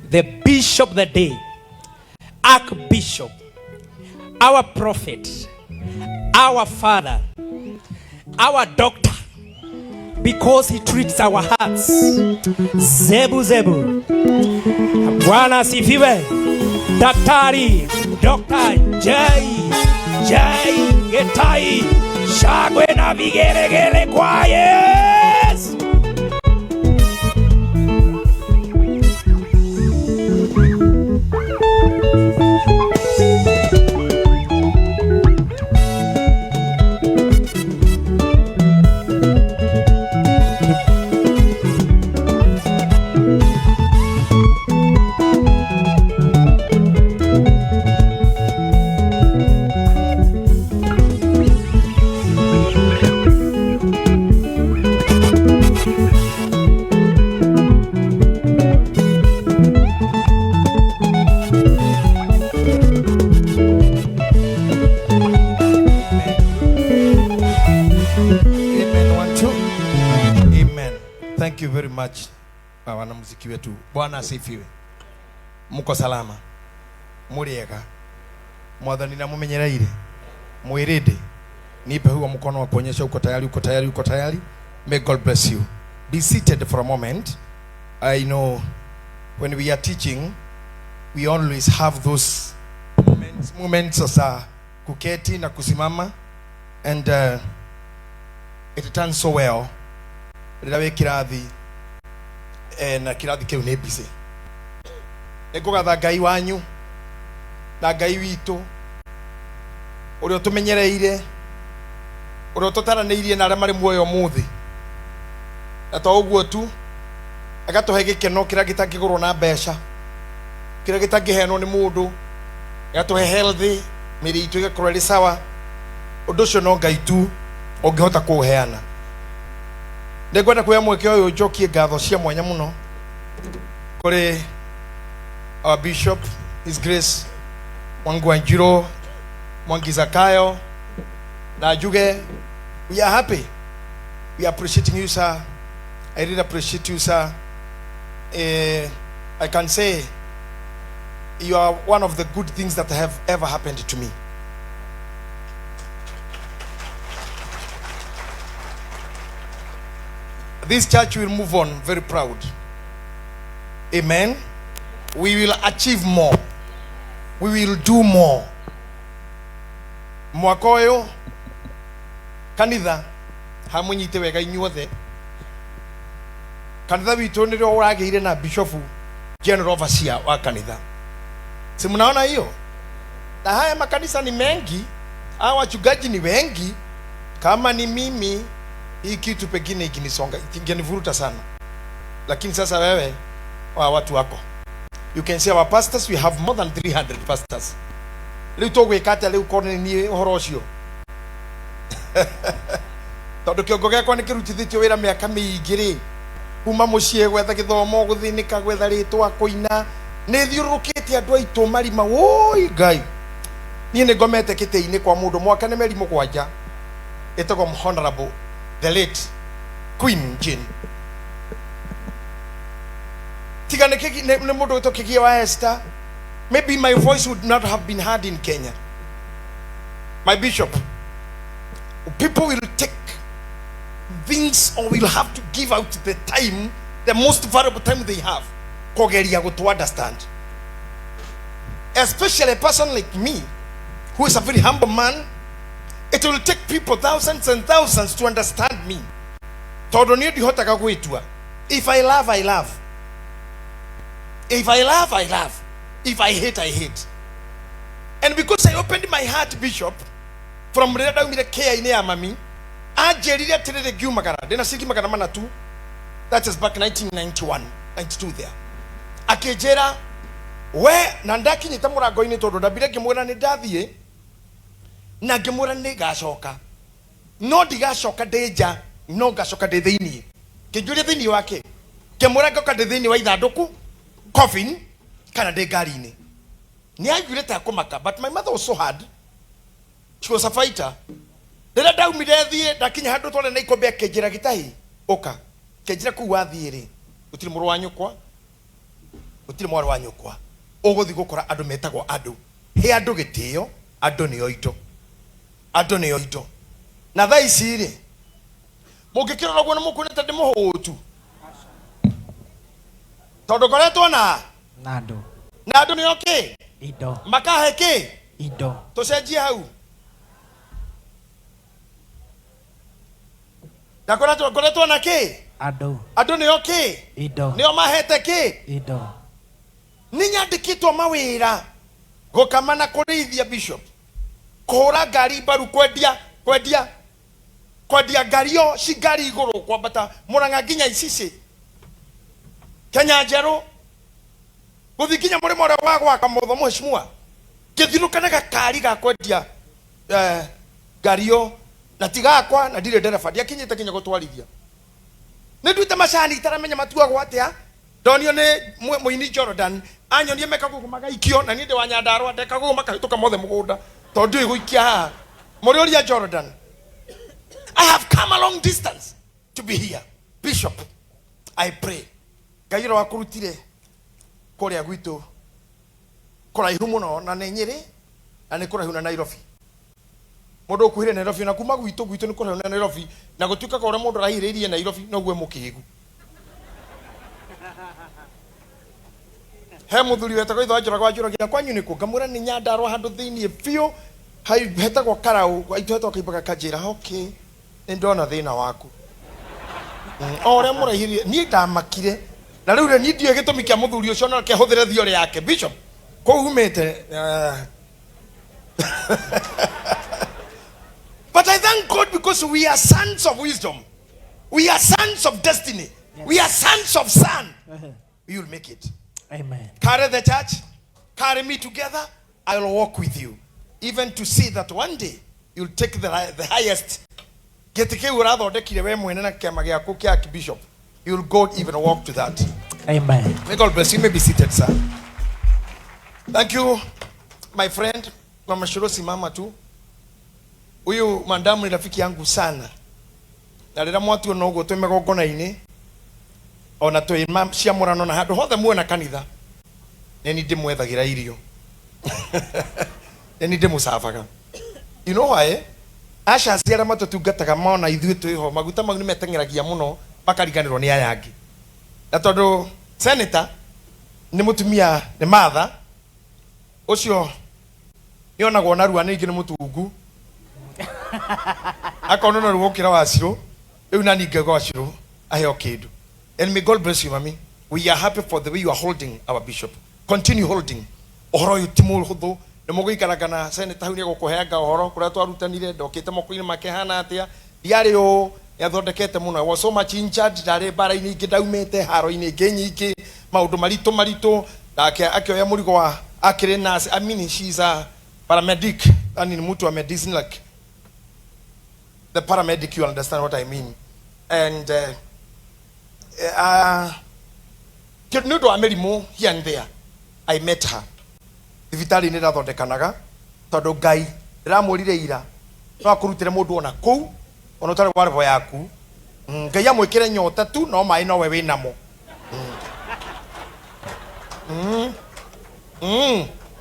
the bishop of the day, Archbishop, our prophet, our father, our doctor, because he treats our hearts. Zebu Zebu. Bwana asifiwe. Daktari, Dr. Jai Getai, shangwe na vigelegele kwa Yesu. Thank you very much. Wanamuziki wetu. Bwana asifiwe. Mko salama? Muriega? Mwathani na mumenyereire? Mwirinde? Nipe huo mkono wa kuonyesha uko tayari, uko tayari, uko tayari. May God bless you. Be seated for a moment. I know when we are teaching, we always have those moments of kuketi na kusimama, and it turns so well. Rĩrĩa kirathi na kirathi kĩu nĩ busy. Nĩngũgatha Ngai wanyu na Ngai witũ ũrĩa ũtũmenyereire, ũrĩa ũtũtaranĩirie na arĩa marĩ muoyo mũthĩ, na to ũguo tu agatũhe gĩkeno kĩrĩa gĩtangĩgũrwo na mbeca, kĩrĩa gĩtangĩheanwo nĩ mũndũ, agatũhe healthy, mĩĩrĩ itũ ĩgakorwo ĩrĩ sawa. Ũndũ ũcio no Ngai tu ũngĩhota kũũheana. Nĩngwenda kuoya mweke ũyũ njokie ngatho cia mwanya mũno kũrĩ our bishop, His Grace Wanjiro Mwangi Zakayo, na njuge we are happy, we are appreciating you, sir. I really appreciate you, sir. I can say you are one of the good things that have ever happened to me. This church will move on very proud. Amen. We will achieve more. We will do more. Mwaka ũyũ kanitha hamunyite wega inyuothe. Kanitha witũ nĩrĩo ũragĩire na bishop general overseer wa kanitha. Si mnaona hiyo? Na haya makanisa ni mengi, hawa wachungaji ni wengi. Kama ni mimi, hii kitu pengine ikinisonga, ingenivuruta sana. Lakini sasa wewe wa watu wako, you can say our pastors, we have more than 300 pastors. Leo togwekata leo kone ni uhoro ucio. Tondu kiongo gakwa ni kirutithitio wira miaka miingiri, kuma mucie gwetha githomo, guthinika, gwetha ritwa, kuina, ni thiurukite andu aitu marima. Woi Ngai, ni ngomete kite-ini kwa mundu mwaka ni meri mugwanja. Etagwo Honorable the late Queen Jane. Tiganeke ne mundu utokikia wa Esther. Maybe my voice would not have been heard in Kenya. My bishop, people will take things or will have to give out the time, the most valuable time they have, to understand. Especially a person like me, who is a very humble man, it will take people thousands and thousands to understand me. If I love, I love. If I love, I love. If I hate, I hate. And because I opened my heart, Bishop, from Reda with the care in Amami, I Jerida Tere Gumagara, then I see Magaramana too. That is back 1991, 92 there. Akejera, where Nandaki Nitamura going into Rodabira Gemora Nedavie, Nagemora Negashoka. No Digashoka deja, no Gashoka de Dini. Kejude the Niwake. Gemora Goka de Dini Waidadoku, coffin. Canada Garini. But my mother was so hard. She was a fighter. Then I down me there, that King had not on a Nako Beck Kejiragitai. Oka. Kejiraku Wadi. Utilmuruano qua. utire mwari wa nyukwa uguthi gukora andu metagwo andu he andu gitio andu ni oito na thaa ici ri mungikirora guo ni mukunete ndi muhutu tondu koretwo na andu ni okay Indo. makahe ki Indo. tucenjie hau na koretwo na ki andu ni okay Indo. nio mahete ki Indo. ni nyandikitwo mawira gukama na kurithia bishop kuhura ngari mbaru kwendia ngario cingari iguru kwambata Murang'a nginya Icici Kenya njeru guthi nginya murimo uria wa gwaka mutho mheshimiwa githirukane gakari ga kwendia ngario na tigakwa na ndire ndereba ndiakinyite kinya gutwarithia ni nduite macani itaramenya matuagwo atia ndonio ni muini Jordan anyonie mekagugu magaikio na ninde wa Nyandarua ndekagugu makahituka mothe mugunda tondu iguikia ha muri uria Jordan. I have come a long distance to be here. Bishop, I pray Ngai wa kurutire kuria gwitu kuraihu muno na ni Nyeri na ni kuraihu na Nairobi. Mundu ukuhire Nairobi na kuma gwitu ni kuraihu na Nairobi na gutuika ka uria mundu rahiririe Nairobi no gwe mukigu. He muthuri wetagwo itho ajura kwa njuragia kwanyu ni ku ngamura ni Nyandarua handu thiini biu hai hetagwo Karau aitu hetagwo Kaibaga Kanjira. Okay, ndona thina waku ore murahirie ni ndamakire na riu ni ndio gitumi kia muthuri ucio na kehuthire thiore yake bishop ko umete but I thank God because we are sons of wisdom, we are sons of destiny. Yes. We are sons of sun. We will make it. Amen. Carry the church, carry me together. I will walk with you, even to see that one day you'll take the highest. Bishop, you'll go even walk to that. Amen. May God bless you. You may be seated, sir. Thank you, my friend. Mama Shiro simama tu. Huyu mandamu ni rafiki yangu sana. Na rira mwatu no go twemegongona ini. Ona twi cia murano na handu hothe muona kanitha. Neni ndimwethagira irio. Neni ndimucabaga. You know why? Asha ciara matutungataga mona ithuĩ twĩho maguta mau nimetengeragia muno makariganirwo ni aya angi na tondu senator ni mutumia ni Martha ucio nionagwo na ruwa ningi ni mutungu akono na ruwo kira Wacirũ riu na ninge Wacirũ aheo kindu. And may God bless you, mommy. We are happy for the way you are holding our bishop. Continue holding. Ohoro yutimu huthu nimugikaragana senator ni gukuheanga ohoro kuria twarutanire ndokite moko-ini make hana atia diari o yathondekete muno. I was so much in charge ndari bara-ini ingi ndaumite haro-ini ingi nyingi maundu maritu nake akioya murigo wa akiri nurse. I mean she's a paramedic and ni mtu wa medicine, like the paramedic, you understand what I mean. And kinudo amerimo here and there I met her. Vitali ni rathondekanaga tondu Ngai ramurire ira no akurutire mundu ona kou ona tare warvo yaku Ngai amwikire nyota tu no mai no we winamo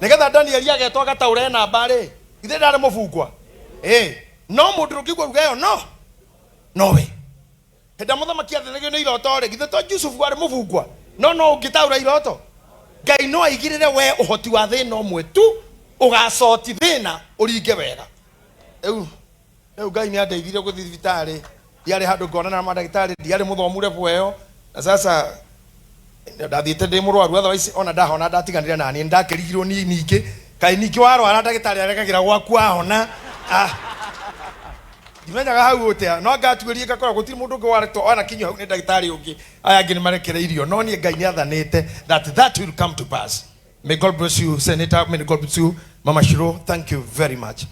nigetha Daniel agetwa gataure namba ri ithe ndari mubungwa no mundu rungigwa rugayo no we henda muthamaki athethagio ni iroto ri githe to Joseph wari mubungwa no ungitaura iroto. Ngai no aigirire we uhoti wa thina umwe tu ugacoti thina uringe wega. Eu Ngai ni andeithire guthi thibitari diari handu ngona na madagitari diari muthomure bweo na sasa ndathiite ndi murwaru otherwise ona ndahona ndatiganire nani ndakirigirwo ni ningi kai ningi warwara ndagitari arekagira gwaku ahona ndimenyaga hau utia no ngatuirie ngakora gutiri mundu ungi warito ona kinyo hau ni ndagitari ungi aya angi ni marekere irio no ni Ngai ni athanite that will come to pass. May God bless you, Senator. May God bless you, Mama Shiro. Thank you very much.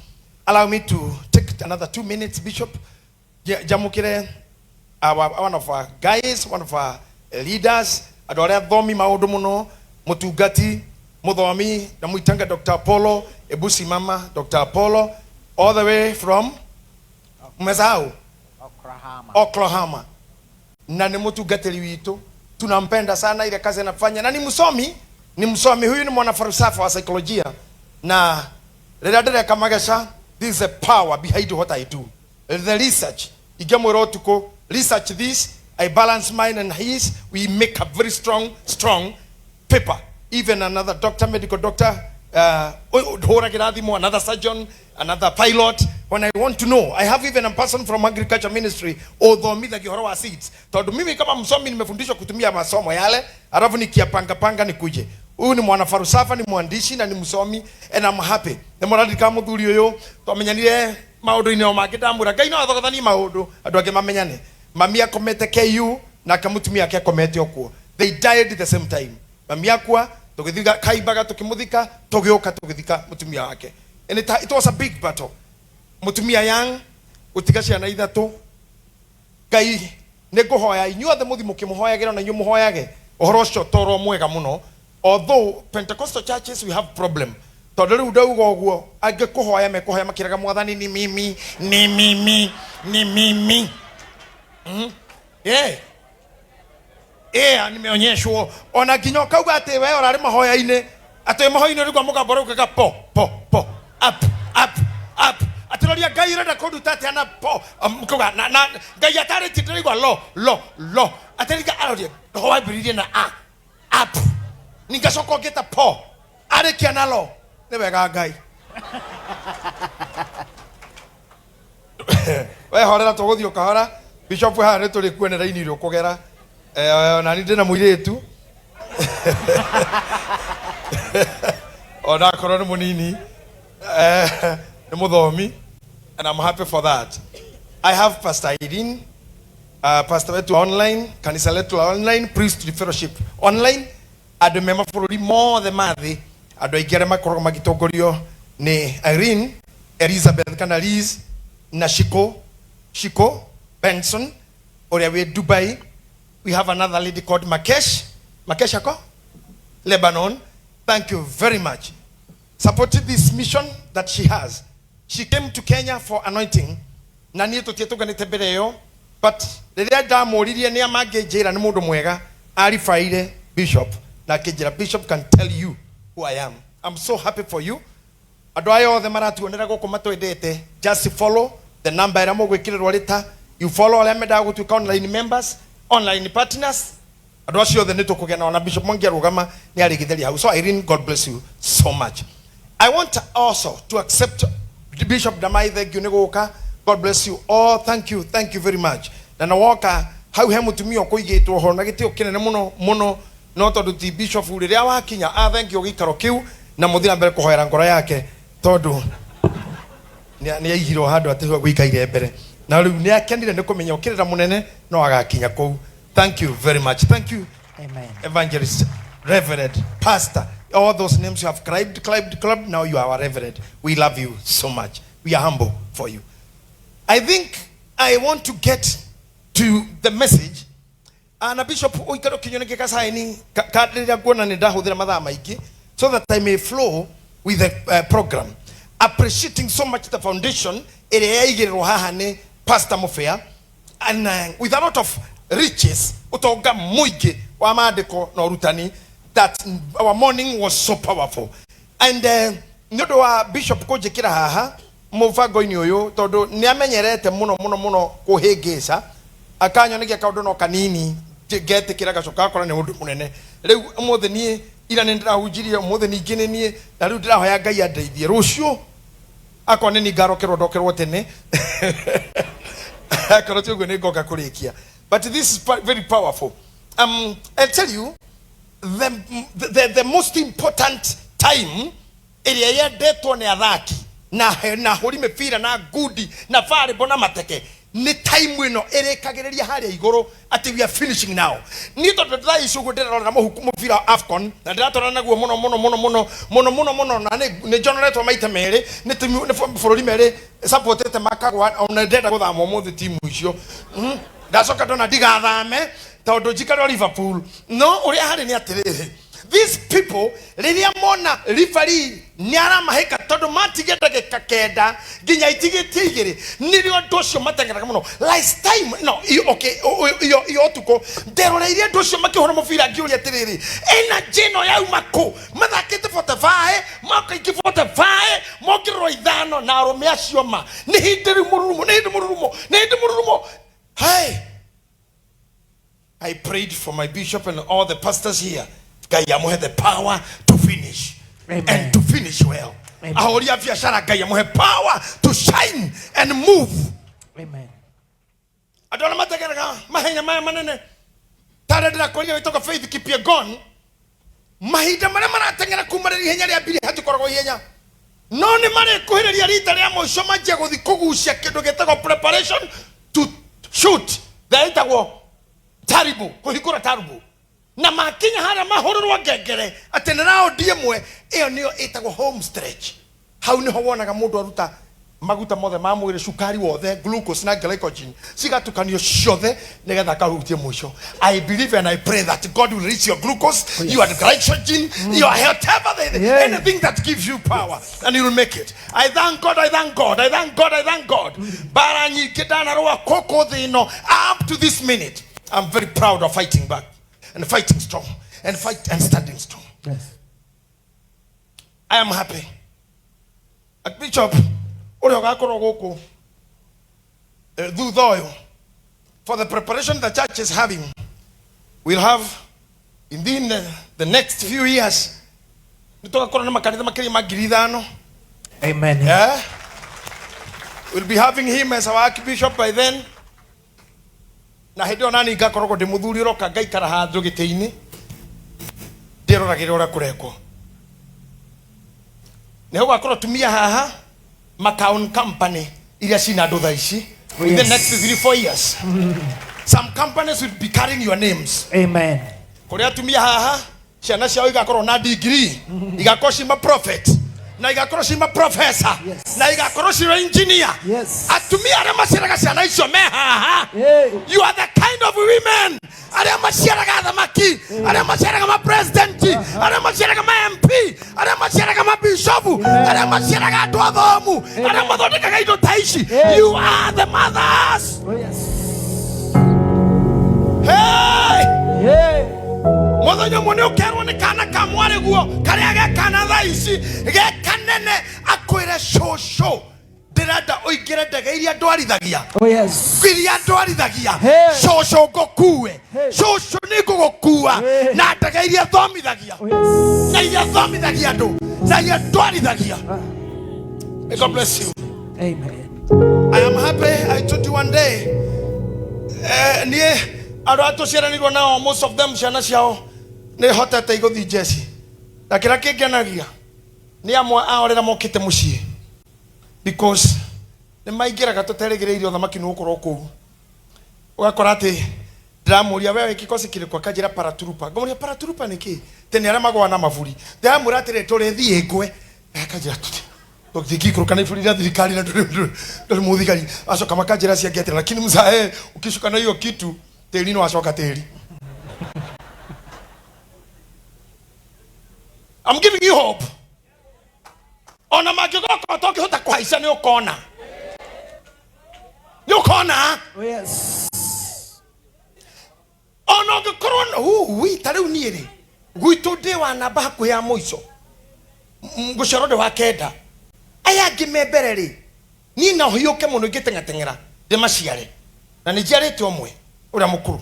Allow me to take another 2 minutes, Bishop. Jamukire, one of our guys, one of our leaders, adorea thomi maundu muno, mutugati, muthomi, na muitanga Dr. Apollo, Ebusi Mama, Dr. Apollo, all the way from Mezao, Oklahoma. Na ni mutugatiri witu, tunampenda sana ile kazi anafanya, na ni msomi. ni msomi, huyu ni mwanafalsafa wa saikolojia, na rĩrĩa kamagesha, this is the power behind what I do. The research igemwĩra ũtukũ, research this, I balance mine and his, we make a very strong paper. Even another doctor, medical doctor, another surgeon, another pilot, when I want to know, I have even a person from agriculture ministry, although me the wa seeds. Todo mimi kama msomi nimefundishwa kutumia masomo yale, alafu nikiapanga nikuje. Huyu ni mwanafalsafa, ni mwandishi na ni msomi, and I'm happy. Ne moradi kama muthuri uyu, twamenyanire maundu ine o makidambura. Ngai no athogothani maundu, andu ake mamenyane. Mami akomete KU na kamutumia ake akomete okuo. They died at the same time. Mami akwa tugithika kaibaga tukimuthika, tugioka tugithika mutumia wake. And it was a big battle. Mutumia yang utikashia na ithatu. Ngai nikuhoya inyuothe muthi mukimuhoyagira na inyu muhoyage. Uhoro ucio toro mwega muno. Although Pentecostal churches we have problem. Tondu riu ndauga uguo angikuhoya mekuhoya makiraga mwathani ni mimi. Nimeonyeshwo ona kinyo kauga ati we orari mahoya-ine ati mahoya-ine rigwa mugabo rukaga po up atiroria Ngai irenda kuruta ati ana po kuga na Ngai atari titirigwa lo atiriga aroria hoya biririe na up ningacoka ngeta po arikia na lo ni wega Ngai we horera tuguthio kahora bishop hare tuli kuenera ini ro kugera na ni ndina muiretu ona korwo ni munini ni muthomi, and I'm happy for that. I have Pastor Irene, Pastor wetu online, kanisa letu online, priestly fellowship online, adu mema fururi mo the mathi adu igere makorwo magitongorio ni Irene, Elizabeth kana Liz na Shiko Benson oria we Dubai. We have another lady called Makesh ako Lebanon. Thank you very much. Supported this mission that she has. She came to Kenya for anointing. Na niĩ tũtietũganĩte mbere ĩyo, but rĩrĩa ndamũririe nĩ amangĩnjĩra nĩ mũndũ mwega arifaire Bishop na kĩnjĩra Bishop can tell you who I am. I'm so happy for you. Andũ aya othe maratuonera gũkũ matwendete, just follow the number ĩrĩa mũgwĩkĩrĩrwo rĩta. You follow arĩa mendaga gũtuĩka online members, online partners. Andũ acio othe nĩ tũkũgĩa na Bishop Mwangi arũgama nĩ arĩgĩtheria hau. So Irene, God bless you so much. I want also to accept Bishop Damai, thank you nĩgũka. God bless you all. Thank you very much. Na nawoka hau he mutumia ũkũigĩtwo ho na gĩtĩo kĩnene mũno no tondũ ti Bishop rĩrĩa wakinya thank you gĩikaro kĩu na mũthira mbere kũhoera ngoro yake tondũ nĩ aigirwo handũ atĩ gũikaire mbere na rĩu nĩ akenire nĩ kũmenya ũkĩrĩra mũnene no agakinya kũu. Thank you very much. Thank you. Amen. Evangelist, Reverend, Pastor, all those names you have climbed, now you are our Reverend. We love you so much. We are humble for you. I think I want to get to the message. And Bishop, so that I may flow with the program. Appreciating so much the foundation, Pastor Mofea, and with a lot of riches, utoga muigi wa maandiko na urutani, that our morning was so powerful. And nyodo wa Bishop kujikira haha mufago ini uyu todo ni amenyerete muno kuhegesa akanyonegia kaundo no kanini gete kira gacoka akora ni undu munene riu umuthe ni ira ni ndirahujiria umuthe ni ngine ni na riu ndirahoya Ngai andeithie rucio akone ni ngarokerwo ndokerwo tene akoro tugo ni ngoka kurikia. But this is very powerful. I'll tell you the most important time area ya deto ne athaki na hori mepira na gudi na fare bona mateke ni time wino erekagereria haria igoro ati we are finishing now. Ni to try isugo ndera na muhukumu vira Afcon na ndiratora naguo muno na ne generate maita mere ni timu ne forori mere supportete makagwa ona ndenda guthamo muthe timu icio ndacoka ndona ndigathame tondu njikaro Liverpool no uria hari ni atiriri these people people riria mona referee ni aramaheka tondu matigenda gekakenda ginya itigiti igiri nirio ndocio matengeraga muno last time no okay yo tuko nderoreire ndocio makihora mubira ngiuria tiriri energy no yaumako mathakite 45 maka 45 mokiro ithano na arume acio ma ni hindiri mururumo hey, I prayed for my bishop and all the pastors here. Gayamu had the power to finish. Amen. And to finish well. Ahoria biashara Gayamu had power to shine and move. Amen. Adona matagera mahenya manene. Tare dira kolia itoka faith keep you gone. Mahida mara tengera kumareri henya ya bili hatu korgo henya. No ni mare kuhireria rita ria moisho maje guthi kugucia kindu getago preparation to shoot. Daita wo taribu kuhikura taribu na makinya hara mahororwa ngengere atenera odiemwe iyo niyo itagwo home stretch hau niho wonaga mundu aruta maguta mothe ma mwire sukari wothe glucose na glycogen sigatukanio ciothe nigetha kahutie mwisho. I believe and I pray that God will reach your glucose, oh, yes, your glycogen, your whatever anything that gives you power, and you will make it. I thank God. Baranyi kedana roa koko dhino up to this minute. I'm very proud of fighting back and fighting strong and standing strong. Yes. I am happy. Bishop, for the preparation the church is having, we'll have in the next few years. Amen. Yeah. We'll be having him as our archbishop by then. Na hido nani gakoroko de muthuri roka gaikara ha ndugiteini ndiroragirora kureko neho gakoro tumia haha Macaon company iria sina ndutha ici in the next 3-4 years. Some companies will be carrying your names. Amen. Kuria tumia haha ciana ciao igakorwo na degree igakorwo cima prophet na igakorwo cima professor, yes, na igakorwo cima engineer, yes, atumia aria maciraga ciana icio me haha. You are the kind of women aria maciraga thamaki, aria maciraga ma president, aria maciraga ma MP, aria maciraga ma bishop, aria maciraga andu athomu, aria mathondekaga indo ta ici. You are the mothers. Oh, yes. Hey, Mothonyo mone ukerwo ni kana kamware guo karia gekana thaici gekanene akwire shosho ndirenda uingire ndege iria ndwarithagia. Oh, yes. Iria ndwarithagia shosho ngokue shosho ni ngugukua na ndege iria thomithagia. Oh, yes. Na iria thomithagia ndu na iria ndwarithagia. May God bless you. Amen. I am happy. I told you one day Arato ciaranirwo nao, most of them ciana ciao ne hotete iguthi Jesse na kira kingenagia ni amwe aorera mokite mucii because ne maingiraga tuteregereirio thamaki no ukorwo kuu ugakora ati ndiramuria wewe kikosi kile kwa kajira paraturupa ngomuria paraturupa niki tene ara magwa na mavuri ndamura atire turi thie ngwe akajira tuti tukikikuru kana ifuri ya thirikari na ndio muthigari acoka makajira cia ngetera lakini mzae ukishuka na hiyo kitu telino washoka teli. I'm giving you hope. Ona magigoko toki hota kwaisha ni ukona. Ni ukona? Oh, yes. Ona gikorona tare uniere. Gwitu de wana baku ya moico. Ngushorode wa kenda. Aya gimebereri. Ni na hoyoke muno gitengatengera. De maciare. Na ni jarete omwe. Ura mukuru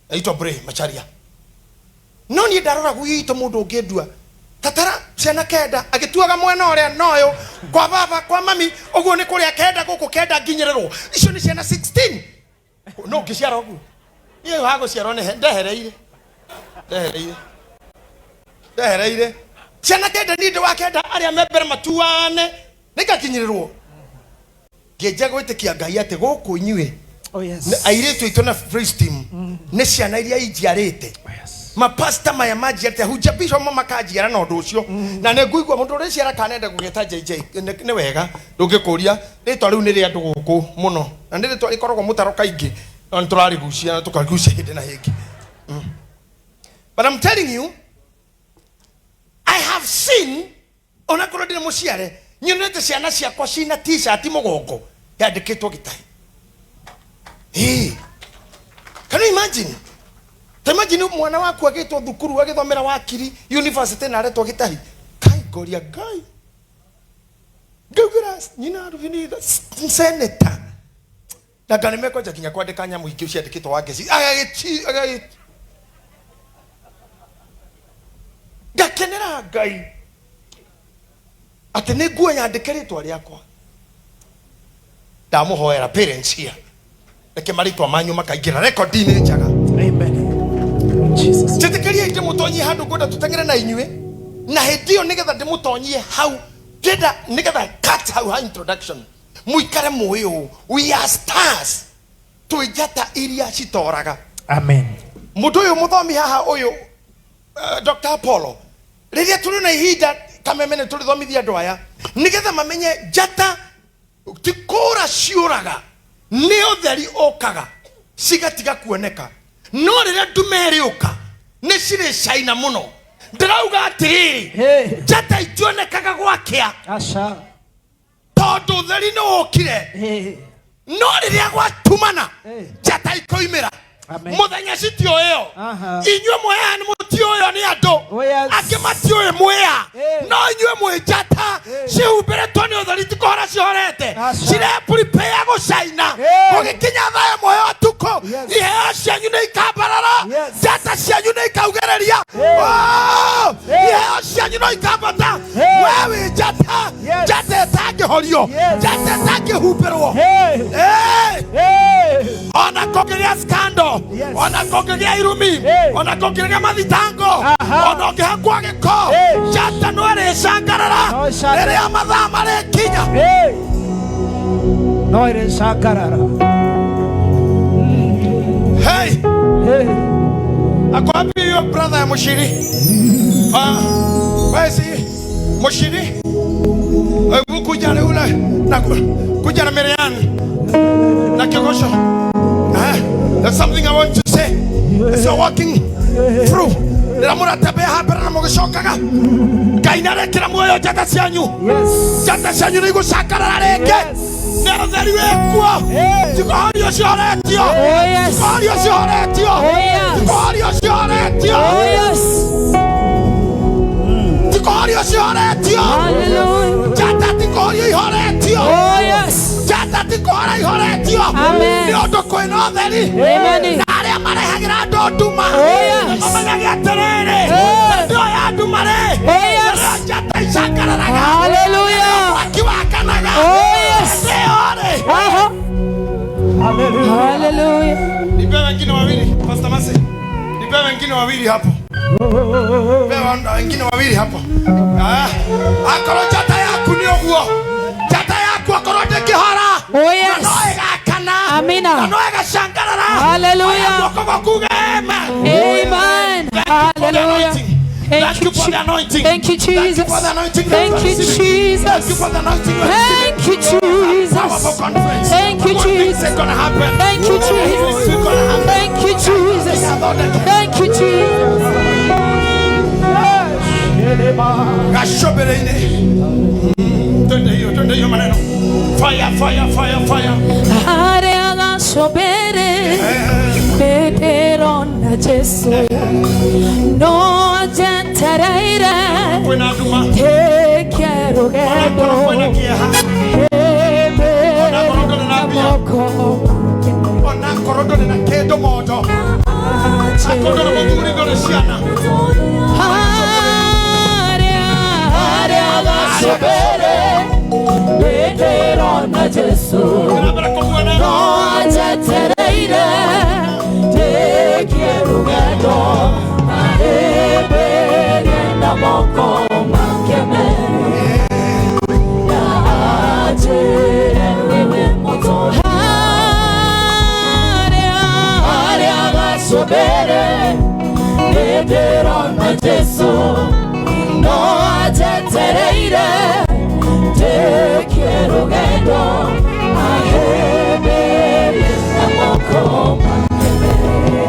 aitwa Bre Macharia no ni ndarora gwito mundu ngedua tatara ciana kenda agituaga mwena oria noyo kwa baba kwa mami uguo ni kuria kenda guku kenda nginyererwo icio ni ciana 16 no ngiciara uguo ni hago ciaro ne ndehereire ciana kenda ni ndi wa kenda aria membere matuane nikakinyererwo ngeje gwitikia Ngai ate guku inyue. Oh, yes. Airetu itona praise team ne ciana iria ijiarete. Oh, yes. Ma pastor maya majiarete hujabisho mama kajiara na undu ucio na ne nguigwa mundu uri ciara kanenda gugeta JJ ne wega ndungikuria ritwa riu ni ria andu guku muno na ndi ritwa ikoragwo mutaro kaingi na turari gucia na tukarigucia hindi na hingi. But I'm telling you have seen ona korode musiare nyonete ciana ciakwa cina t-shirt mugongo yandikitwo Gitahi. Can you imagine? Imagine mwana waku agitwo thukuru agithomera wakiri university na aretwo Gitahi. Kai goria gai. Gauras nyina ruvini senator. Na ganimeko jakinya kwandika nyamu ingĩ ciandikitwo wangeci. Agagiti. Gakenera gai. Ati nĩ nguo yandĩkĩrĩtwo rĩakwa. Ndamuhoera parents here. Reke maritwa manyu makaingĩra record-inĩ njaga. Amen. Jesus. Tĩtĩkĩria inde mũtonyie handũ ngwenda tũtengere na inyuĩ. Na hĩndĩ ĩyo nĩgetha ndĩmũtonyie hau. Ndĩrenda nĩgetha cut hau ha introduction. Mũikare mũĩ we are stars. Twĩnjata iria citoraga. Amen. Mũndũ ũyũ mũthomi haha ũyũ Dr. Apollo. Rĩrĩa tũrĩ na ihinda kamemene tũrĩthomithia andũ aya nĩgetha mamenye njata ti kũra ciũraga nĩ ũtheri ũkaga cigatiga kuoneka no rĩrĩa ndume ĩrĩũka nĩ cirĩ caina mũno ndĩrauga atĩrĩrĩ njata itionekaga gwakĩa Asha. tondũ ũtheri nĩ ũkire no rĩrĩa gwatumana njata ikoimĩra muthenya citio ĩyo inyuĩ mwĩya nĩ mũtioyo nĩ andũ angĩ matioĩ mwĩya no inyuĩ mwĩ njata cihumbĩrĩtwo nĩ ũtheri ti kũhora cihorete cirepuripea gũcaina gũgĩkinya thayũ muoyo ũtukũ iheo cianyu nĩ ikambarara njata cianyu nĩ ikaugĩrĩria iheo cianyu no ikambata we wĩ njata njata ĩtangĩhorio njata ĩtangĩhumbĩrwo ona kũngĩgĩa scandal ona kũngĩgĩa irumi ona kũngĩgĩa mathitango ona ũngĩhakwo gĩko njata no ĩrĩcangarara rĩrĩa mathaa marĩkinya no ĩrĩcangarara. Hey, ako wapi your brother Mushiri? Where is he? Mushiri? Kuja na ule na kuja na Miriam na Kigosho. There's something I want to say. As you're walking through, Ramura tabe hapera na mugishokaga. Kainare kila moyo jata sianyu. Jata sianyu ni gusakara reke. Nero theri wekwo. Tikorio cioretio. Tikorio cioretio. Tikorio cioretio. Tikorio cioretio. Jata tikorio ihoretio. Jata tikora ihoretio. Niondo kwĩna theri. Na arĩa marehagira andũ nduma. Mamenyaga atĩrĩrĩ. Ndio ya nduma rĩ. Jata icangararaga. Hallelujah. Mwaki wakanaga. Hallelujah. Nipe wengine wawili, Pastor Mase. Nipe wengine wawili hapo. Nipe wengine wawili hapo. Akoro jata yaku ni oguo. Jata yaku akoro ndĩkĩhora. Oh yes. No ĩgakana. Amina. No ĩgacangarara. Hallelujah. Amen. Amen. Hallelujah. Thank you for the anointing. Thank you, Jesus. Thank you, Jesus. Thank you for the anointing. Thank you, Jesus. Thank you, Jesus. Thank you, Jesus. Thank you, Jesus. Thank you, Jesus. Fire, fire, fire, fire. Area sobere Peterona Jesu no gentereire te quiero ghetto Ona korodone na kedo moto. Akodono muguri dole siana. Area sobere Peterona Jesu no gentereire te quiero ghetto na moko makeme ya aje wewe moto area basobere Peterona Jesu no atetereire te quiero ghetto na moko makeme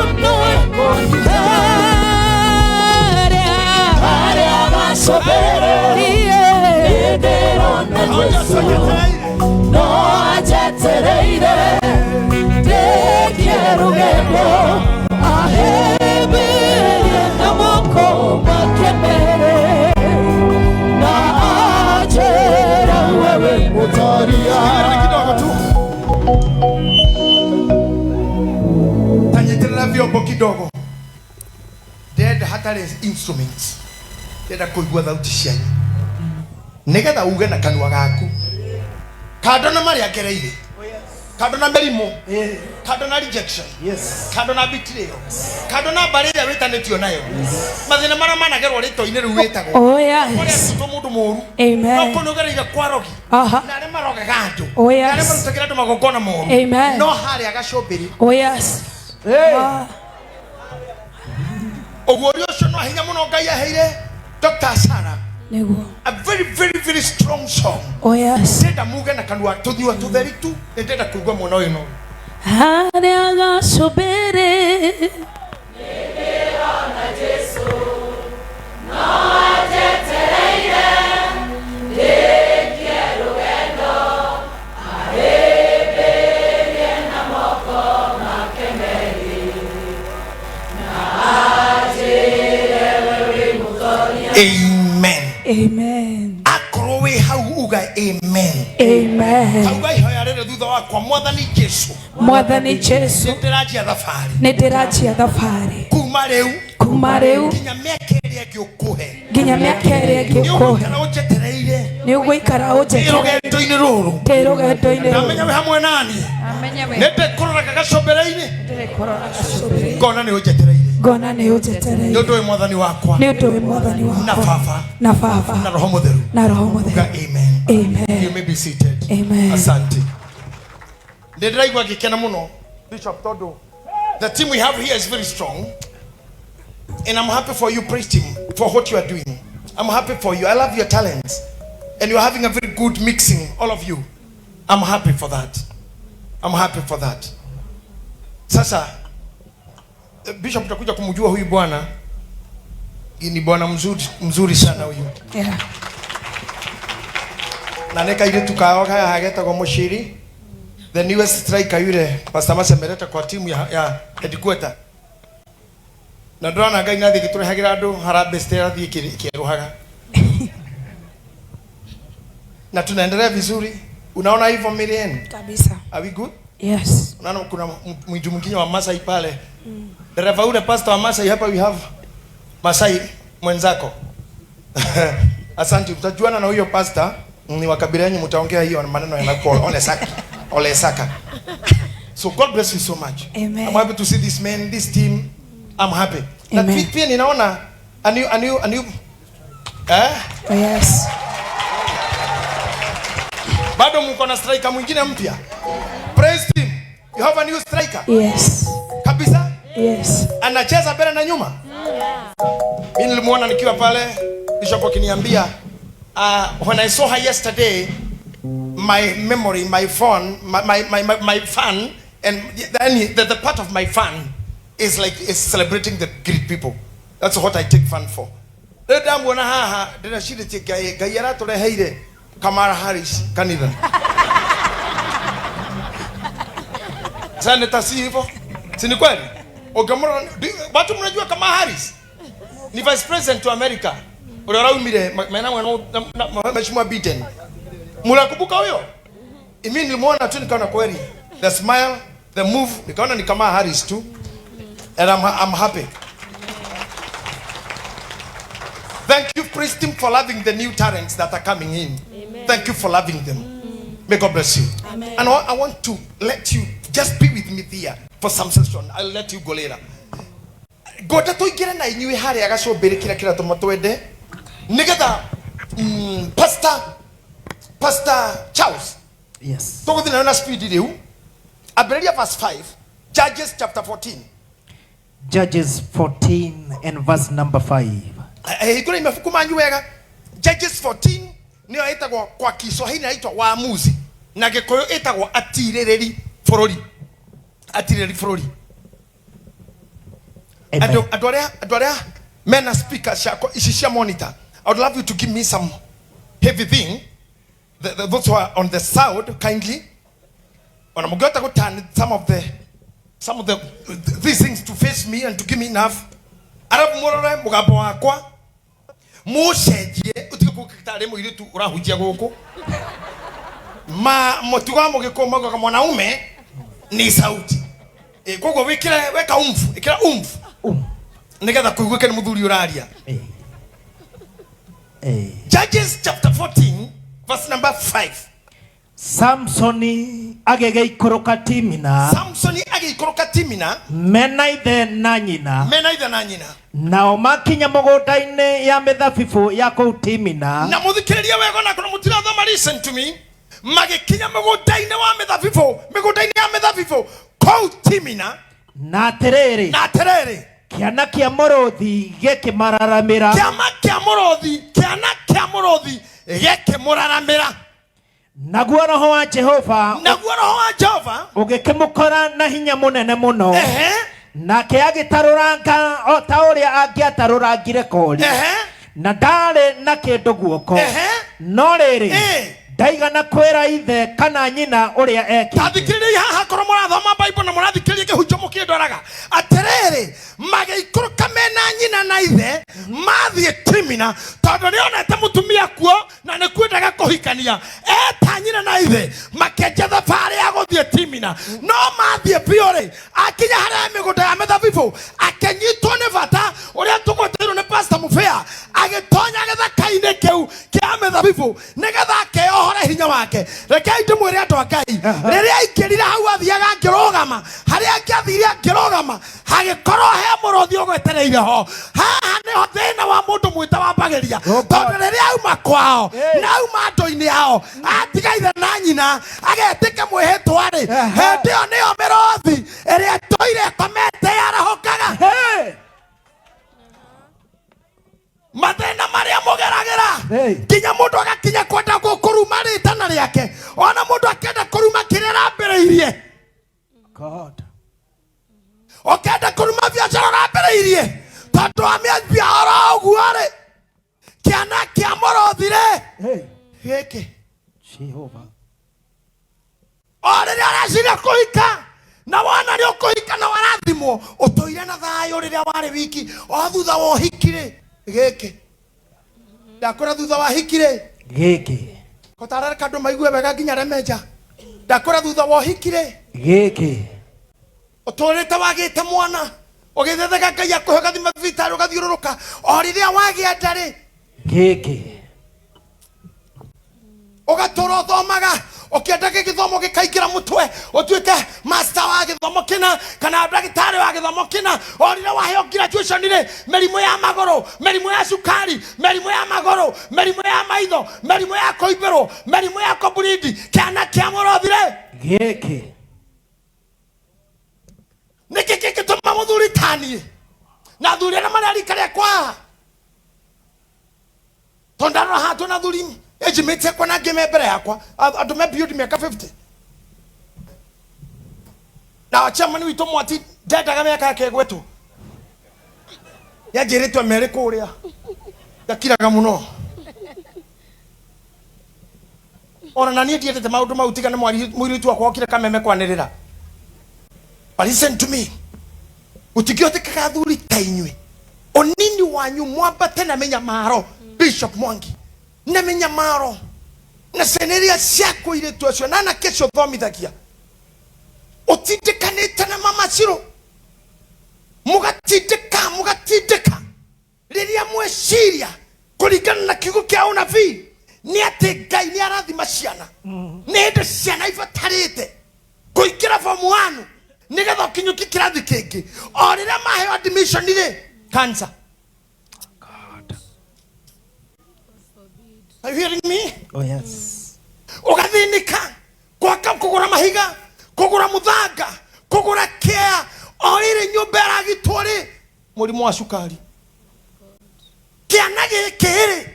muno Area gasobereire Nderona Yesu No ajetereire Tekiero gendo Ahebe Namoko makemere Na ajera wewe mutaria Tanyeterera vyombo kidogo. Dad hatari instruments. Dada kuigua thauti cianyu. Nigetha uge na kanua gaku. Kado na mari agereire. Kado na merimo. Kado na rejection. Yes. Kado na betrayal. Kado na barrier witanetio nayo. Mathina mara managerwo rito-ini riu witagwo. Oh yes. Mundu muru. Amen. No kunugereire kwarogi. Aha. Na rema roge gandu. Oh yes. Na rema rutakira andu magongona moru. Amen. No hari agacobiri. Oh yes. Hey. Ogworio cio no hinya muno Ngai aheire Dr. Sarah. Nego. A very very strong song. Oh yes. Ndenda muge na kanua tunyua tutheri tu. Ndenda kuigua muno uyu no. Area gasobere Nderona Yesu No ajetereire Tekiero gendo Ahebe Namoko makemeri Na ajere wewe mutoria Amen. Amen. Akrowe hau uga amen. Amen. Hauga ihoya rere thutha wakwa Mwathani Jesu. Mwathani Jesu Ndirajia thabarĩ. Nĩndĩranjia thabarĩ Kuma rĩu. kuma rĩu Nginya mĩaka ĩrĩa ĩngĩũkũhe. nginya mĩaka ĩrĩa ĩngĩũkũhe Nĩũgũikara ũnjetereire. nĩũgũikara ũnjetereire Rũgendo-inĩ rũrũ. rũgendo-inĩ Ndamenya wĩ hamwe nani. Nĩndĩkũroraga gacombere-inĩ. Ngona nĩ ũnjetereire. ngona nĩ ũnjetereire Nĩ ũndũ wĩ Mwathani wakwa. nĩ ũndũ wĩ Mwathani Na wakwa baba. na baba Na Roho Mũtheru. na Roho Uga Mũtheru. amen. Amen. You may be seated. Amen. Asante. Ndĩraigua ngĩkena mũno. Bishop Todo. The team we have here is very strong. And I'm happy for you, praise team, for what you are doing. I'm happy for you. I love your talents. And you're having a very good mixing, all of you. I'm happy for that. I'm happy for that. Sasa, Bishop utakuja kumjua huyu bwana. Ni bwana mzuri sana huyu. Yeah. Na neka ile tukaoga hageta kwa Mushiri. The newest striker yule Pastor Mase ameleta kwa timu ya headquarter. Na ndona Ngai nathi giturehagira andu harambe stera thie kiruhaga. Na tunaendelea vizuri. Unaona hivyo Miriam? Kabisa. Are we good? Yes. Unaona kuna mwinju mwingine wa Masai pale. Dereva ule pastor wa Masai hapa we have Masai mwenzako. Asante, mtajuana na huyo pastor. Ni wa kabila yenu, mtaongea hiyo maneno yanakuwa ole saka. So God bless you so much. Amen. I'm happy to see this man, this team. I'm happy. Na Amen. pia ninaona a new Oh yes. bado mko na striker mwingine mpya. Praise team. You have a new striker. Yes. Kabisa? Yes. Anacheza mbele na nyuma. Mimi nilimuona nikiwa pale Bishop akiniambia when I saw her yesterday, my memory, my phone, my fun, and then the part of my fun is celebrating the great people. That's what I take fun for. Damn, when I did a shit Gayara to the Hayde, Kamala Harris, Canada. Senator Sivo, Sinikweli, Ogamora, watu mnajua kama Harris ni vice president to America. Unaona mire maana mheshimiwa Biden. Mnakumbuka huyo? Mimi nilimuona tu nikaona kweli. The smile, the move, nikaona ni kama Harris tu. And I'm happy. Thank you, praise team, for loving the new talents that are coming in. Amen. Thank you for loving them. May God bless you. Amen. And I want to let you just be with me there for some session. I'll let you go later. Goda to igere na inyuĩ harĩa agacombere kira tũmatwende nigetha Pastor Charles. Yes. Tũgũthiĩ nayo na speed rĩu. Ambĩrĩria verse 5. Judges chapter 14. Judges 14 and verse number 5. Hĩngũra mabuku manyu wega. Judges 14 nĩyo ĩtagwo kwa Kiswahili inaitwa waamuzi. Na Gĩkũyũ ĩtagwo atirĩrĩri bũrũri. Atirĩrĩri bũrũri. Amen. Adorea, men are speakers, ishishia monitor. I would love you to give me some heavy thing. Those who are on the sound, kindly. When I'm going to turn some of these things to face me and to give me enough. Arab morore mugabo wakwa. Musheje utikukitare mu iritu urahujia goko. Motuga mugikoma kwa mwanaume ni sauti. Gogo weka umfu, ikira umfu. Nigetha kuiguke ni muthuri uraria. Judges chapter 14 verse number 5. Samsoni agegeikoroka Timina. Samsoni ageikoroka Timina. Menaithe na nyina. Menaithe na nyina. Nao makinya mũgũnda-inĩ ya mĩthabibũ ya kũu Timina. Na mũthikĩrĩrie wega na kuna mũtira thoma, listen to me. Magĩkinya mũgũnda-inĩ wa mĩthabibũ, mĩgũnda-inĩ ya mĩthabibũ kũu Timina. Na atĩrĩrĩ. Kiana kia mũrũthi gĩkĩmararamĩra. Kiana kia mũrũthi gĩkĩmũraramĩra. Naguo roho wa Jehova ũgĩkĩmũkora na hinya mũnene mũno. Nake agĩtarũranga o ta ũrĩa angĩatarũrangire kori. Na ndarĩ na kĩndũ guoko. No rĩrĩ ndaigana kwĩra ithe kana nyina ũrĩa ekĩte. Tathikĩrĩria haha korwo mũrathoma Bible na mũrathikĩrĩria kĩhunjio mũkĩndoraga. Atĩrĩrĩ, magĩikũrũka mena nyina na ithe mathiĩ Timina tondũ nĩonete mũtumia kuo na nĩkwendaga kũhikania. Eta nyina na ithe makĩenja thabarĩ ya gũthiĩ Timina. No mathiĩ biũ-rĩ, akinya harĩa mĩgũnda ya mĩthabibũ akĩnyitwo nĩ bata ũrĩa tũgweteirwo nĩ Pastor Mũbĩa, agĩtonya gĩthaka-inĩ kĩu kĩa mĩthabibũ nĩgetha akĩohore hinya wake. Rekei ndĩmwĩre andũ a Ngai, rĩrĩa aingĩrire hau athiaga ngĩrũgama, harĩa angĩathire ngĩrũgama hagĩkorwo he mũrũthi ũgwetereire ho. Haha nĩho thĩna wa mũndũ mwĩta wambagĩria, tondũ rĩrĩa auma kwao na auma andũ-inĩ ao atiga ithe na nyina agetĩke mwĩhĩtwa-rĩ, hĩndĩ ĩyo nĩyo mĩrũthi ĩrĩa tũire komete yarahũkaga. Mathĩna marĩa mũgeragĩra nginya mũndũ agakinya kwenda kũruma rĩtana rĩake, ona mũndũ akĩenda kũruma kĩrĩa arambĩrĩirie. Ũkĩenda kũruma biacara ũrambĩrĩirie tondũ amĩambia oro ũguo-rĩ, kiana kĩa mũrũthi-rĩ gĩkĩ o rĩrĩa areciria kũhika na wona nĩ ũkũhika na warathimwo ũtũire na thayũ rĩrĩa warĩ wiki, o thutha wa ũhiki-rĩ gĩkĩ ndakũra thutha wa hiki-rĩ gĩkĩ kotarare kandũ maigue wega nginya remenja ndakũra thutha wa ũhiki-rĩ gĩkĩ ũtũrĩte wagĩte mwana ũgĩthethega Ngai akũhe gathima thibitarĩ ũgathiũrũrũka o rĩrĩa wagĩa nda-rĩ gĩkĩ ũgatũra ũthomaga ũkĩenda gĩthomo gĩkaingĩra mũtwe ũtuĩke master wa gĩthomo kĩna kana ndagĩtarĩ wa gĩthomo kĩna. O rĩrĩa waheo graduation-rĩ, mĩrimũ ya magũrũ, mĩrimũ ya cukari, mĩrimũ ya magũrũ, mĩrimũ ya maitho, mĩrimũ ya kũimbĩrwo, mĩrimũ ya kũburindi, kĩana kĩa mũrũthi-rĩ gĩkĩ nĩkĩ kĩngĩtũma mũthuri taniĩ na athuri arĩa marĩ rika rĩakwa tondũ ndarora haha twĩna athuri ejimĩte kwa na ngĩme mbere yakwa andũ me beauty mĩaka 50 na chairman witũ Mwati ndendaga mĩaka yake ĩgwetwo yanjĩrĩtwo merĩ kũrĩa ndakiraga mũno. Ona na niĩ ndiendete maũndũ mau tigane mũirĩtu wakwa okire kameme kwanĩrĩra. But listen to me, ũtingĩhotekaga athuri ta inyuĩ ũnini wanyu mwambate na mĩnyamaro. Bishop Mwangi na mĩnyamaro na seneria ciakwo irĩtu acio na anake acio thomithagia ũtindĩkanĩte na Mama Shiro mũgatindĩka rĩrĩa mweciria kũringana na kiugo kĩa ũnabii nĩ atĩ Ngai nĩ arathima ciana. Nĩ hĩndĩ ciana ibatarĩte kũingĩra form 1 nĩgetha ũkinyũkie kĩrathi kĩngĩ. O rĩrĩa maheo admission-rĩ cancer. Are you hearing me? Oh yes. Ugathinika kwaka kugura mahiga, kugura muthanga, kugura kea, o rĩrĩ nyũmba ĩragitwo-rĩ mũrimũ wa cukari. Kĩana gĩkĩ-rĩ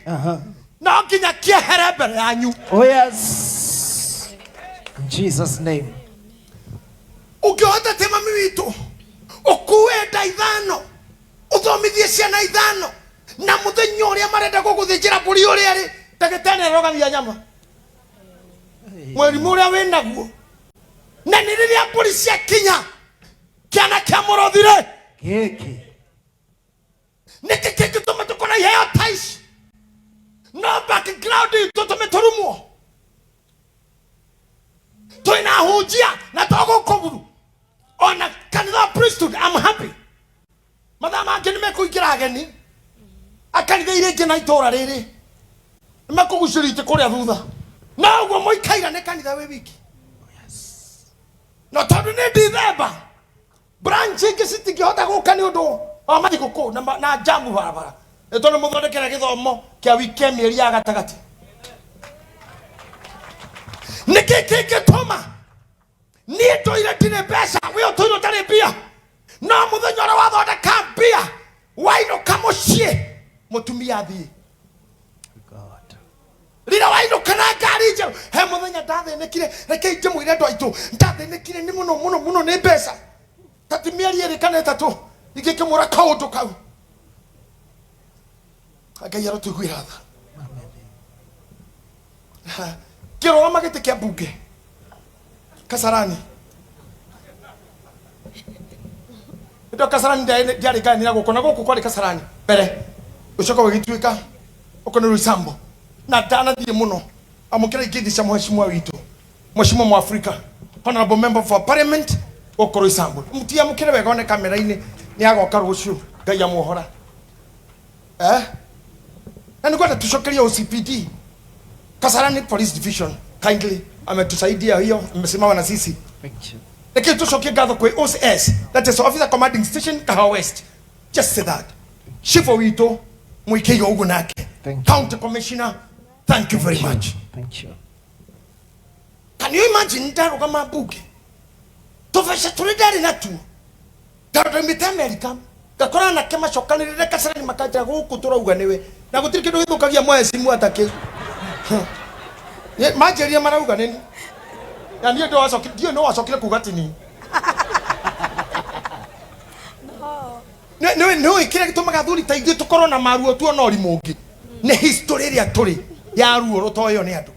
no nginya kĩehere mbere yanyu. Oh yes. In Jesus' name. Ũngĩhota te mami witũ ũkuue nda ithano nginya ciana ithano na muthenya uria marenda guguthinjira mburi uria ri ndagitari arogamia nyama mweri muria winaguo na ni riria mburi cia kinya kiana kia murothire Giki. niki gituma tukona iheo taici no background tutume turumwo tuina hujia na togo koburu ona kanitha priesthood. I'm happy madama ngeni mekuingira ageni akanitha irenge na itora riri makugucirite kuria thutha na uguo moikaira ne kanitha we wiki. No tondu ni December branch ingi citingihota guka ni undu o mathiguku na jamu barabara tondu muthondekere githomo kia wiki mieri ya gatagati niki gituma ni ndoire ndine mbeca we utoire utari mbia no muthenya uria wathondeka mbia wainuka mucii mutumia athii rira wainuka na ngari njeru he muthenya ndathinekire reke nje mwire andu aitu ndathinekire ni muno ni mbeca tati mieri iri kana itatu igikimura kaundu kau Ngai arotugwira tha kirora magite kia bunge Kasarani ndo Kasarani ndiari gani na gukona guku kwari Kasarani mbere ucoka wigituika ukona Ruisambo na dana thie muno amukira igindi cia mheshimiwa witu mheshimiwa mu Africa honorable member for parliament ukoro Ruisambo mutia mukire wega one kamera ini ni agoka rucio Ngai amuhora na nikuwa tucokeria OCPD Kasarani Police Division kindly ametusaidia hiyo mmesimama na sisi. Thank you. Lakini tucokie gatho kwa OCS, that is Officer Commanding Station Kahawa West. Just say that. Chief Owito mwikeyo ugu nake. County Commissioner, thank you very much. Thank you. Can you imagine ndaro kama buke? Tofasha tulidari na tu. Ndaro mbite America. Gakora na kema shokani rire Kasarani makaja guku turauga niwe. Na gutiri kindu githukagia mwezi mu atake. Ye majeria marauga nini? Ya ndio ndo wasoki ndio no wasokile kugatini. No ikira gitumaga thuri ta ithu tukorwo na maruo tu ona orimungi. Ni history ria turi ya ruo rutoyo ni andu.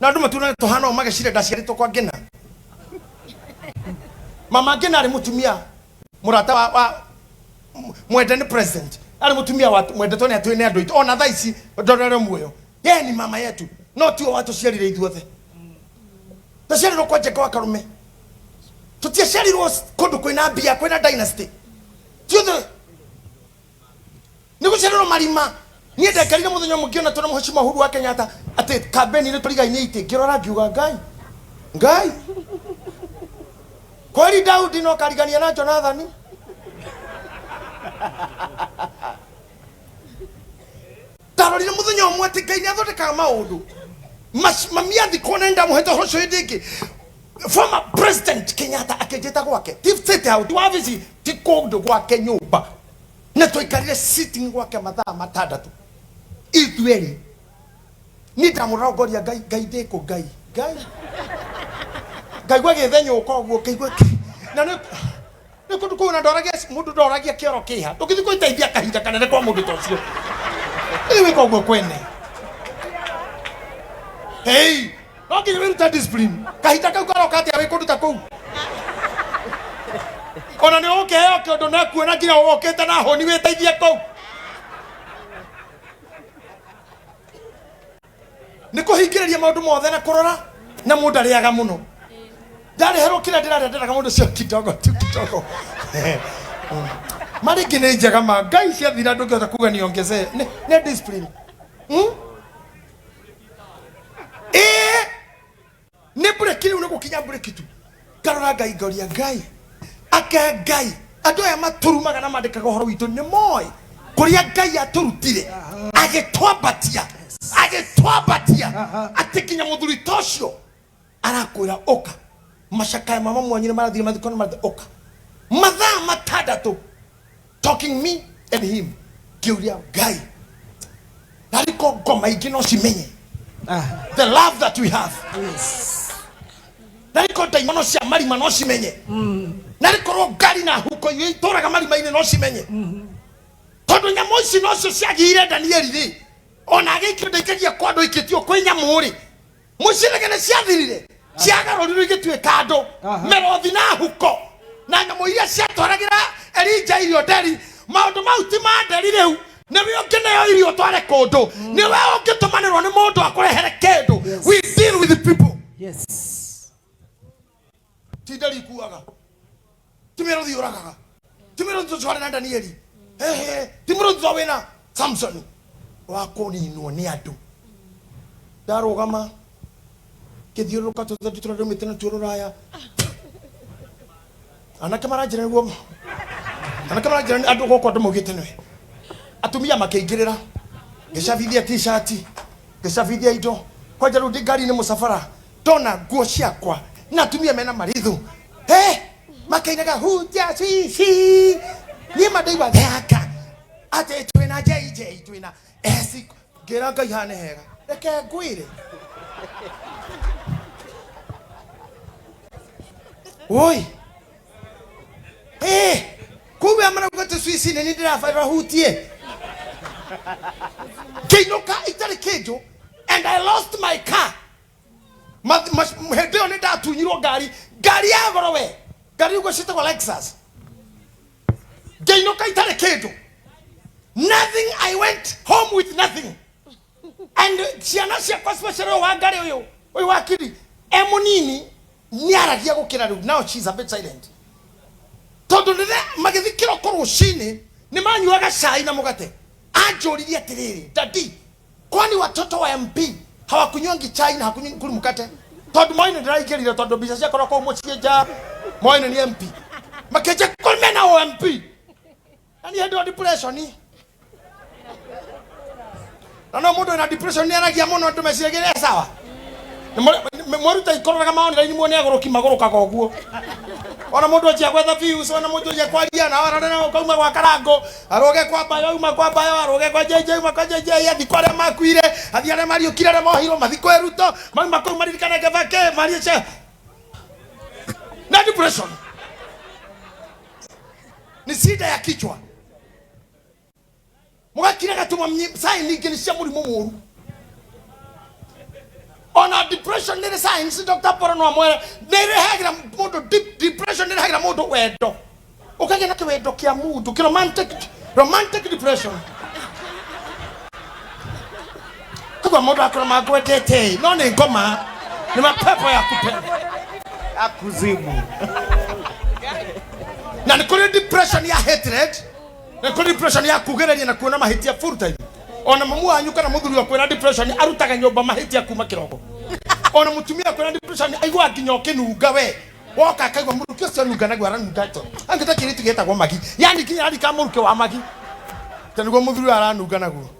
Na andu matuna tuhana magacire ndaciarito kwa ngena. Mama ngena ari mutumia murata wa mwendani president. Ari mutumia wa mwendetoni atwine andu itu ona thaici ndorere muoyo. Ye ni mama yetu. No tu watu ciarire ithuothe. Tacierirwo kwa Jeka wa Karume. Tutiacirirwo kundu kwina mbia kwina dynasty. Tiothe. Nigucirirwo marima. Nie ndekarire muthenya mungiona tuna mheshimiwa Uhuru wa Kenyatta ati campaign ile turigaine ite ngirora ngiuga Ngai. Kweli Daudi no karigania na Jonathan. Tarorire muthenya umwe ati Ngai ni athondekaga maundu. Mamiathi konenda muheto hoco indiki former president Kenyatta akejeta gwake tif state out wavici tikundu gwake nyumba na toikarire sitting gwake mathaa matandatu ithueri ni ndamurongoria Ngai ndiko Ngai gwa githenya ukoguo kaigwa na ni kundu kuna ndoragia mundu ndoragia kioro kiha tukithi kuiteithia kahinda kanene kwa mundu tocio iwe koguo kwene. Hey, no nginya wiruta discipline. Kahita kau karoka atia wi kundu ta kou. Ona ni ukeheo kiondu na kuona nginya wokete na honi witeithie kou. Ni kuhingiriria maundu mothe na kurora na mundu ariaga muno. Ndari hero kila ndiraga mundu cio kidogo tu kidogo. Mari ngine njega ma Ngai cia thira ndungihota kuga niongeze ne discipline. Ne breakile unako kinya breakitu. Karora Ngai ngoria Ngai. Aka Ngai. Andu aya maturumaga na mandikaga horo witu ni moi. Kuria Ngai aturutire. Agitwabatia. Atikinya muthuri tocio. Arakwira oka. Mashaka ya mama mwanyine marathire mathikoni marathe oka. Mathaa matandatu. Talking me and him. Kiuria Ngai. Nariko ngoma ingi no cimenye. The love that we have. Yes. Nariko daimono cia marima no cimenye. Nariko ngari na huko itoraga marima ine no cimenye. tondu nyamo ici no cio ciagire Danieli ri ona agikio ndikagia kwando ikitio kwi nyamo ri muciregene ciathirire ciagarorirwo igituika andu merothi na huko na nyamo iria ciatwaragira Elija irio nderi maundu mau ti ma nderi riu niwe ungineo irio tware kundu niwe ungitumanirwo ni mundu akurehere kindu. We deal with the people. Yes. Tidari kuaga timerothi uragaga timerothi tware na Danieli timerothi wena Samson wakuninwo ni andu ndarugama kithiuruka tutatu rumite na tururaya anake maranjira guo anake maranjira andu goko andu mugite niwe atumia makeingirira gicabithia t-shirt gicabithia indo kwaja rudi gari ni musafara tona nguo ciakwa na atumia mena marithu makainaga huja sisi ni madaiwa thaka ate twina JJ twina esi geranga yane hega reke ngwire oi kuwe amana kwete Swiss ni ndirafa hutie kinoka itari kejo and I lost my car hede oni da tunyiro gari ya gorowe gari ugo shita kwa Lexus kinoka itari kejo nothing. I went home with nothing and ciana cia kwa special wa gari uyo wakiri emunini ni aragia gukira ru now she's a bit silent tondu nire magithikiro kurucini ni manyuaga cai na mugate ajoririe atiriri dadi kwani watoto wa MP hawakunywangi chai na hakunywi mukate tondu moine ndiraigirire tondu bica cia koroko mucie ja moine ni MP makeje kolmena o MP ani hendo depression no mundu na depression ni aragia muno ndumecirigire sawa mwaruta ikororaga maoni raini muone agoroki magoroka koguo ona mundu acia gwetha views ona mundu acia kwaria na ora na kauma gwa karango aroge kwa bayo uma kwa bayo aroge kwa JJ uma kwa JJ athi kware makuire athi are mario kirare mohiro mathiko eruto mauma kwa maririkana gavake maria cha na depression ni shida ya kichwa mwakira gatuma sign ingine cia murimu muru ona depression ni signs Dr. Porono amwere nere hagira mundu depression nere hagira mundu wendo ukagena kiwendo kia mundu ki romantic depression kwa mundu akora magwetete no ni ngoma ni mapepo ya kupenda akuzimu na ni kuri depression ya hatred na kuri depression ya kugereria na kuona mahitia full time ona mamu anyu kana muthuri wa kwena depression arutaga nyomba mahitia kuma kiroko ona mutumia kwena depression aigwa nginyo kinunga we woka akaigwa mundu kio nunga na gwara nunga to angeta kiritu getagwo magi yani kinyari ka muruke wa magi taniguo muthuri aranunga naguo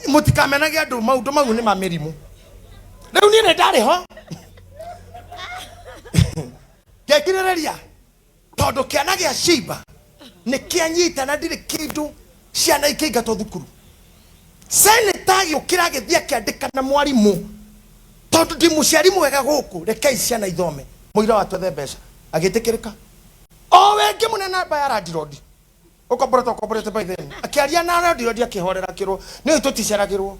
mutikamenage andu maundu mau ni mamirimu riu ni ndari ho gekirereria tondu kiana gia shiba ni kianyita na ndire kindu ciana ikiingatwo thukuru seneta yukira githia kiandika na mwarimu tondu ndi muciari mwega guku rekei ciana ithome muira wa twethe mbeca agitikirika o wengi munena ba ya radirodi ukoborete by then akiaria na radirodi akihorera kiro ni tuticeragirwo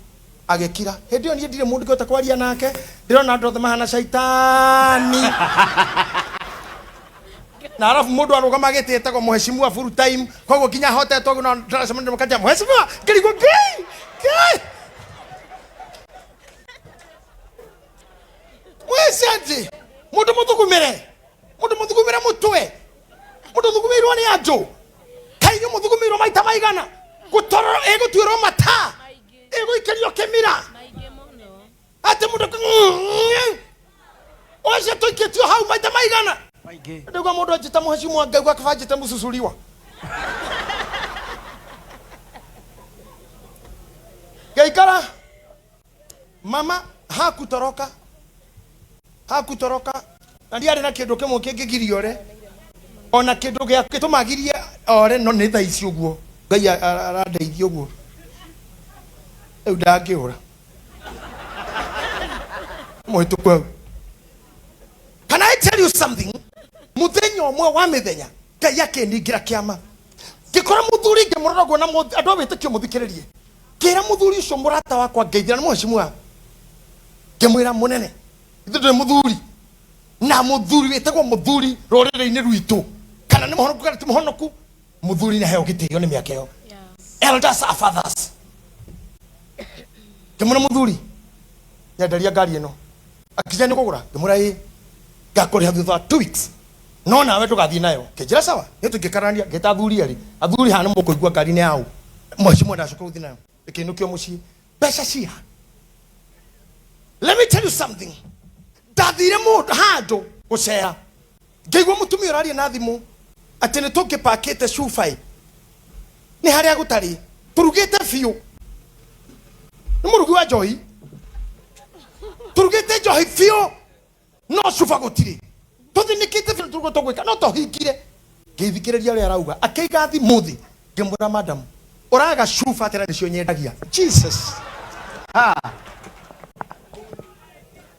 agekira hindi yo ni ndire mundu gota kwaria nake ndirona ndothe mahana shaitani na arafu mundu arugama gitete kwa muheshimiwa full time koguo kinya hote togu na ndasema ndimakatia muheshimiwa kiligo gay wesaje mundu muthukumire mutwe mundu thukumirwo ni anjo kainyo muthukumirwo maita maigana gutororo egutwiro mata eguikerio kemira ate mundu oje toiketio hau maita maigana ndio mundu ajita muheshimiwa ngaigwa akafajita mususuliwa gaikara mama hakutoroka na ndiari na kindu kimwe kingigiriore ona kindu gia gitumagirie ore no ni thaici uguo ngai arandeithia uguo eu ndangiura moito kwa. Can I tell you something? Muthenya omwe wa mithenya ngai akindigira kiama ngikora muthuri ngimurora gwo na andu abitikio muthikiririe kira muthuri ucio murata wakwa ngeithira na mheshimiwa ngimwira munene ithu ndi muthuri na muthuri witagwo muthuri rorere-ini rwitu kana ni muhonoku kana ti muhonoku muthuri na heo gitio ni miakeo elders are fathers ngimwira muthuri nyenderia ngari ino akija ni kugura ngimwira ii ngakuriha thutha 2 weeks no nawe tugathii nayo kinjira sawa ni tungikarania ngitathuri ari athuri hana mukuigua ngari ni yao mheshimiwa ndacoka uthi nayo ikinukio mucii besha cia. Let me tell you something. Dathire mundu handu gucea ngigwa mutumia uraria na thimu ati ni tungipakite cufai ni haria gutari turugite fiu ni murugi wa njohi turugite njohi fiu no cuba gutiri tuthinikite fiu turugo tugwika no tohingire ngithikiriria ria arauga akiiga thimu thi ngimwira madam uraga cuba atira nicio nyendagia Jesus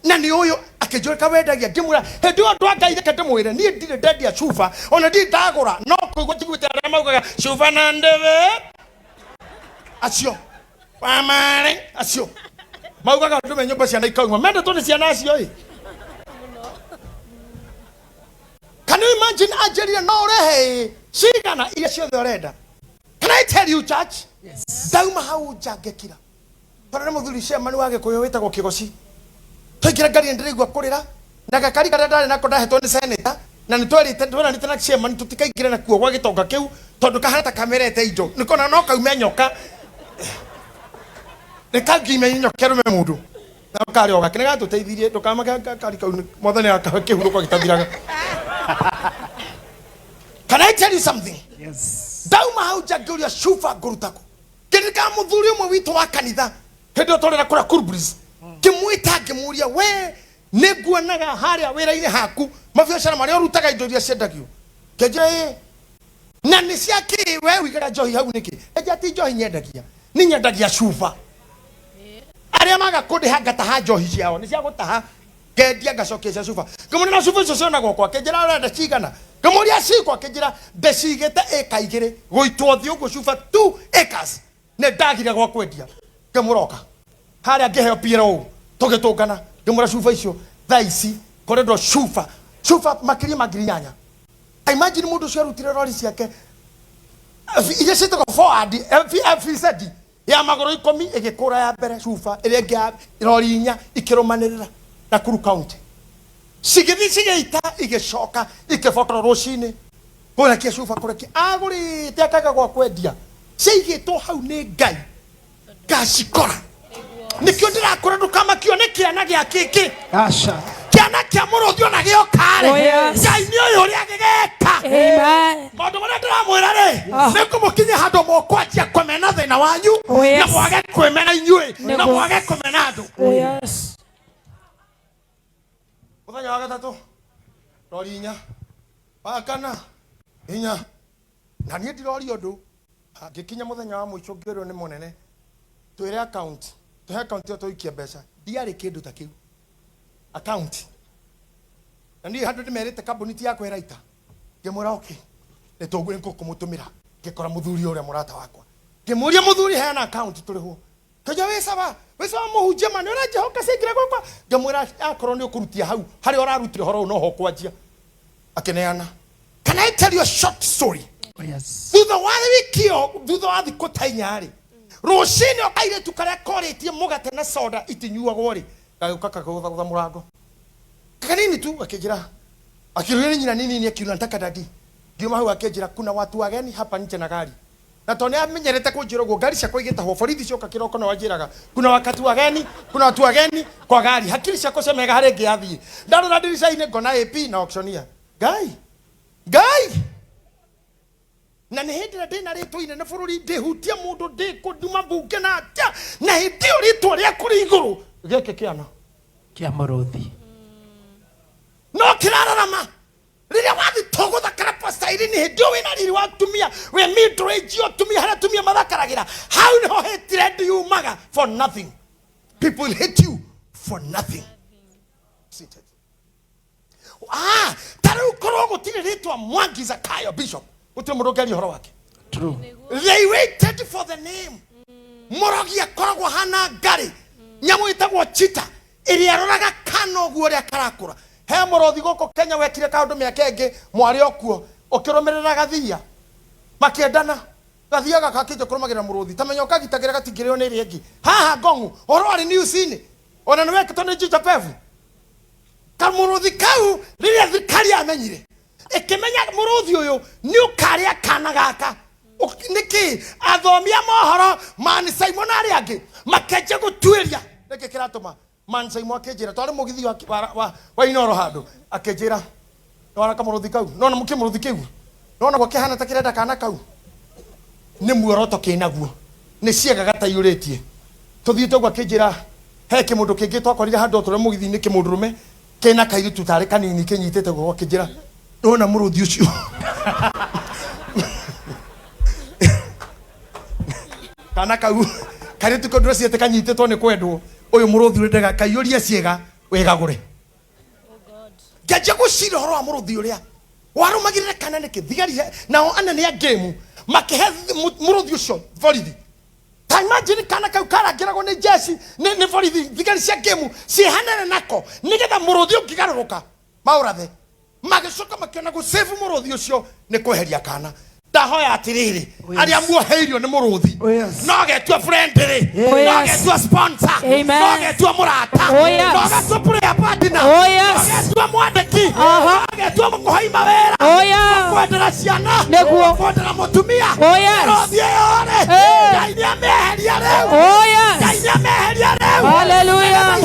na ni uyu akijora kawendagia ngimwira hindi andu angaire kende mwire nie ndire ndendia cuba ona ndi ndagura no kuigwa tigwite aria maugaga cuba na ndeve acio pamare acio maugaga ndume nyumba ciana ikauma mende tu ni ciana acio i can you imagine ajeria no rehe cigana iria ciothe urenda. Can I tell you church? Yes. Dauma hau njangekira tondå nä må thuri cemani wa gä kå yå wä tagwo kä goci twaingä ngari ndä raigua kå rä ra na gakari karä a ndarä nako ndahetwo nä seneta na nä tweranä te na cemani tå tikaingä re nakuo gwa gä tonga kä u tondå kahana ta kamerete indo nä kona no kaume nyoka nä kangiime nyoke rå me må ndå na karä o gake nä gatå teithirie ndå kamake kari kau mothane akahe kä hurå kwa gä tathiraga. Can I tell you something? Yes. Dauma hau njange å ria cuba ngå rutako kä ka må thuri å mwe witå wa kanitha hä ndä ä tå rä ra kå ra Kulbris kä mwä ta ngä må ria we nä nguonaga harä a wä ra-inä haku mabiacara marä a å rutaga indo iria ciendagio kä njä ra na nä ciakä we wigara njohi hau nä kä enja ti njohi nyendagia nä nyendagia cuba arä a maga kå ndä ha ngataha njohi ciao nä cia gå taha ngendia ngacokia cia cuba ngä må na cuba icio cionagwo kwa kä njä ra å renda cigana ngä må ria cikwa kä njä ra ndecigä te ĩka igä rä gå itwo thä å guo cuba 2 acres nä ndagire gwa kwendia ngä må roka harä a ngä heo pira å tå gä tå ngana ngä må ra cuba icio thaa ici kå rendwo cuba makä ria mangiri 8. Imagine må ndå å cio arutire rori ciake iria ciätagwo forward FZ ya magå rå 10 ä gä kå ra ya mbere cuba ä rä ngä ya rori 4 ikä rå manä rä ra Nakuru County cigäthi cigäita igäcoka igäbokora rũcinĩ kũrekia cuba kũrekia agũrĩte akaga gwa kwendia ciaigĩtwo hau nĩ Ngai ngacikora nĩkĩo ndĩrakũra ndũkamakio nĩ kĩana gĩa kĩngĩ Asha. kĩana kĩa mũrũthi ona gĩokarĩ Ngai nĩ ũyũ ũrĩa gĩgeka maũndũ marĩa ndĩramwĩra rĩ nĩ kũmũkinyia handũ mũkwanjia kũmena thĩna wanyu na mwage kwĩmena inyuĩ na mwage kũmena andũ. Muthenya wa gatatũ rori 4 wa kana 4 na niĩ ndirori ũndũ ngĩkinya mũthenya wa mũico ngĩrwo nĩ mũnene twĩre account tũhe account ĩyo tũikie mbeca ndiarĩ kĩndũ ta kĩu account na niĩ handũ ndĩmerĩte kambuni ti yakwa ĩraita ngĩmwĩra okay nĩ tũkũmũtũmĩra ngĩkora mũthuri ũrĩa mũrata wakwa ngĩmũria mũthuri heana account tũrĩhwo kaja wĩcaba mũhunjia ma nĩ ũranjehoka cingire gwakwa ngĩmwĩra akorwo nĩ ũkũrutia hau harĩa ũrarutire ũhoro ũyũ no ho kwanjia akĩneana. Can I tell you a short story? Yes. Thutha wa wiki ĩyo thutha wa thikũ ta 4 rĩ rũcinĩ kairĩtu karĩa korĩtie mũgate na soda itinyuagwo rĩ gagĩũka kagũtha mũrango kanini tu akĩnjĩra akĩrũgĩra nyina nini akiuga nataka dadi ngiuma hau akĩnjĩra kuna watu wageni hapa nje na gari na tone amenyerete kũnjĩra ũguo ngari ciakwa igĩtahwo borithi cioka kĩroko na wanjĩraga kuna watu wageni kwa gari hakiri ciakwa ciamega harĩ ngĩathiĩ ndarora ndirica-inĩ ngona AP na auctioneer Ngai na nĩ hĩndĩ ĩrĩa ndĩna rĩtwa inene bũrũri ndĩhutia mũndũ ndĩkũnduma mbunge na atĩa na hĩndĩ ĩyo rĩtwa rĩaku rĩ igũrũ gĩkĩ kĩana kĩa mũrũthi no kĩrararama rĩrĩa wathi tũgũthakara posta-inĩ hĩndĩ ĩyo wĩna riri wa tumia we middle age yo tumia harĩa tumia mathakaragĩra hau nĩho hĩtire ndiumaga for nothing. People will hate you for nothing. Seated. Tarĩu korwo gũtirĩ rĩtwa Mwangi Zakayo Bishop gũtirĩ mũndũ ũngĩaria ũhoro wake True. They waited for the name. Morogi akoragwo hana ngari. Nyamu itagwo chita. Iri aroraga kano guoria karakura. He morothi goko Kenya wekire kaundu miaka ingi mwari okuo. Okiromerera gathia. Makiendana. Gathia gakakije kurumagira muruthi. Tamenya okagitagira gatingireo ni iri ingi. Haha gongu. Oro ari newsini. Ona niwe kitone jicha pevu. Kamuruthi kau riria thikari amenyire. Ikimenya muruthi uyu ni ukaria kana gaka. Niki athomia mohoro Man Simon ari angi makenje gutwiria niki kiratuma Man Simon akenjira twari mugithi wa inoro handu akenjira nora kamuruthi kau nona mukimuruthi kiu nona gwa kihana ta kirenda kana kau ni muoroto kinaguo ni ciega gatayuretie tuthiite gwa kenjira he kimundu kingi twakorire handu tore mugithi ni kimundurume kena kairitu tari kanini kinyitete gwa kenjira nona muruthi ucio kana kau kare tuko dress yete kanyitetwo ni kwendwo uyu muruthi urendega kayuria ciega wegagure. Oh God gaje gucira horo wa muruthi uria warumagirire kana niki thigari nao anene ya game makihe muruthi ucio vorithi ta imagine kana kau karagiragwo ni jeshi ni vorithi thigari cia game cihanene nako nigetha muruthi ungigaruruka maurathe magicoka makiona gu save muruthi ucio ni kweheria kana dahoya atiriri aria muoheirio ni muruthi no getua friend ri no getua sponsor no getua murata no getua prayer partner no getua mwandiki no getua mukuhai mawera kwendera ciana kwendera mutumia muruthi yore ngai ni ameheria riu ngai ni ameheria riu hallelujah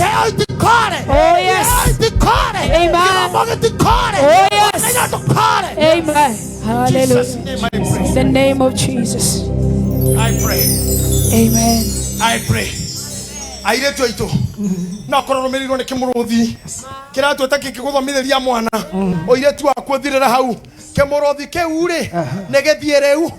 amen hallelujah. In the name of Jesus. I pray. Amen. I pray. Aire tu ito. Na kororo meriro ne kimuruthi. Kira tu taki kiguthomithiria mwana. Oire tu akuthirira hau. Kimuruthi kiu ri negethie riu.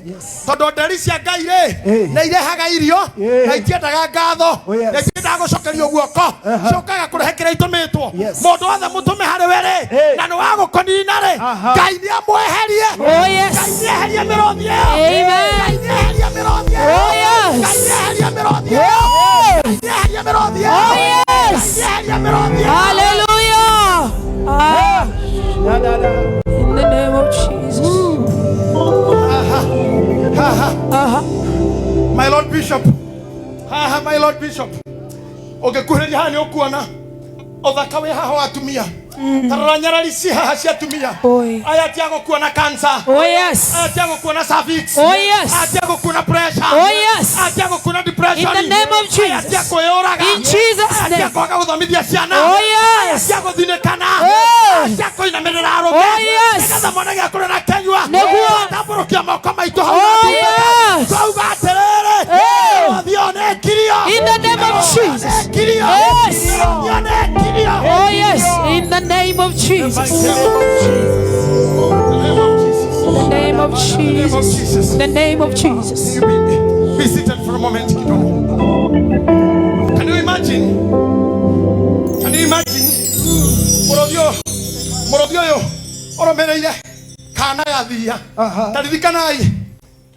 Tondu ndari cia Ngai ri na irehaga irio na itiendaga ngatho. Na itiendaga gucokerio guoko. Cokaga kurehekera itumitwo. Mundu wothe mutume hari we ri na ni wa gukonina ri. Ngai ni amweherie. Ngai ni eherie miruthi iyo. Ngai ni eherie miruthi iyo. Ngai ni eherie miruthi iyo. Ngai ni eherie miruthi iyo. Ngai ni eherie miruthi iyo. Hallelujah. In the name of Jesus. My Lord Bishop. My Lord Bishop. Okay, kuheri hani okuana. Othaka we haho atumia. Tarara nyarari si haha cia atumia. Aya tiago kuona cancer. Oh yes. Aya tiago kuona cervix. Oh yes. Aya tiago kuona pressure. Oh yes. Aya tiago kuona depression. In the name of Jesus. Aya tiago yoraga. In Jesus' name. Aya tiago guthomithia ciana. Oh yes. Aya tiago thinekana. Aya tiago inamerera aroge. Oh yes. Ngatha mwana gakora na kenywa. Neguo. Taburukia moko maitu hau. Oh yes. Twauga atiriri. Thione kirio. In the name of Jesus. Kirio. Yes. Thione kirio. Oh yes. In the name of Jesus. In the name of Jesus. In the name of Jesus. Be seated for a moment. Can you imagine? Can you imagine? Murothio yo oromereire kana gathia.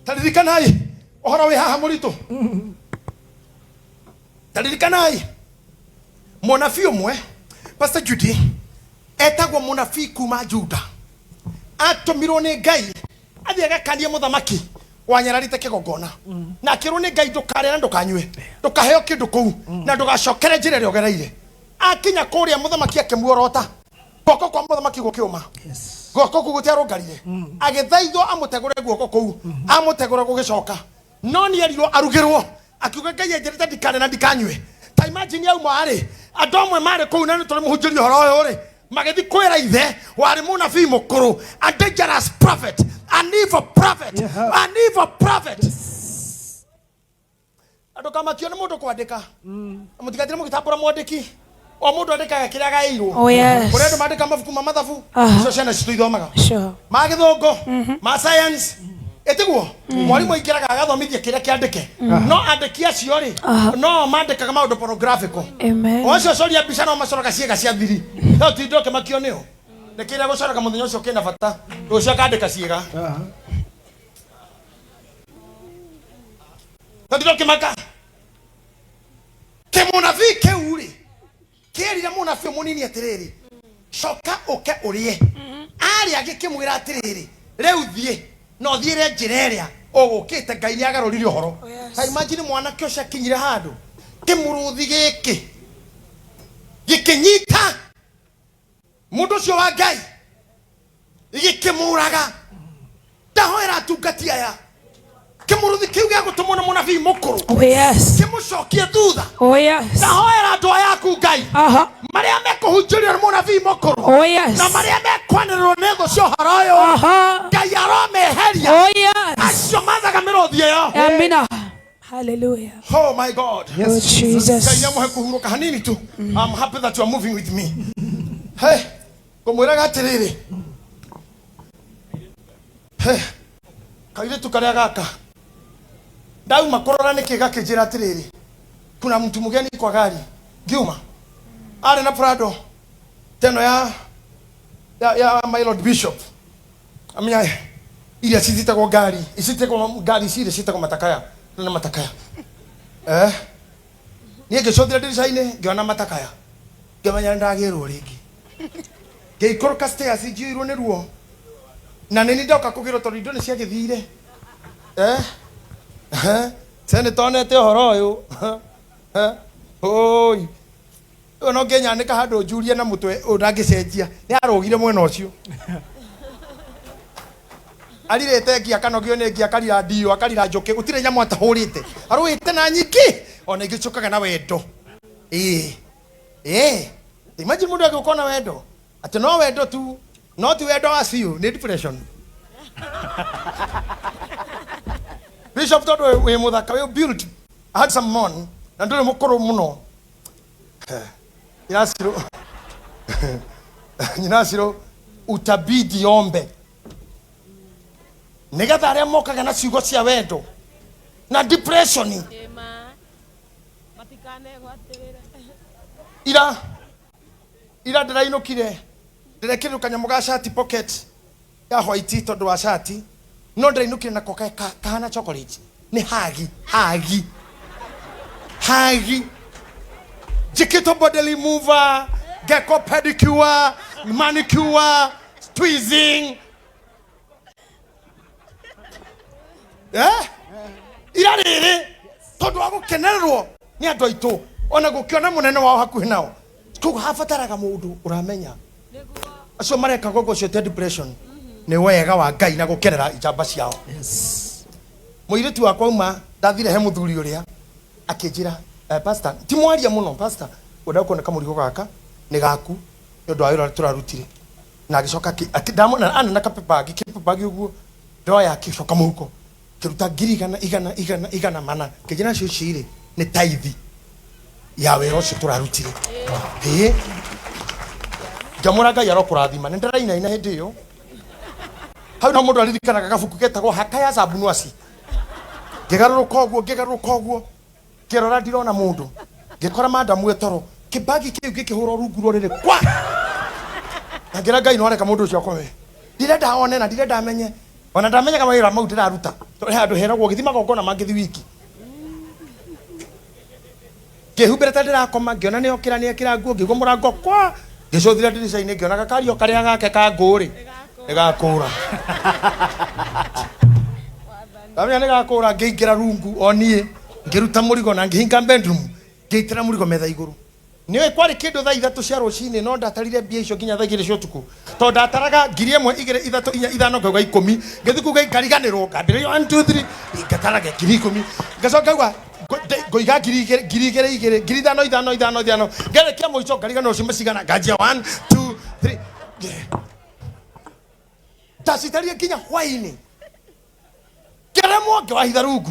Tarithikanai. Ohoro we haha murito. Tarithikanai. Munabii umwe Pastor Judy etagwo munabii kuma Juda atumirwo ni Ngai athie gakanie muthamaki wanyararite kigongona na akirwo ni Ngai ndukare na ndukanywe ndukaheo kindu kuu na ndugacokere njira ria ogereire akinya kuria muthamaki akimuorota goko kwa muthamaki gukiuma goko gutiarungarire agithaithwo amutegure guoko kuu amutegure gugicoka no ni erirwo arugirwo akiuga Ngai enjerete ndikare na ndikanywe. Ta imagine yau maari andu amwe mari kuu na nituri muhunjiri horo uyu ri magithi kwira ithe wari munabii mukuru a dangerous prophet an evil prophet an evil prophet. Andu kamakio ni mundu kwandika mutigatire mugitambura mwandiki o mundu andikaga kiria gairwo. Oh yes. Kuri andu mandika mabuku ma mathabu icio ciana citu ithomaga Sure. ma githungu ma science etiguo mwarimu ingiraga agathomithia kiria kiandike no andiki acio ri no mandikaga maundu pornographical. Amen. Ocio coria mbica no macoroga ciega cia thiri no tindoke makio nio nekira gucoroga muthenya ucio kina bata rucio kandika ciega Tandiro kimaka. Kemunabii keuri. Kerira munabii munini atiriri. Coka uke urie. Ari agikimwira atiriri. Riu thie no thiire njira iria ugukite Ngai ni agarurire uhoro. Ta imagine mwana kioca kinyire handu. Kimuruthi giki. Gikinyita. Mundu cio wa Ngai. Igikimuraga. Ndahoera tungati aya. Kimuruthi kiu gia gutumwo na munabii mukuru. Oh yes. Kimucokie thutha. Oh yes. Ndahoera andu aya aku Ngai. Aha. Maria mekuhunjirio na munabii mukuru. Oh yes. Na maria mekwanirwo ne thu cio horoyo. Aha. Ngai aromeheria. Oh yes. Acio mathaga miruthi yo. Amina. Hallelujah. Oh my God. Oh Jesus. Ngai amuhe kuhuruka hanini tu. I'm happy that you are moving with me. Hey, kumwira gatiriri. Hey, kaire tukaria gaka. Dau makorora nikiga kijira atiriri. Kuna mtu mgeni kwa gari. Giuma. Ale na Prado. Teno ya my Lord Bishop. Amia ile sitita kwa gari. Isite kwa gari sile sita kwa matakaya. Na matakaya. Niye geshodira dirisha ine ngiona matakaya. Ngamanya ndagirwo ringi. Ngeikoroka stairs njirwo ni ruo. Na nini ndoka kugiro torindo ni cia githire. Tene tonete horo uyu. Oi. Ono ngenya nika handu njurie na mutwe undangicenjia. Ni arogire mwena ucio. Alirete ngia kanogio ni ngia karira dio akarira njoke utire nyamu atahurite. Arwite na nyiki. Ona igicokaga na wendo. Imagine mundu agikona wendo. Ati no wendo tu. Not wendo asio, ni depression. Bishop todo we muthaka we build. I had some mon. Na ndure mukoro muno. Nyinasiro utabidi ombe. Nigatha aria mokaga na ciugo cia wendo. Na depression. Ira ndirainukire. Ndirekiru kanyamu ga shati pocket ya white tondu wa shati. No ndirainukire na koka kana chocolate. Ni hagi. Jikito body mover, gecko pedicure, manicure, tweezing. Ira riri tondu wa gukenererwo ni andu aitu ona gukiona munene wao hakuhi nao. Kuga hafataraga mundu uramenya. Acio mareka gogo cio depression. Ni wega wa Ngai na gukerera ijamba ciao. Yes. Muiritu wakwa uma ndathire he muthuri uria akinjira pastor ti mwaria muno pastor udakona kamurigo gaka ni gaku nyondo ayo turarutire na agicoka ndamona ana na kapepagi uguo ndoya akicoka muhuko kiruta igana mana kijina cio cire ni taithi ya wero cio turarutire jamura Ngai arokurathima ni ndaraina ina hindi yo hau na mundu aririkanaga gabuku getagwo hakaya sabunu aci ngigaruruka uguo kirora ndirona mundu ngikora madamu etoro kibagi kiu gikihura rungu rorire kwa ngira Ngai no areka mundu ucio akome ndirenda one na ndirenda amenye ona ndamenya kama wira mau ndiraruta tore handu heragwo githima gokona mangithi wiki ngihumbira ta ndirakoma ngiona ni okira ni ekira nguo ngigwo murango kwa ngicothira dirisha-ini ngiona gakario karia gake ka nguri igakura Kamya nigakura ngiingira rungu onie ngiruta murigo na ngihinga bedroom ngiitira murigo metha iguru niwe kwari kindu thaa 3 cia rucini no ndatarire mbia icio nginya thaa 2 cia utuku to ndataraga 1 2 3 4 5 ngauga 10 ngithiku ngariganirwo ngambire 1 2 3 ngataraga 10 ngacoka ngauga ngoiga 5 ngerekia muico ngariganirwo cio macigana ngajia 1 2 3 tasitaria kinya hwaini keremo ngwahitha rungu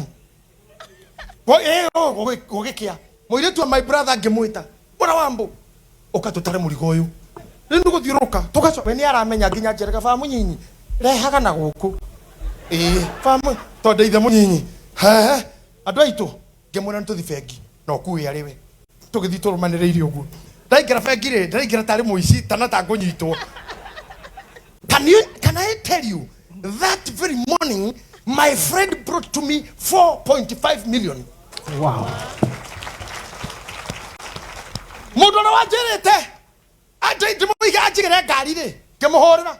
gogikia muiritu my brother ngimwita mura wambu ukatutare murigo uyu rindu guthiuruka tugaco we ni aramenya nginya njerega famu nyinyi rehaga na guku famu to ndeithe munyinyi andu aitu ngimwira ntuthi bengi no kuwi ariwe tugithi turumaniriire uguo ndaingira bengi ri ndaingira tari muici tana ta ngunyitwo can I tell you that very morning my friend brought to me 4.5 million Wow. Mundu na wanjirite ati ndimuiga njigire ngari ri ngimuhurira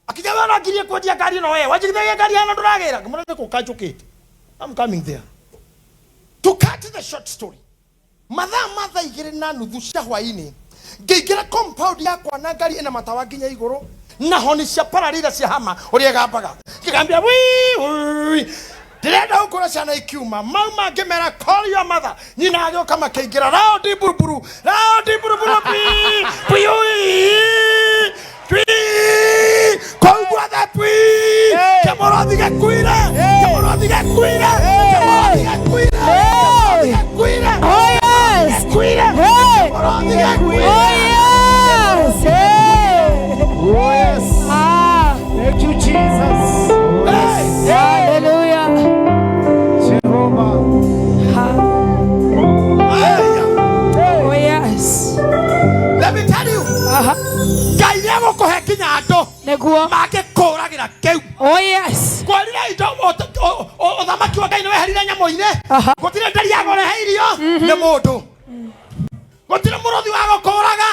akija wana ngirie kwendia ngari no we wanjigire ngari hano nduragira ngimurete kukanjukite. I'm coming there. To cut the short story, mathaa igiri na nuthu cia hwaini ngĩingĩra compound yakwa na ngari ina matawa nginya igũrũ na honi cia pararira cia hama ũrĩa gambaga ngĩkambia ndĩrenda gũkũra ciana ikiuma mauma ngĩmera call your mother nyina agĩũka makĩingĩra raundi buruburu koigua the pwi kĩmũrothi gĩkuire Oh yes! Hey! Oh yes! Hey! Oh yes. Ah! Thank you, Jesus. Hey! Hallelujah! Jehovah. Oh yes! Let me tell you. Ngai nĩegũkũhe kinya andũ Neguo. magĩkũragĩra kĩu. Oh yes! Kwarira indo ũthamaki wa Ngai nĩweherire nyamũ-inĩ gũtirĩ ndari yagũrehe irio nĩ mũndũ gũtirĩ mũrothi wa gũkũraga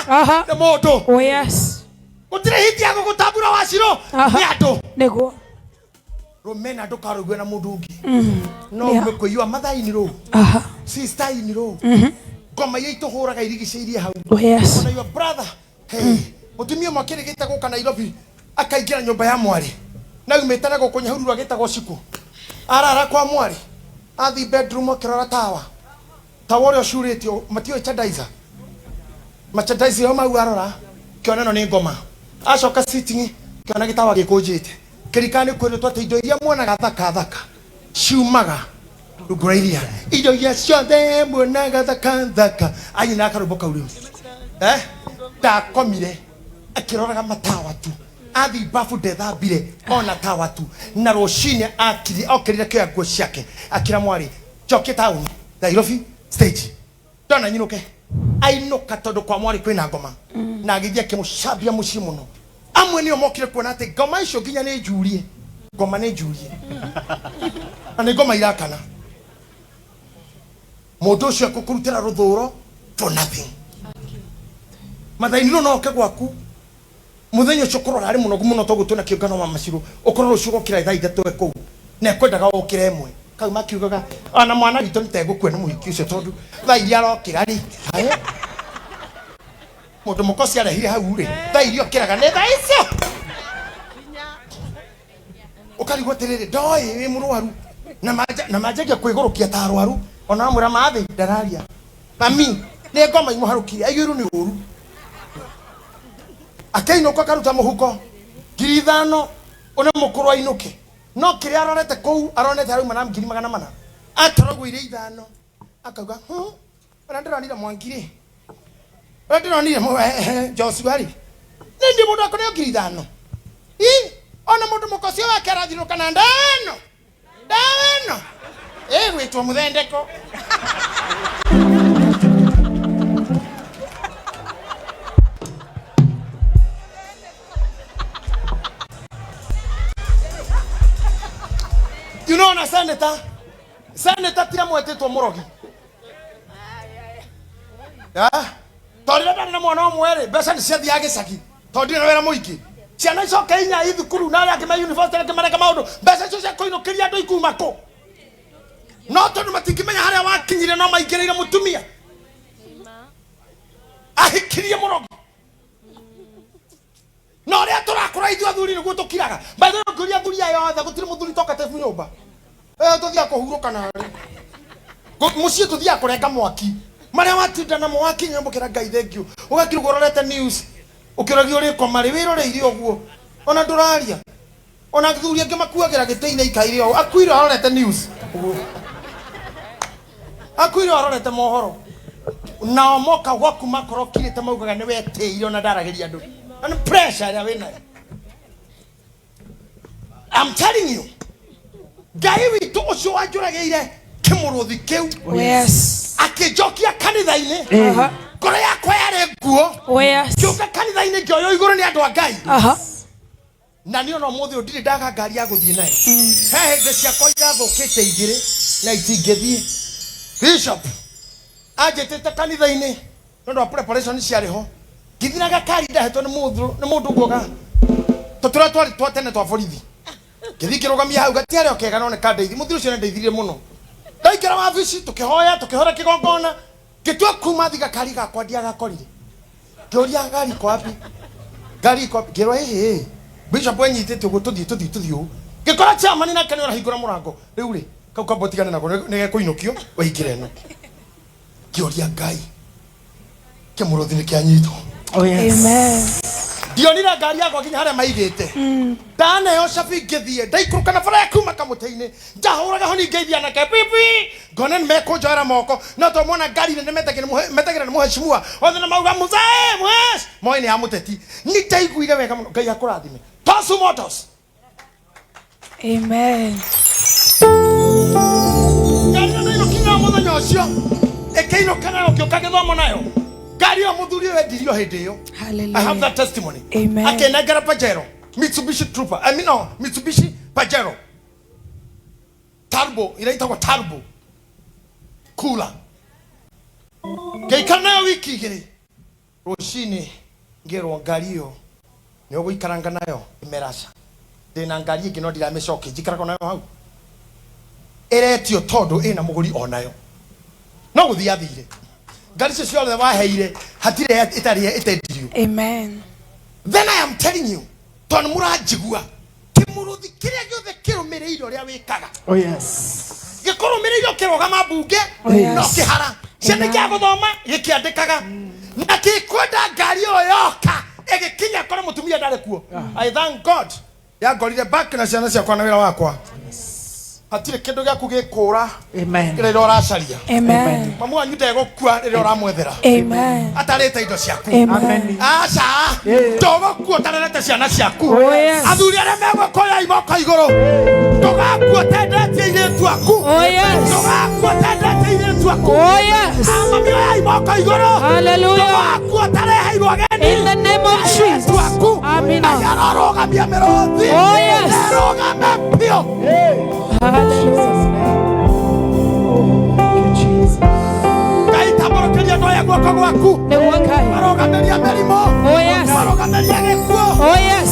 nĩ mũndũ Oh yes! gũtirĩ hiti ya gũgũtambura wacirũ nĩ andũ. Neguo. Rũmena ndũkarũgue na mũndũ ũngĩ no ũmĩkũiyua mathaa-inĩ rũu sister-inĩ rũu ngoma iria itũhũraga irigicĩirie hau. Oh yes! Ona your brother hey mũtumia ũmwe akĩrĩgĩte gũka Nairobi akaingĩra nyũmba ya mwarĩ na umĩte na gũkũ Nyahururu agĩtagwo Ciku arara kwa mwarĩ athi bedroom akĩrora tawa ũrĩa ũcurĩtio matio chadaiza machadaiza yo mau arora kĩona no nĩ ngoma acoka sitting kĩona gĩtawa gĩkũnjĩte kĩrikani kwĩrĩtwo atĩ indo iria muonaga thaka ciumaga rungu rwa iria indo iria ciothe muonaga thaka anyina akarũmbo kau rĩu ndakomire akĩroraga matawa tu athi bafu ndethambire ona tawa tu na rũcinĩ okĩrire kĩoya nguo ciake akĩra mwarĩ njoke town Nairobi stage ndona nyinũke ainũka tondũ kwa mwarĩ kwĩna ngoma na agĩthiĩ akĩmũcambia mũciĩ mũno amwe nĩo mokire kuona atĩ ngoma icio nginya nĩ njurie na nĩ ngoma irakana mũndũ ũcio akũkũrutĩra rũthũũro for nothing mathainĩ no oke gwaku muthenya ũcio ũkorwo arĩ mũnogu mũno tondũ twĩna kĩũngano wa macirũ ũkorwo rũciũ gũkĩra thaa ithatũ kũu na ekwendaga gũkĩra ĩmwe kau makiugaga ona mwana witũ nĩtegũkua nĩ mũhiki ũcio tondũ thaa iria arokĩra rĩ mũndũ mũkosi arehire hau rĩ thaa iria okĩraga nĩ thaa icio ũkarigwo atĩrĩrĩ ndoĩ wĩ mũrwaru na manjagia kwĩgũrũkia ta arwaru ona amwĩra mathĩ ndararia mami nĩ ngoma imũharũkire aiyũirwo nĩ ũru akainũka akaruta mũhuko 5,000 one mũkũrũ ainũke no kĩrĩa arorete kũu aronete arauma na 400 atoragwo ire 5 akauga ona ndĩronire Mwangi rĩ ndĩronire Joshua rĩ nĩ mũndũ akoneo 5,000 ona mũndũ mũkocio wake arathiũrũka na ndano gwĩtwo mũthendeko. You know na senator tira mwetĩtwo mũrogi tondũ ndari na mwana ũmwe rĩ mbeca nĩciathiaga gĩcagi tondũ ndirĩ na wĩra mũingĩ ciana icoke inya ithukuru na arĩa angĩ ma university arĩa angĩ mareka maũndũ mbeca icio cia kũinũkĩria andũ ikuma kũ no tondũ matingĩmenya harĩa wakinyire no maingĩrĩire mũtumia ahikirie mũrogi no rĩa tũrakũra ithuĩ athuri nĩguo tũkiraga mbaitho ngũria athuri aya othe gũtirĩ mũthuri tokete nyũmba tũthiaga kũhurũka narĩ mũciĩ tũthiaga kũrenga mwaki marĩa watinda namo wakinya mbũkĩra Ngai thengio ũgakirwo ũrorete news ũkĩrogio rĩko marĩ wĩroreire ũguo ona ndũraria ona athuri angĩ makuagĩra gĩtĩ-inĩ ikaire ũũ akuire arorete news akuire arorete mohoro nao moka gwaku makorwo kirĩte maugaga nĩ wetĩire ona ndaragĩria andũ and pressure ĩrĩa wĩnayo. I'm telling you Ngai witũ ũcio wanjũragĩire kĩmũrũthi kĩu akĩnjokia kanitha-inĩ ngoro yakwa yarĩ nguo ngĩũka kanitha-inĩ ngĩoywo igũrũ nĩ andũ a Ngai na niĩ ona ũmũthĩ ndirĩ ndaga ngari ya gũthiĩ nayo he hĩndĩ ciakwa irathũkĩte igĩrĩ na itingĩthiĩ Bishop ajete kanitha-ini ndo preparation ciarĩ ho ngithiraga kari ndahetwo nĩ mũndũ ngoga tũtura twatene twa borithi ngĩthi kĩrũgamia hau gatiarĩ o kega no nĩ kandeithi mũthuri ũcio nĩndeithirie mũno ndaikara wabici tũkĩhoya tũkĩhora kĩgongona ngĩtua kuma thiga kari gakwa ndiagakorire ngĩũria ngari iko wapi ngĩrwo ĩhĩ Bishop enyitĩte ũguo tũthiĩ ngĩkora chairman nake nĩ arahingũra mũrango rĩu rĩ kau kamba ũtigane nako nĩ gekũinũkio waingĩre ĩno ngĩũria Ngai kĩmũrũthi nĩ kĩanyitwo. Oh yes. Amen. Dionira ngari yakwa nginya harĩa maigĩte ndaneo cabi ngĩthiĩ ndaikũrũka na bara ya kuma kamũtĩ-inĩ njahũraga ho ningĩithia nake pipi ngona nĩmekũnjoera moko no tũmona ngari metagĩra nĩ mũhecimua othe nĩ mauga mũzae mwes moĩ nĩ ya mũteti nĩ ndaiguire wega mũno Ngai akũrathime Tosu Motors. Amen. Ngari ĩno kinya mũthenya ũcio ĩkĩinũka nayo ngĩũka gĩthomo nayo ngari ĩyo mũthuri ũyũ endirio hĩndĩ ĩyo. Hallelujah. I have that testimony. Amen. Akenengera Pajero Mitsubishi Trooper Mitsubishi Pajero Turbo inaitagwo Turbo Cooler ngĩikara nayo wiki igĩrĩ rũcinĩ ngĩrwo ngari ĩyo nĩ ũgũikaranga nayo ĩmeraca ndĩna ngari ĩngĩ no ndiramĩcokia njikaraga nayo hau ĩretio tondũ ĩna mũgũri onayo no gũthiĩ athire ngari icio ciothe waheire hatirĩ ĩtendirio. Amen. Then I am telling you ton mũranjigua kĩmũrũthi kĩrĩa gĩothe kĩrũmĩrĩire ũrĩa wĩkaga. Oh yes. Gĩkũrũmĩrĩire kĩrogama mbunge no kĩhara ciana kĩa gũthoma gĩkĩandĩkaga na gĩkwenda ngari ĩyo yoka ĩgĩkinya kora mũtumia ndarĩ kuo. I thank God yangorire back na ciana ciakwa na wĩra wakwa hatirĩ kĩndũ gĩaku gĩkũra. Amen. Rĩrĩa ũracaria. Amen. Mamu wanyu ndegũkua rĩrĩa ũramwethera. Amen. Atarĩte indo ciaku. Amen. Aca ndũgũkua ũtarĩte ciana ciaku. Oh yes. Athuri arĩa megũkoya imoko igũrũ ndũgakua ũtendetie airĩtu aku. Oh yes. Ndũgakua ũtendetie airĩtu aku. Oh yes. Mami oya imoko igũrũ. Hallelujah. Ndũgakua ũtareheirwo ageni. In the name of Jesus. Amen. Ararũgamia mĩrũthi. Oh yes. Arũgame biũ. Hallelujah. Kaitabarokeria noya guoko gwaku. Nĩguo Ngai. Arũgamĩria mĩrimũ. Oh yes. Arũgamĩria gĩkuũ. Oh yes.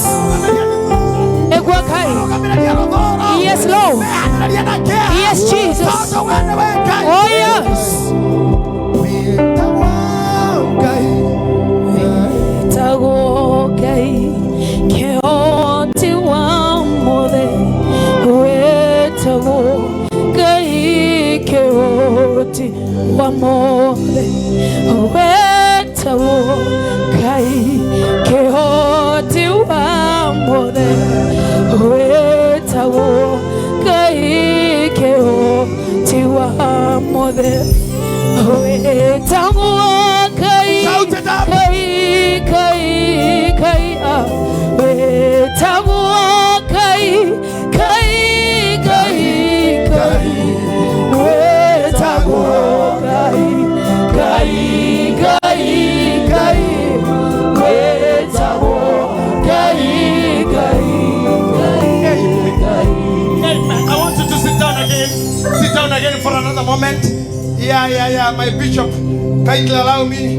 Nĩguo Ngai. Arũgamĩria rũthũũro. Yes Lord. Mehanĩria na kĩeha. Yes Jesus. Tondũ we nĩwe Ngai. Oh yes. Wĩtagwo Ngai. Wĩtagwo Ngai kĩhoti wa mothe. Wĩtagwo Ngai kĩhoti wa mothe. Wĩtagwo Ngai kĩhoti wa mothe. Wĩtagwo Ngai kĩhoti wa mothe. Wĩtagwo Ngai. Shout it up. Wĩtagwo Ngai. Wĩtagwo Ngai. Amen. I want you to sit down again. Sit down again for another moment. Yeah. My bishop, kindly allow me.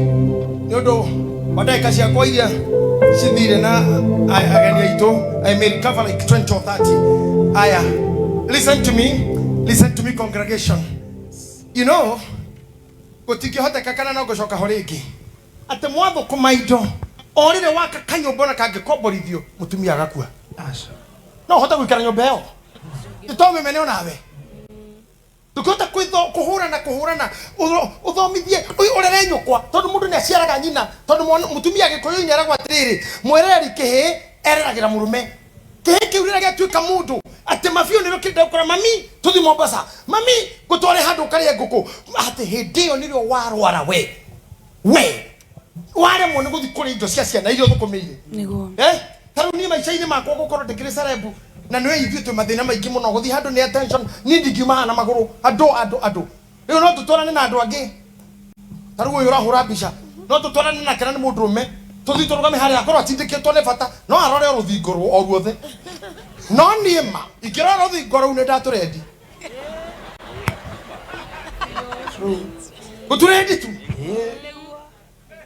Nyodo, madai cia kwa iria cithire na ageni aitũ. I may recover like 20 or 30. Aya. Listen to me, congregation. You know, gũtingĩhoteka kana no gũcoka ho rĩngĩ. Atĩ mwathũkũma indo o rĩrĩ waka kanyũmba na kangĩkomborithio mũtumia agakua. No hote gũikara nyũmba ĩyo. Tũtomĩmene onawe. Tukota kuhurana uthomithie urere nyukwa tondu mundu ni aciaraga nyina tondu mutumia gikuyu ni aragwa atiriri mwereri kihi ereragira murume kihi kiurira gatuika mundu ati mafio ni rukirida ukora mami tuthi Mombasa mami gutware handu kare nguku ati hindio nirio warwara we ware mone guthi kuri indo cia ciana irio thukumiire taru ni maica-ini makwa gukorwo ndikiri cerebu na nwe ithuĩ twĩ mathĩna maingĩ mũno gũthiĩ handũ nĩ attention ni ndingiumaga na magũrũ andũ rĩu no tũtwarane na andũ angĩ tarĩu ũyũ ũrahũra mbica no tũtwarane nake na nĩ mũndũrũme tũthiĩ tũrũgame harĩa akorwo atindĩkĩtwo nĩ bata no arore rũthingo o ruothe no niĩ ma ingĩrora rũthingo rũu nĩ ndatũrendi Uturendi tu.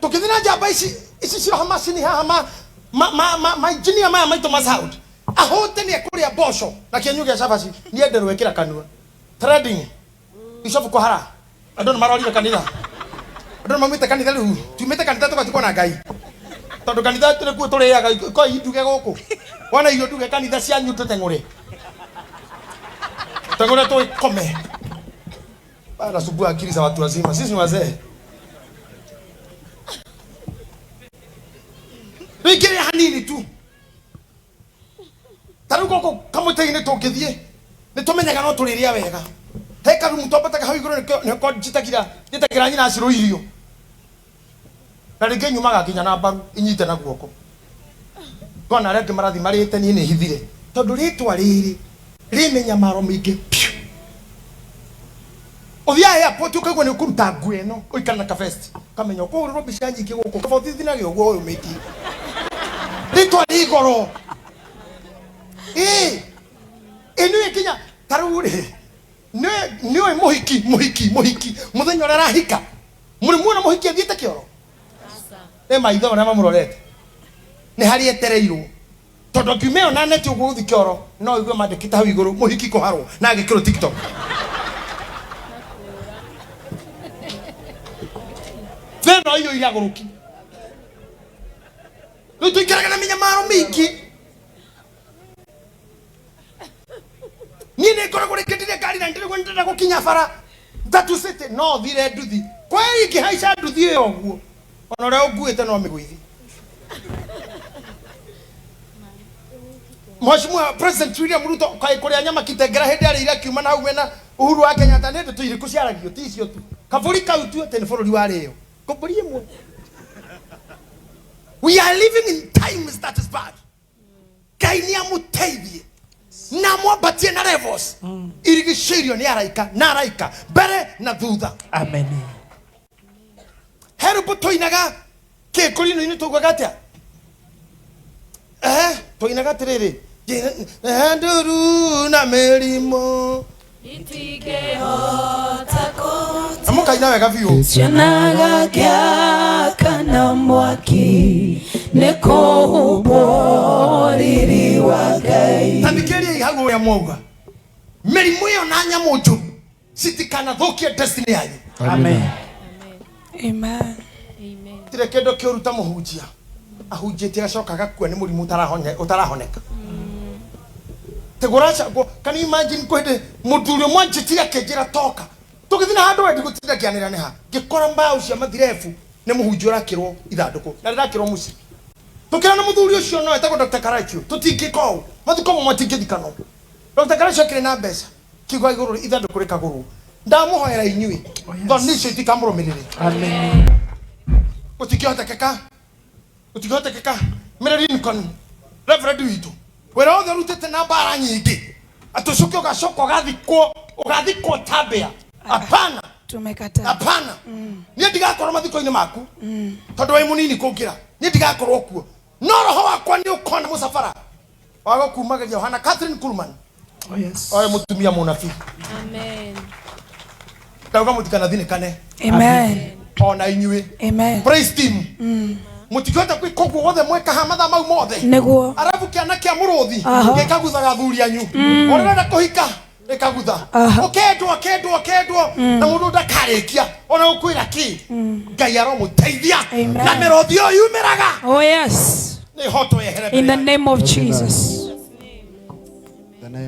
Tukithina jamba isi cio hamasini haha ma engineer ma Thomas Hound. Ahote ni kuria bosho na kianyuge cabaci ni enderwe kira kanua. Trading. Bishop Kohara. Andũ marorire kanitha. Andũ mamite kanitha riu. Tumite kanitha tukatiko na Ngai. Tondu kanitha tuli kuo turiaga ko induge guku. Wana iyo nduge kanitha cia nyu tutengure. Tengure tu kome. Bana subua akili za watu wazima. Sisi ni wazee. Wikire hanini tu. Taruko ko kamutene tokithie. Ni tumenyaga no turiria wega. Heka rumutobata hau iguru ne ko jitakira nyina aciro irio. Na ringi nyumaga kinya na mbaru inyite na guoko. Kona reke marathi marite ni hithire. Tondu ritwa riri rimenya maro mingi. Othia airport ukagwa ni kuruta ngu eno uikana ka fest. Kamenya ko ro bica nyingi guko kabothi thina gyo gwo uyu miti. Ritwa rigoro. Enu ekinya tarure. Niwe muhiki muthenya ora rahika muri muona muhiki athiete kioro maitho na mamurorete ni hari etereirwo tondu kiumeo na neti ugu uthi kioro no igwe mandikita hau iguru muhiki kuharwo na agikiro TikTok theno iyo iraguruki rutu ikaraga na minyamaro mingi Nine kora kore ketire kari na ndire kwenda ko kinyafara tatu sete no thire nduthi kwai ki haisha nduthi yo guo ona re oguete no miguithi Mheshimiwa President William Ruto kai kore nyama kitengera hindi ari ira kiuma na umena Uhuru wa Kenyatta nende tu iriku ciaragio ti cio tu kaburi kautu tene forori wa rio kuburi mwe We are living in times that is bad Kainia muteithie na mwabatie na levels irigishirio ni araika na araika bere na thutha Amen. Herubu toinaga ke kulino ini tugagatia toinaga tiriri nduru na merimo itige hotako amuka ina wega biu Cianaga gĩa kana mwaki nĩkũ ũboriri wa Ngai. Tandikeria ihago ya mwoga merimu yo na nyamo njuru sitikana thokia destiny yanyu Amen. Amen. tire kendo kiuruta muhunjia ahunjĩtie gacoka gakua ni mũrimũ utarahoneka teguracha can you imagine kwende mũthuri mwanjĩtia kenjira toka tugithina handu wendi gutinda kianira neha gikora mbaya ucio mathirefu ni mũhunjia urakirwo ithanduku na rirakirwo muci tukira na mũthuri ucio no etagwo Dr. Karachu tutingiko mathiko matingithikano Dr. Karachu kire na mbeca kigwa iguru ithanduku rikaguru ndamuhoera inyui thonisho itikamũrũmĩrĩre Amen. utikihota keka Mary Lincoln Reverend witu wera othe rutete na bara nyingi atucuke ugacoko ugathikwo tabia hapana Tumekataa. hapana nie ndigakorwo mathiko-ini maku tondu wai munini kukira nie ndigakorwo kuo no roho wakwa ni ukona musafara wago kumagaria Yohana Catherine Kuhlman Oh yes. oye mutumia munabii Amen. dauga mutikana thinikane Amen. ona inyui Amen. praise team mutikota kwikoguo wothe mweka hamatha mau mothe Nĩguo. arabu kiana kia muruthi Aha. gikaguthaga thuri anyu orenda kuhika ikagutha okendwo na mundu ndakarikia ona ukwira ki Ngai aromuteithia Amen. na merothi o yumiraga Oh yes. ni hoto yehere In the name of Jesus.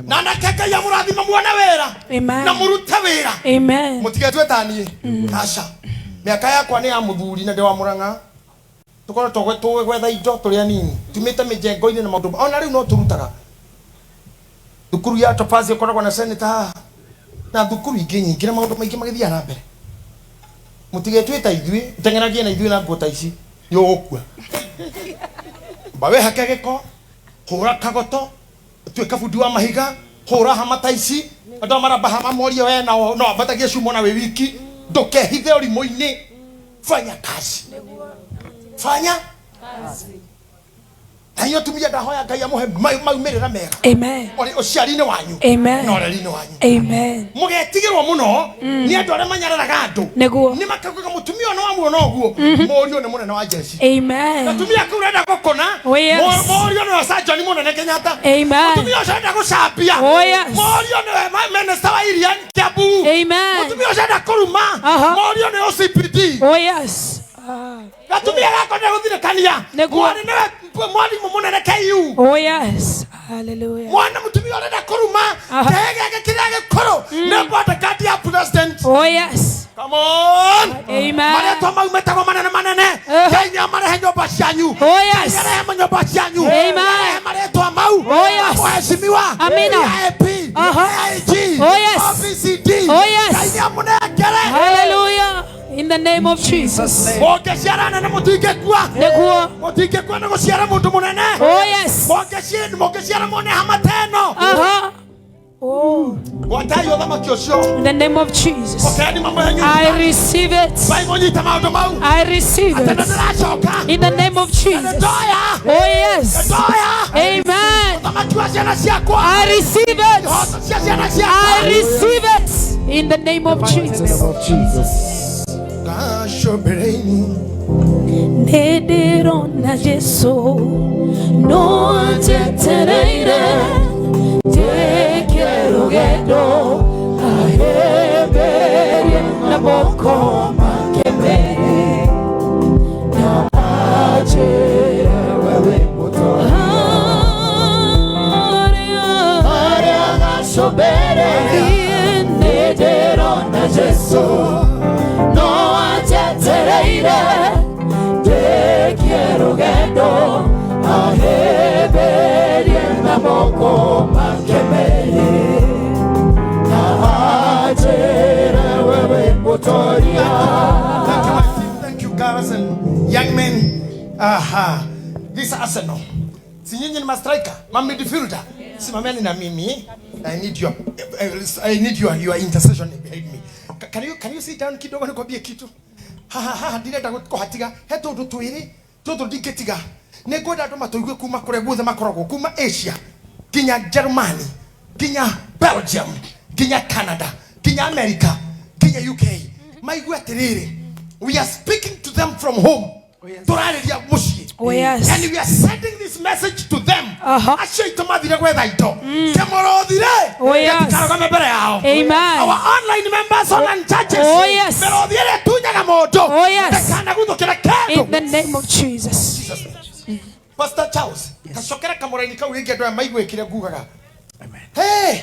na nakeka ya murathima muone wera Amen. na murute wera Amen. mutigetwe tanie asha miaka yakwa ni ya muthuri na ndi wa Murang'a tukora togwe gwetha indo turi anini tumite mijengo-ini na maundu ona riu no turutaga thukuru ya Topazi koragwo na senator na thukuru ingĩ nyingĩ na maundu maingĩ magĩthiaga na mbere mutigetwe ta ithuĩ teng'eragie na ithuĩ na nguo ta ici yogukua bawe hake gĩko hũra kagoto tuĩka bundi wa mahiga hũra hama ta ici andũ maramba hama morio we no ambatagie cumo na wĩ wiki ndũkehithe ũrimũ-inĩ fanya kazi Ayo tumia ndahoya Ngai amuhe maumirira mega. Amen. Ori ociarine wanyu. Amen. Na orerine wanyu. Amen. Mugetigirwo muno ni andu aria manyararaga andu. Neguo. Ni makaguga mutumia ono amuona oguo. Morio ni munene wa jeshi. Amen. Mutumia kurenda gukona. Oh yes. Morio ni Sergeant ni munene Kenyatta. Amen. Mutumia urenda gucambia. Oh yes. Morio ni minister wa Irian Kiambu. Amen. Mutumia urenda kuruma. Morio ni OCPD. Oh yes. Gatumia gako ne guthirikania. Mwani ne mwalimu munene KU. Oh yes. Hallelujah. Mwana mutumia urenda kuruma. Kege kirage koro. Ne bota kadi ya president. Oh yes. Come on. Amen. Mane toma umetago manene. Kenya mane henyo bashanyu. Oh yes. Kenya henyo bashanyu. Amen. Mane toma mau. Oh yes. Mheshimiwa. Amina. IAP. IG. Oh yes. OPCD. Oh yes. Kenya mune kere. Hallelujah. In the name of Jesus. Moke siarana na mutige kwa. Neguo. Mutige kwa na gusiara mundu munene. Oh yes. Moke siara mone hamateno. Oh. Watayo thama kiosho. In the name of Jesus. Okeni mambo yanyu. I receive it. Bai monyita maundu mau. I receive it. In the name of Jesus. Oh yes. Amen. I receive it. I receive it. In the name of Jesus. Nedero na Jesu no atetereire te quiero gedo aheberie na moko makeme na ajera wewe moto aria gasobere nedero na Jesu no atetereire te quiero gedo aheberie na moko makeme na ajera wewe motoria. Thank you, girls and young men. Aha. This Arsenal. Si nyinyi ni mastriker, ma midfielder. Simameni na mimi. I need your intercession behind me. Can you sit down kidogo nikwambie kitu? Ndirenda kuhatiga heto ndu twiri tutu ndingetiga nikwenda andu matuigue kuma kure guothe makoragwo kuma Asia kinya Germany kinya Belgium kinya Canada kinya America kinya UK maigue atiriri we are speaking to them from home. Turariria mucii. Oh yes. And we are sending this message to them. Acio itumathire gwetha indo kemurothire. Oh yes. Amen. Our online members on churches. Oh yes. Merothire tunyaga mondo. Oh yes. Kana guthukira kendo. In the name of Jesus. Pastor Charles. Kacokera kamuraini kau ringi andu maigwikire ngugaga. Amen. Hey.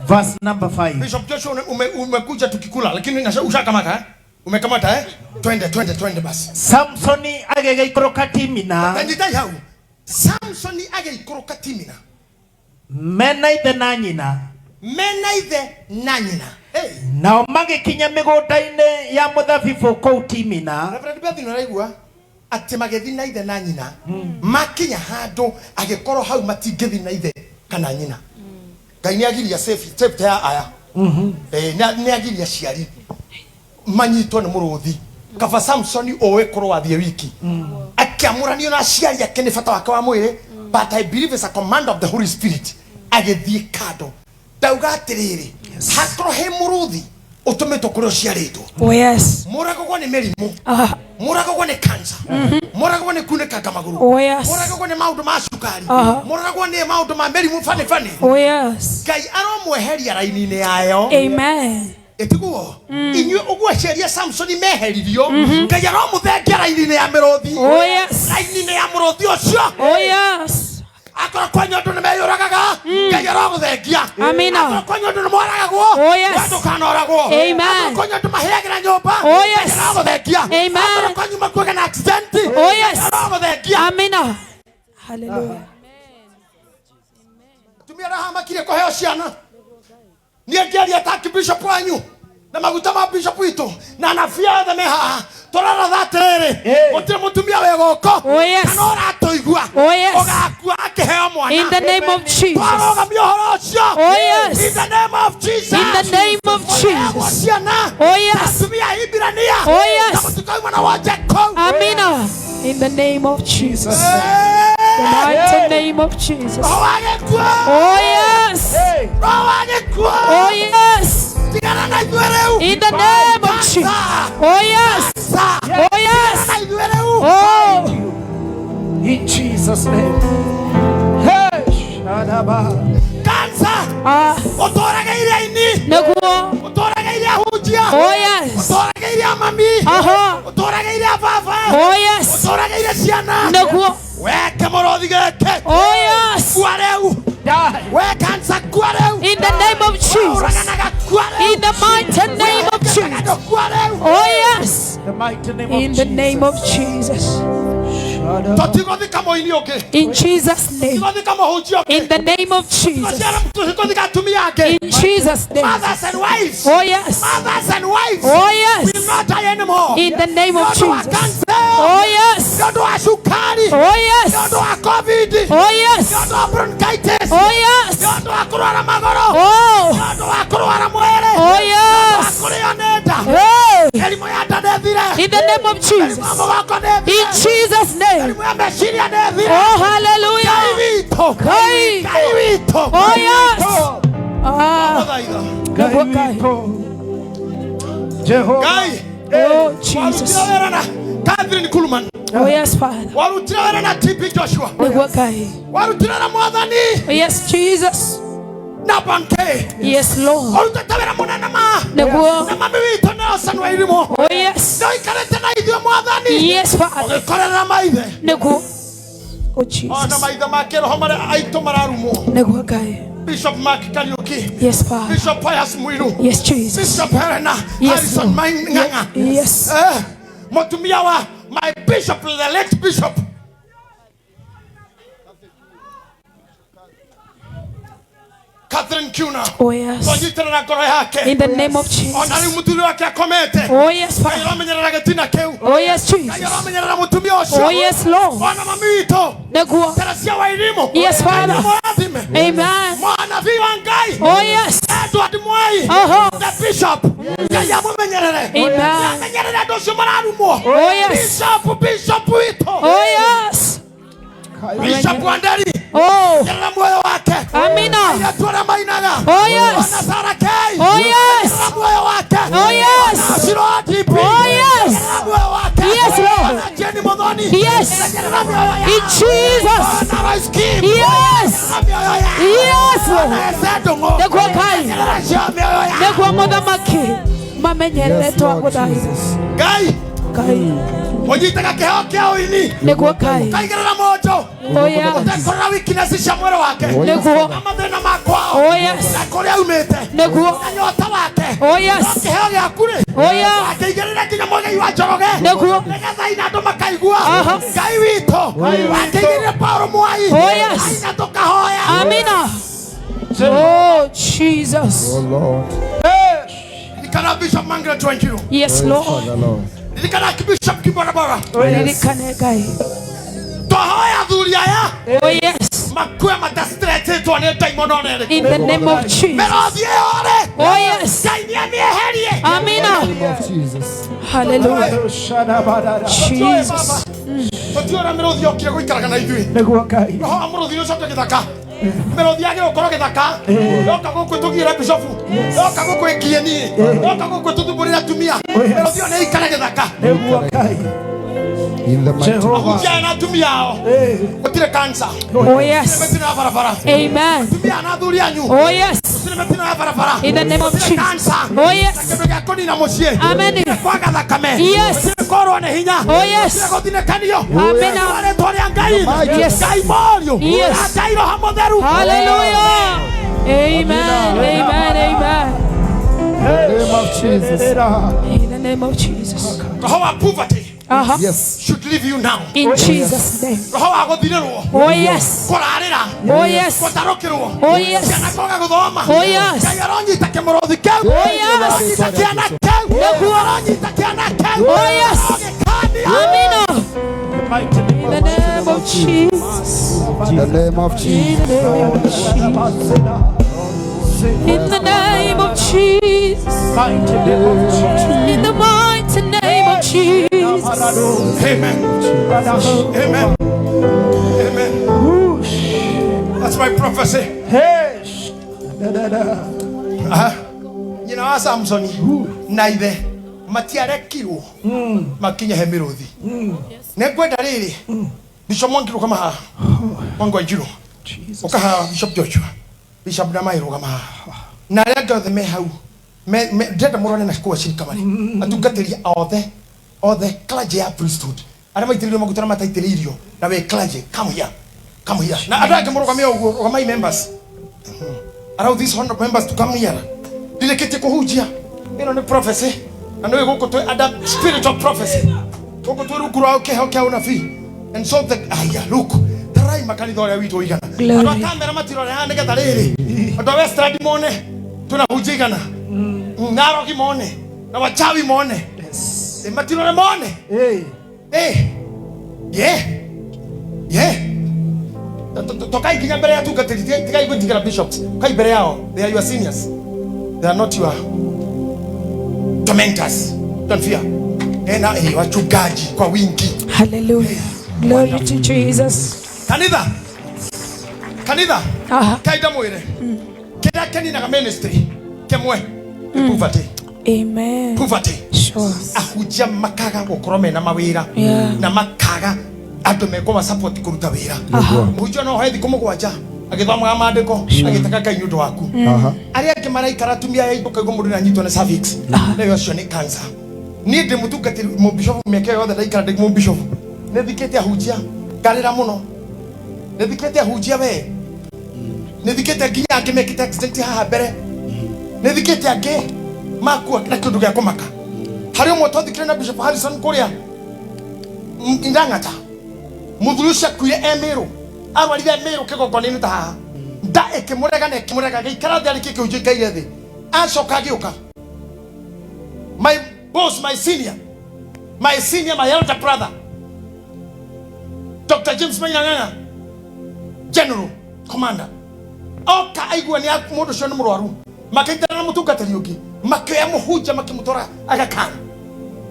Verse number 5. Bishop Joshua umekuja tukikula lakini ushakamata umekamata twende basi. Samsoni agegeikoroka timina. Ndio hau. Samsoni ageikoroka timina. Menaithe na nyina. Hey. Nao magikinya migunda-ini ya muthabibu kuu timina. Reverend Beth naraigua ati magethi na ithe na nyina makinya handu agikorwo hau matingethi na ithe kana nyina. Ngai ni agiria safety ya aya. Ni agiria ciari. Manyitwo ni muruthi. Kaba Samsoni owe korwo athie wiki. Akiamuranio na ciari ake ni bata wake wa mwiri. But I believe it's a command of the Holy Spirit. Agethie kado. Dauga atiriri. Hakorwo he muruthi utumitwo kurio ciaritwo. Oh yes. Muragogwo ni merimu. Muragogwo ni cancer. Muragogwo ni kuneka maguru. Oh yes. Muragogwo ni maundu ma cukari. Muragogwo ni maundu ma merimu fani. Oh yes. Ngai aromweheria raini-ini yayo. Amen. Etiguo inyu ogwo sheria Samsoni meheririo Ngai aromuthengia raini-ini ya mirothi. Oh yes. Raini-ini ya murothi ucio. Oh yes. Akora kwanyu andu ni meyuragaga Ngai aromuthengia. Amina. Akora kwanyu andu ni moragagwo. Oh yes. Andu kanoragwo. Amen. Akora kwanyu andu maheagira nyumba. Oh yes. Ngai aromuthengia. Amen. Akora kwanyu makuaga na accident. Oh yes. Ngai aromuthengia. Amina. Hallelujah. Tumia raha makire kuheo ciana. Ni ngiaria ataki bishop wanyu. Na maguta ma bishop witu na nafia othe meha torara thatere utire mutumia we goko kana uratoigua ugakua akiheo mwana in the name of Jesus. Twarogamia horo ucio. Oh yes. In the name of Jesus. In the name of Jesus. Oh yes. Oh yes. Amina. In the name of Jesus. mighty name of Jesus. Roho wagekuo. Oh yes. Roho wagekuo. Oh yes. Tigana na ithuĩ rĩu. In the name of Jesus. Oh yes. Oh yes. Tigana na ithuĩ rĩu. Oh. In Jesus' name. Hey, Shadaba. Cancer. Ũtũũragĩire ini. Nĩguo. Ũtũũragĩire hunjia. Oh yes. Ũtũũragĩire mami. Ũtũũragĩire baba. Oh yes. Ũtũũragĩire ciana. Nĩguo. Weke mũrũthi gĩkĩ. Oh yes. Kua rĩu. We cancer kua rĩu. In the name of Jesus. In the mighty name of Jesus. Oh yes. The mighty name In of the Jesus. name of Jesus. Tũtigũthika mũini ũngĩ. In Jesus' name. Tũtigũthika mũhunjia ũngĩ. In the name of Jesus. Tũtigũthika atumia angĩ. In Jesus' name. Mothers and wives. Oh yes. Mothers and wives. Oh We yes. will not die anymore. In the name of Nĩ ũndũ wa Jesus. cancer. Oh yes. Nĩ ũndũ wa cukari. Oh Nĩ yes. ũndũ wa covid. Oh Nĩ yes. ũndũ wa bronchitis. Oh yes. Nĩ ũndũ wa kũrwara magũrũ. Oh. Nĩ ũndũ wa kũrwara mwĩrĩ. Oh Nĩ ũndũ wa yes. kũrĩo nĩ nda. Hey. Mĩrimũ ya nda ndĩthire. In the name of Jesus. Mĩrimũ ya mũgongo ndĩthire. In Jesus' name. Mĩrimũ ya meciria ndĩthire. Oh hallelujah. Ngai witũ. Kai. Ngai witũ. Oh yes. Ah. Mũthaitha. Nĩguo Kai. Jehovah. Ngai. Oh Jesus. Warutire wĩra na Catherine Kuhlman. Oh yes Father. Warutire wĩra na TB Joshua. Nĩguo Kai. Warutire na Mwathani. Oh yes Jesus. Na Banke. Yes Lord. Warutire wĩra mũnene ma. Nĩguo. Na mami witũ Nelson Wairimu. Oh yes. Nĩũikarĩte na ithuĩ Mwathani. Yes Father. Ũgĩkorera maithe. Nĩguo. Oh Ona Jesus. maithe ma kĩroho marĩa aitũ mararumwo. Nĩguo Kai. Bishop Mark Kariuki. Yes Father. Bishop Pius Mwiru. Yes Jesus. Bishop Helena Yes Harrison Lord. Ng'ang'a. Yes. Mũtumia wa my bishop, the late bishop. Catherine Kuna. Oh yes. Tũnyitĩrĩra ngoro yake. In the name of Ona Jesus. rĩu mũthuri wake akomete. Oh yes Ngai Father. ũramenyerera gĩtina kĩu. Oh yes Ngai Jesus. ũramenyerera mũtumia ũcio. Oh yes Lord. Ona mami witũ. Nĩguo. Teresia Wairimu. Yes, Father. Ngai mũrathime. Amen. Mwanabii wa Ngai. Oh yes. Edward Mwai. The bishop. Ngai amũmenyerere. Amen. Amenyerere andũ acio mararumwo. Oh yes. Bishop witũ. Oh yes. Bishop Wanderi. Oh. Nyerera muoyo wake. Amina. Ayatwara mainaga. Oh yes. Ona Sarah Kay. Oh yes. Nyerera muoyo wake. Oh yes. Ona Shiro DP. Oh yes. Nyerera muoyo wake. Yes, Lord. Ona Jenny Muthoni. Yes. Nyerera muoyo yake. In Jesus. Ona Royce Kim. Yes. Nyerera muoyo yake. Yes, Lord. Ona Ezedongo. Nĩguo Kai. Nyerera cio muoyo yake. Nĩguo mũthamaki. Mamenyerere twagũthaitha. Ngai. Kai. Ũnyitaga kĩheo kĩa ũini. Nĩguo Kai. Kaigĩrĩra mojo. Oh yes. Ũtekorera weakness cia mwĩrĩ wake. Nĩguo. Na mathĩna ma kwao. Oh yes. Na kũrĩa aumĩte. Nĩguo. Na nyota wake. Oh yes. Kĩheo gĩaku rĩ. Oh yes. Akĩigĩrĩra nginya mũgei wa Njoroge. Nĩguo. Nĩgetha ina andũ makaigua. Aha. Ngai witũ. Akĩigĩrĩra Paulo Mwai. Oh yes. Aina tũkahoya. Amina. Oh Jesus. Oh Lord. Ndikana Bishop Margaret Wanjiru. Yes Lord. Father Lord. Ndikana Bishop Kiborabora. Ririkane Ngai. Twahoya athuri aya. Oh yes. Makue matastretĩtwo nĩ ndaimono nene. In the name of Jesus. Mĩrothi ĩyo rĩ. Oh yes. Ngai nĩamĩeherie. Amina. Of Jesus. Hallelujah. Jesus. Tũtiũra mĩrothi yokire gũikaraga na ithuĩ. Nĩguo Ngai. Roho wa mũrũthi nĩ ũcoke gĩthaka. Mĩrothi yagĩrĩirwo gũkorwo gĩthaka. Yoka gũkũ tũgĩre bishofu. Yoka gũkũ ĩkieni. Yoka gũkũ tũthumbũrĩre atumia. Mĩrothi ĩyo nĩ ĩikare gĩthaka. Nĩguo Ngai. In the mighty name. Ahunjia na atumia ao. Gũtirĩ cancer. Oh yes. Gũtirĩ mĩtino ya barabara. Amen. Atumia na athuri anyu. Oh yes. Gũtirĩ mĩtino ya barabara. In the name of Gũtirĩ Jesus. cancer. Oh yes. Kĩndũ gĩa kũnina mũciĩ. Amen. Kwaga thakame. Yes. Gũtirĩ kũrwo nĩ hinya. Oh yes. Gũtirĩ gũthinĩkanio. Amina. Rĩĩtwa rĩa Ngai. Yes. Ngai mũriũ. Yes. Na Ngai Roho Mũtheru. Hallelujah. Amen. Amen. Amen. In the name of Jesus. In the name of Jesus. Roho wa poverty Yes. should leave you now. In Jesus' name. Roho wa gũthirĩrwo. Oh yes. Kũrarĩra. Oh yes. Gũtarũkĩrwo. Oh yes. Ciana kwaga gũthoma. Oh yes. Ngai aronyita kĩmũrũthi kĩu. Oh yes. Aronyita kĩana kĩu. Nĩguo. Aronyita kĩana kĩu. Oh yes. Agĩkania. Amina. Mighty name In the name of Jesus. In the name of Jesus. In the name of Jesus. Mighty name of Jesus. In the mighty name of Jesus. Amen. Amen. Amen. That's my prophecy. Hey. Nyina wa Samson na ithe matiarekirwo makinya he miruthi nekwenda riri Bishop Mwangiru kama ha Mwango Njiro ukaha Bishop Joshua Bishop Damairo kama ha na rega the me hau me ndenda murone na kwa shirika bali atungateria all the clergy of priesthood ara maitiririo magutara mataitiririo na we clergy come here na adake murugamia uguo kama members allow these 100 members to come here dilekete kuhujia ino ni prophecy and we go to other spiritual prophecy go to rukura okay unafi and so the look tarai makanitha ore witu igana abakamera matirore ha nega tariri ndo westrad mone tunahujigana ngaro kimone na wachawi mone matirore mone tokai kinya mbere ya tugatiri tigai gwitikira bishops kai mbere yao they are your seniors, they are not your tormentors. Don't fear. Ena wachungaji kwa wingi. Hallelujah. Glory to Jesus. Kanitha kaida mwire kida keni na ministry kemwe poverty. Amen. Poverty. Sure. Ahujia makaga gukorome na mawira na makaga andu mekoma support kuruta wira. Mujo no hethi kumugwaja agithoma amandiko agitaka kai nyundo waku. Aria kimaraikara tumia ya ibuka gomundu na nyitwa na cervix. Leo cio ni cancer. Ni ndi mutukati mu bishop meke yothe ndaikara ndi mu bishop. Ne thikete ahujia garira muno. Ne thikete ahujia we. Ne thikete ginya akimekita accident haha mbere. Ne thikete ake makua na kindu gya kumaka. Hari umwe tothikire na Bishop Harrison kuria indangata. Mudhulusha kuye emero. Amarire emero kigogoni ta. Da ekimurega gikara thari kikujika irethi. Acoka giuka. My boss, my senior, my elder brother, Dr. James Manyanganga, General, Commander. Oka aigua ni akumodo shonu murwaru. Makaitana mutungatari yuki. Makya muhuja makimutora agakan.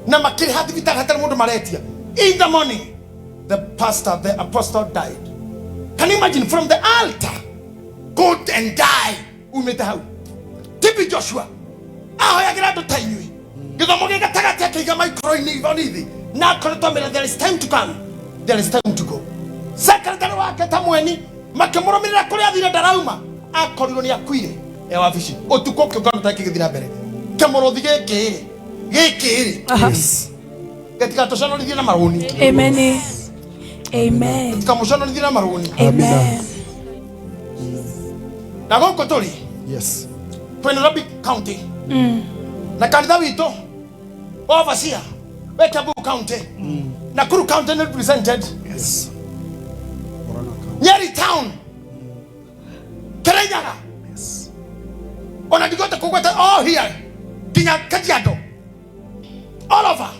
Na makiri hadi vitaka mundo maretia. In the morning, the pastor, the apostle died. Can you imagine from the altar, go and die? Umetahau. Tipi Joshua. Aho ya grado tainyui. Gidomoge gataka teke ga microini vonithi. Na koletomera there is time to come. There is time to go. Secretary wake tamweni makimurumira kuri athire darauma. Akorirwo ni akuire. Wabici otuko kigano takigithira mbere. Kemuruthi gikiri. Katika toshano lithia na maruni. Amen. Amen. Kamushano lithia na maruni. Amen. Na goko tori. Yes. Nairobi County. Na kanitha wito overseer Wetabu County. Nakuru County represented. Yes. Nyeri Town. Kerenyaga. Yes. Onadigota kukwata all here. Kinya Kajiado. All over.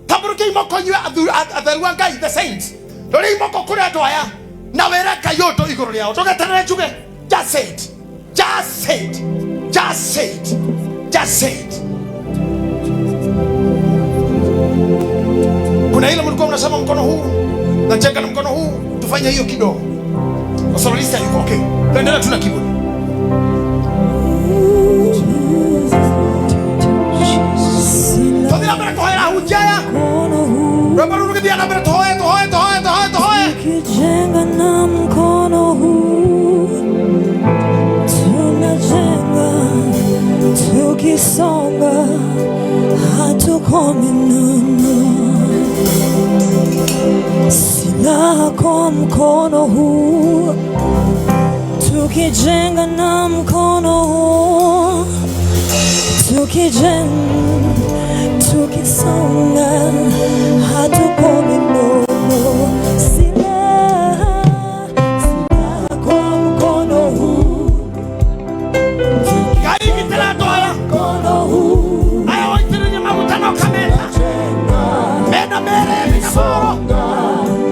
Taburuki moko nywe atharuangai the saints. Dori moko kuri adoya. Na wera kayoto iguru yao. Toka tana chuge. Just say it. Just say it. Just say it. Just say it. Kuna ile mlikuwa mnasema mkono huu. Nacheka na mkono huu. Tufanye hiyo kidogo. Kwa sababu lista yuko okay. Tuendelea tuna kiburi. Todila mbele tohera hujaya. Rambaro rukidia na mbele tohoe. Tukijenga na mkono huu, tunajenga, tukisonga, hatukomi nunu. Silaha kwa mkono huu, tukijenga na mkono huu, tukisonga, hatukomi nunu. Silaha kwa mkono huu, Kaiki toya. mkono huu, Aya waitiri nyamabutano kamera. Mena mere minamoro.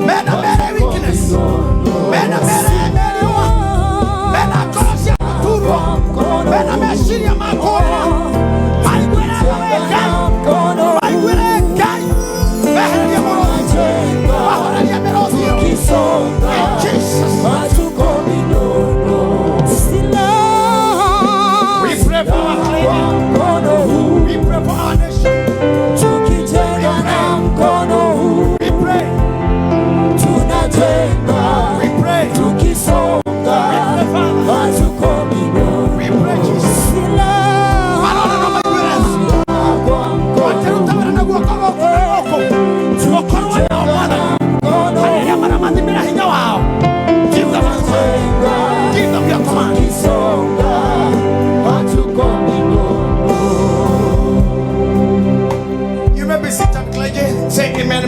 Mena mere weakness. Mena mere meriwa. Mena kosia turo. Mena meshiria makoro. Maigwere weka. Maigwere kai. Meheri ya moro.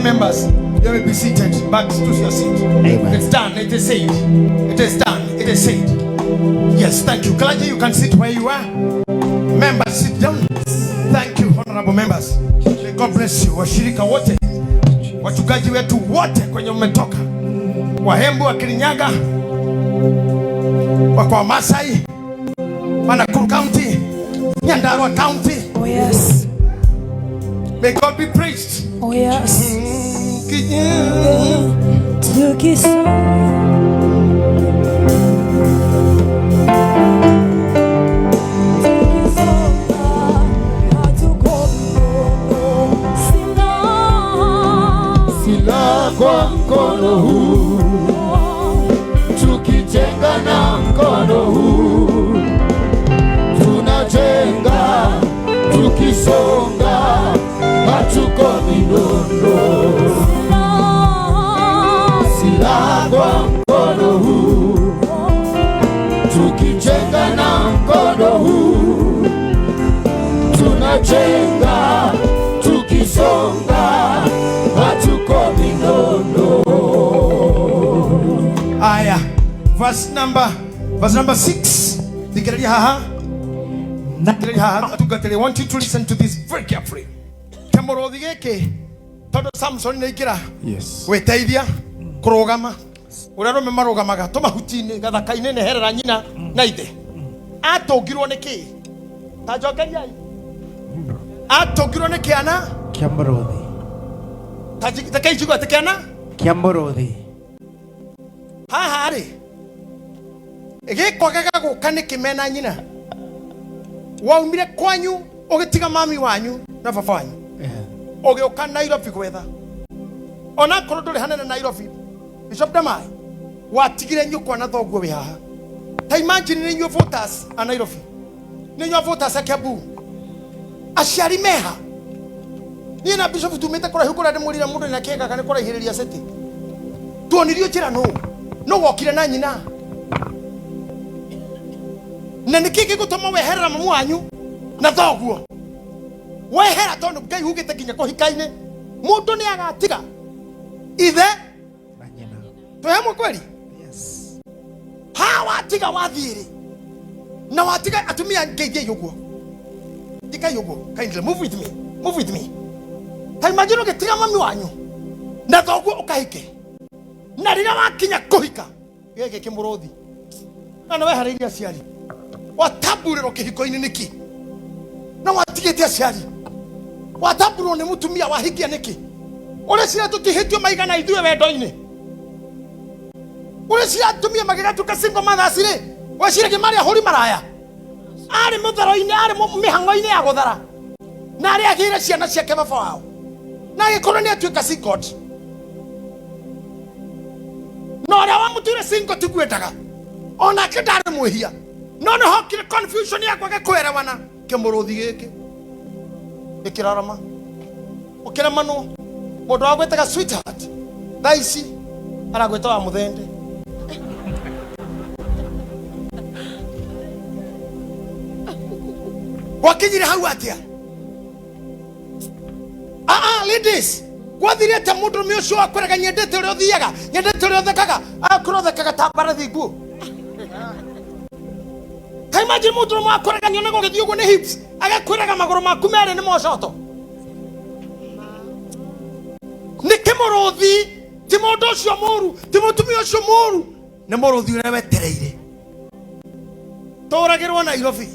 members, you may be seated. Back to your seat. Amen. It's done. It is said. It is done. It is said. Yes, thank you. Clergy, you can sit where you are. Members, sit down. Thank you, honorable members. May God bless you. Washirika wote, wachungaji wetu wote kwenye mmetoka, Wahembu wa Kirinyaga, wako wa Masai, Nakuru County, Nyandarua County. Oh yes. May God be praised. Oh yes. Sila kwa mkono huu, tukijenga na mkono huu, tunajenga, tukisonga, hatuko minondo. Sila kwa mkono huu, tukijenga na mkono huu, tunajenga, tukisonga, hatuko minondo. Aya, verse number 6. Dikiraria haha. I want you to listen to this very carefully. Kamoro thigeke todo Samson neikira. Yes. Weteithia kurugama. Uraro me marugamaga to mahutini gathaka-ini ne herera nyina na ithe. Atongirwo niki? Ta jokeria. Atongirwo niki ana? Kiamburuthi. Ta kaijigwa tekiana? Kiamburuthi. Haha ri. Gĩkwagaga gũka nĩ kĩmena nyina. Waumire kwanyu ũgĩtiga mami wanyu na baba wanyu. Ũgĩũka Nairobi gwetha. Ona korwo ndũrĩ hanene Nairobi. Bishop Damai watigire nyũkwa na thoguo wĩ haha. Ta imagine nĩ inyuĩ voters a Nairobi. Nĩ inyuĩ voters a Kiambu. Aciari meha. Niĩ na Bishop tumĩte kũraihu kũrĩa ndĩmũrire mũndũ na kĩega kana kũraihĩrĩria city. Tuonirio njĩra no wokire na nyina. Na nikiki gutoma weherera mamu wanyu na thoguo wehera tondu Ngai hugite kinya kuhikaine mundu ni agatiga ithe Na nyina. twemo kweli. Yes. Ha watiga wathiri na watiga atumia ngeje yugo dika yugo kindly move with me hai majino getiga mami wanyu na thoguo ukahike na rira wakinya kuhika gege kimuruthi na wehereiria aciari watamburĩrwo kĩhiko-inĩ nĩkĩ na watigĩte aciari watamburĩrwo nĩ mũtumia wahikia nĩkĩ ũrĩcira tũtihĩtio maigana ithuĩ wendo-inĩ ũrĩcira atumia magĩgatuĩka single mothers rĩ weciragia marĩ ahũri maraya arĩ mũtharo-inĩ arĩ mĩhang'o-inĩ ya gũthara na arĩ agĩire ciana ciake baba wao na agĩkorwo nĩ atuĩka single na ũrĩa wamũtuire single tiguendaga onake ndarĩ mwĩhia. No hokire confusion yakwa gekuerewana kimuruthi giki gikirarama ukiremanwo mundu wa gwetaga sweetheart thaici aragweta wa muthende wakinyire hau atia ladies gwathire ta mundu mi ucio akweraga nyendete uria uthiaga nyendete uria uthekaga akurothekaga ta mbarathi nguo. Imagine mutu mwakorega nyone gugithio go ne hips agakwiraga maguru maku mere ni mocoto ni kimuruthi ti mundu ucio muru ti mutumia ucio muru ni muruthi uria wetereire toragirwo Nairobi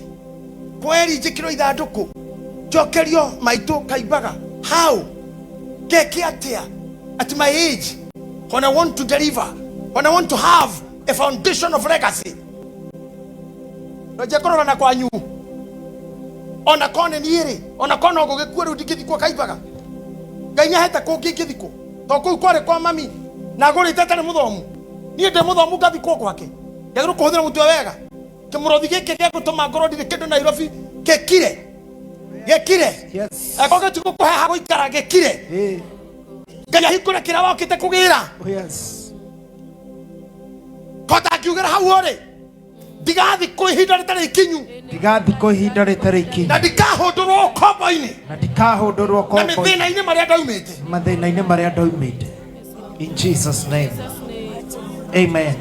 kweri njikiro ithanduku njokerio maitu kaimbaga how keke atia at my age when I want to deliver when I want to have a foundation of legacy. Noje korora na kwanyu ona kone niiri ona kone ogogekua ru ndingithikwo kaimbaga Ngai nyaheta kungingithikwo to kuu kware kwa mami na ngurite tane muthomu nie ndi muthomu ngathikwo kwake ngagirwo kuhuthira mutwe wega kimurothi giki gia gutuma ngoro ndire kindu Nairobi gekire Yes. akoge tuko kuheha guikara gekire Ngai ahikura kira wokite kugira Yes. kota kiugera hau ori Digathi ko ihinda ritari kinyu. Digathi ko ihinda ritari kinyu. Na dikahondorwo kombo-ini. Na dikahondorwo kombo. Na mithina-ini maria ndaumite. Mathina-ini maria ndaumite. In Jesus' name. Amen.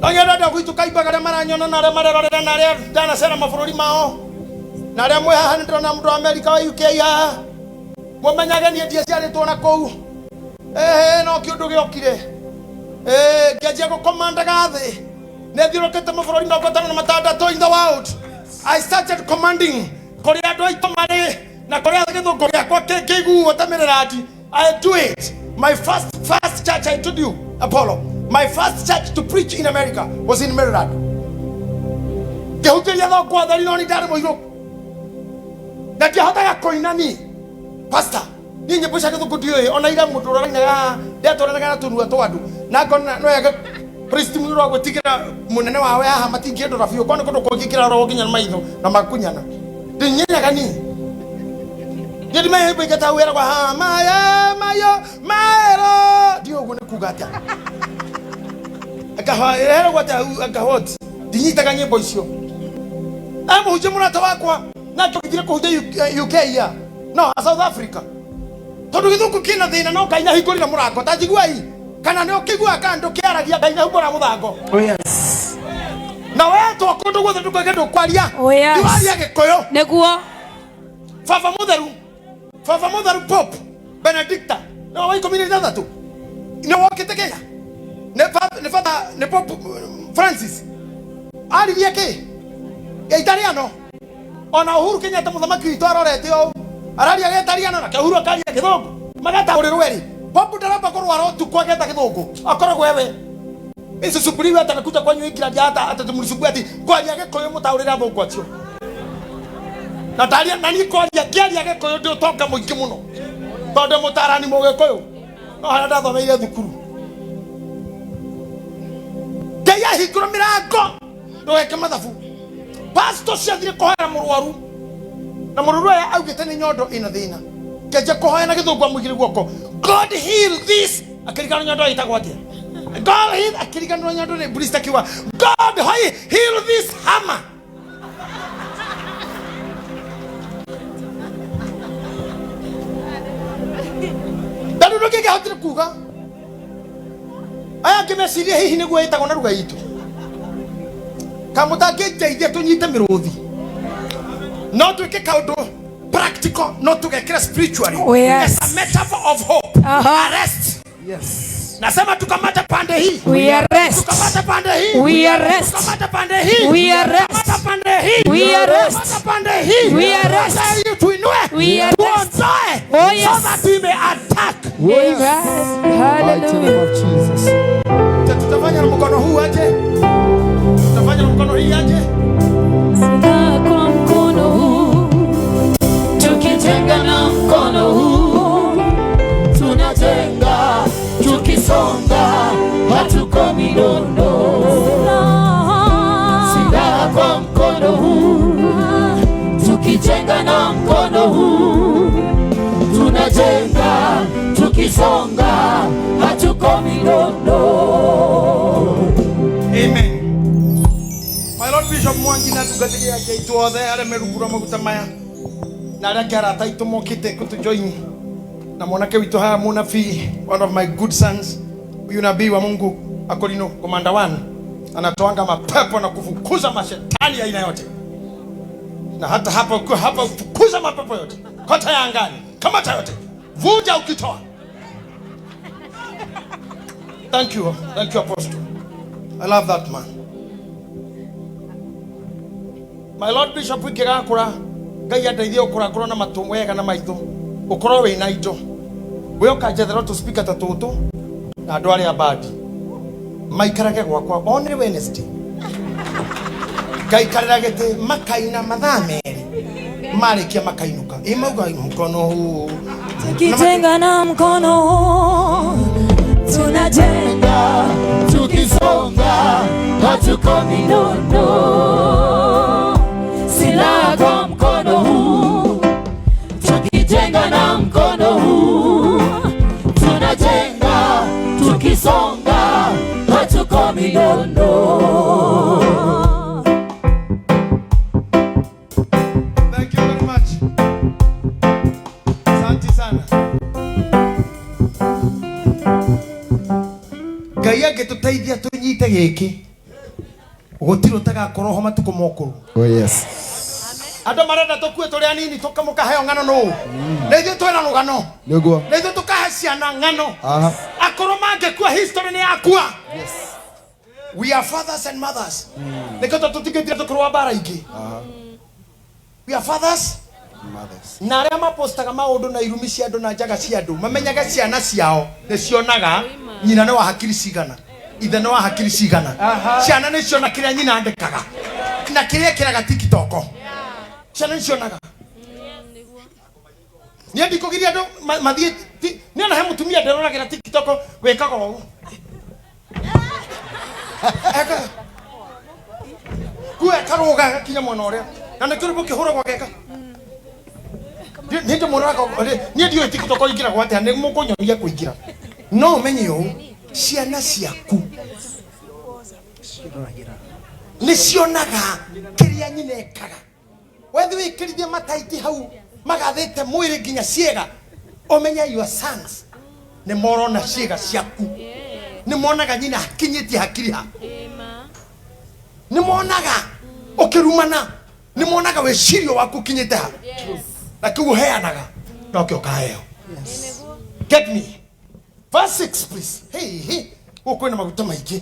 Oya dada gwitu kaibaga maranyona na marerorera na ria dana sera mabũrũri mao. Na ria mwe haha ndĩrona mũndũ wa America wa UK haha. Mũmenyage niĩ ndiaciarĩtwo na kũu. No kĩũndũ gĩokire. Ngĩanjia gũkomandaga thĩ. Nĩthiũrũkĩte mabũrũri 56 in the world. I started commanding kũrĩ andũ aitũ marĩ na kũrĩ gĩthũngũ gĩakwa kĩiguo ta mĩrerati. I do it. My first church, I told you, Apollo. My first church to preach in America was in Maryland. Kehuteria tho kwa thari no ni ndari muiru. Na kihotaga koinani. Pastor, ni nyimbo cia githuku ndioi ona ira mundu roranaga ndetoranaga na tunua twandu. Na ngona no yaga priest mundu wa gutigira munene wawe haha matingiendo rafio kwani kundu kungikira ro ginya maitho na makunyana. Ndinyenyaga ni. Ndi mai bigata wera kwa ha mayo maero. Dio gune kugata. Akahera gwata akahot dinyitaga nyimbo icio amo huje murata wakwa na tukithire kuhuje UK ya no South Africa tondu githuku kina thina no kaina hingurira murango ta jiguai kana ne okigua kandu kiaragia kaina humbura muthango. Oh yes. Na wewe to kundu gwothe ndukagendo kwaria ndiwaria gikoyo neguo Baba Mutheru Pope Benedicta no wa 13 no wokite Kenya ne Pope Francis ari yake Italiano ona Uhuru Kenyatta muthamaki witu arorete o arari ya Italiano na Uhuru akari ya githungu magata uri rweri Pope ndaramba kurwara tu kwa geta githungu akoragwo wewe isi supuriwe atanakuja kwanyu ikira hata atatumulisubuati kwa ya gikoyo mutaurira thungu acio na taria nani kwa ya kiaria gikoyo ndio toka muingi muno tondu mutarani mugikoyo no hana ndathomeire thukuru Kaya hikura mirango ndweke mathabu pastor ciathire kuhoera murwaru na murwaru aya augite ni nyondo ina thina keje kuhoera na githungu amwigire guoko God heal this akirikana nyondo itagwo atia God heal akirikana nyondo ni blister kiwa God heal this hammer Daru nokege hatire kuga aya kimesiria hihi niguo itagwo na ruga itu kamutake teithia tunyite miruthi no twike kaundu practical no tugekira spiritually. Oh, yes. It's a metaphor of hope. Arrest. Yes. Nasema tukamata pande hii. We arrest. Tukamata pande hii. We arrest. Tukamata pande hii. We arrest. Tukamata pande hii. We arrest. Tukamata pande hii. We arrest. Sasa tuinue. We arrest. Tuondoe. Oh, yes. So that we may attack. Amen. Mighty name Hallelujah. of Jesus. Tutafanya na mkono huu aje? Tutafanya na mkono hii aje? Na kwa mkono huu tukitenga na mkono huu Tunajenga, tukisonga, hatukomi nono. Silaha kwa mkono huu, tukijenga na mkono huu. Tunajenga, tukisonga, hatukomi nono. Amen. My Lord Bishop Mwangi na tugatige yake ituothe ale merugura maguta maya na ala kara taito mokite kutujoin na mwanake witu haya munabii one of my good sons huyu nabii wa Mungu Akolino Komanda 1 anatoanga mapepo na kufukuza mashetani aina yote na hata hapa kufukuza mapepo yote kota ya angani kamata yote vuja ukitoa. Thank you Apostle. I love that man. My Lord Bishop wikigakura ngai andeithie ukura na matu wega na maitho ukorwo wina indo we ukanjethera to speak ata tutu na andu aria badi maikarage gwakwa on Wednesday gaikarira gete makaina mathaa meri marikia makainuka imauga mkono huu tukitenga na mkono huu tunajenga Tukisonga, hatukomi nono. Silaha kwa mkono huu, tukijenga na mkono huu. Tunajenga, minono. Thank you very much. Asante sana. Ngai angĩtũteithia tũnyite gĩkĩ gũtirũ tagakorwo matuko mokuru. Oh yes. Andũ marenda tũkue tũrĩ anini tũkamũkaheo ng'ano nũ. Na ithuĩ twĩna rũgano. Nĩguo. Na ithuĩ tũkahe ciana ng'ano. Aha. Akorwo mangĩkua history nĩ yakua. Yes. We are fathers and mothers. Nĩkĩo tũtikĩtire tũkũrũa bara ingĩ. We are fathers. Mothers. Na arĩa mapostaga maũndũ na irumi cia andũ na njaga cia andũ mamenyaga ciana ciao nĩcionaga nyina nĩ wa hakiri cigana, ithe nĩ wa hakiri cigana. Ciana nĩciona kĩrĩa nyina andĩkaga na kĩrĩa kĩraga TikTok. Ciana nĩcionaga. Niĩ ndikũgiria andũ mathiĩ niĩ na he mũtumia nderoragĩra TikTok wĩkaga ũũ. Kuwe karoga kinya mwana ũrĩa na nĩkĩrĩ mũkĩhũragwo geka. Nĩ ndĩmũraga niĩ ndiũĩ TikTok ingĩragwo atĩa nĩ mũkũnyonia kũingĩra. No ũmenye ũũ ciana ciaku nĩcionaga kĩrĩa nyina ekaga. Wethe wĩkĩrithie mataiti hau magathĩte mwĩrĩ nginya ciĩga ũmenye your sons nĩ morona ciĩga ciaku. Nĩ monaga nyina akinyĩtie hakiri ha. Nĩ monaga ũkĩrumana. Nĩ monaga wĩcirio waku kinyĩte ha. Na kiu heanaga no kĩo kaheo. Get me. Verse 6 please. Hey. Ũkwĩna maguta maingĩ.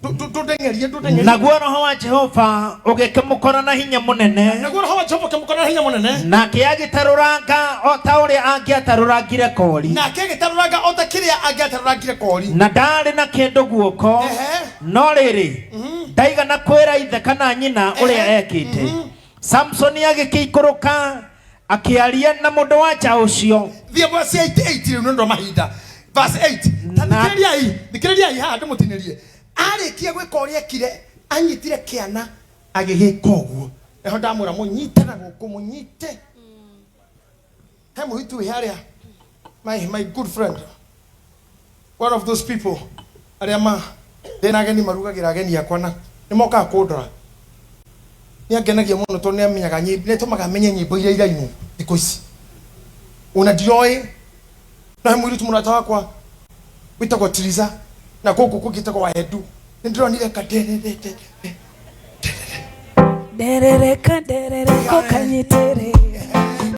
Tũdengerie. Naguo roho wa Jehova ũgĩkĩmũkora na hinya mũnene. Naguo roho wa Jehova ũkĩmũkora na hinya mũnene. Nake agĩtarũranga o ta ũrĩa angĩatarũrangire kori. Nake agĩtarũranga o ta kĩrĩa angĩatarũrangire kori. Na ndarĩ na kĩndũ guoko. No rĩrĩ ndaigana kwĩra ithe kana nyina ũrĩa ekĩte. Samson agĩkĩikũrũka akĩaria na mũndũ wa nja ũcio. Thiĩ verse 8 rĩu nĩ ndo mahinda. Verse 8. Thikĩrĩriai haha ndĩmũtinĩrie. Arĩkia gwĩka ũrĩa ekire anyitire kĩana agĩgĩka ũguo. Eho ndamwĩra mũnyite na gũkũ mũnyite. He mũhitu wĩ harĩa. My good friend. One of those people. Arĩa ndĩna ageni marugagĩra ageni akwa na nĩmokaga kũndora. Nĩangenagia mũno tondũ nĩamenyaga nyĩmbo nĩtũmaga menye nyĩmbo iria irainwo thikũ ici. Ona ndioĩ na he mũirĩtu mũrata wakwa wĩtagwo Triza na gũkũ kũngĩtagwo Wahendu. Nĩndĩronire kadererete. Derereka derereko kanyitere.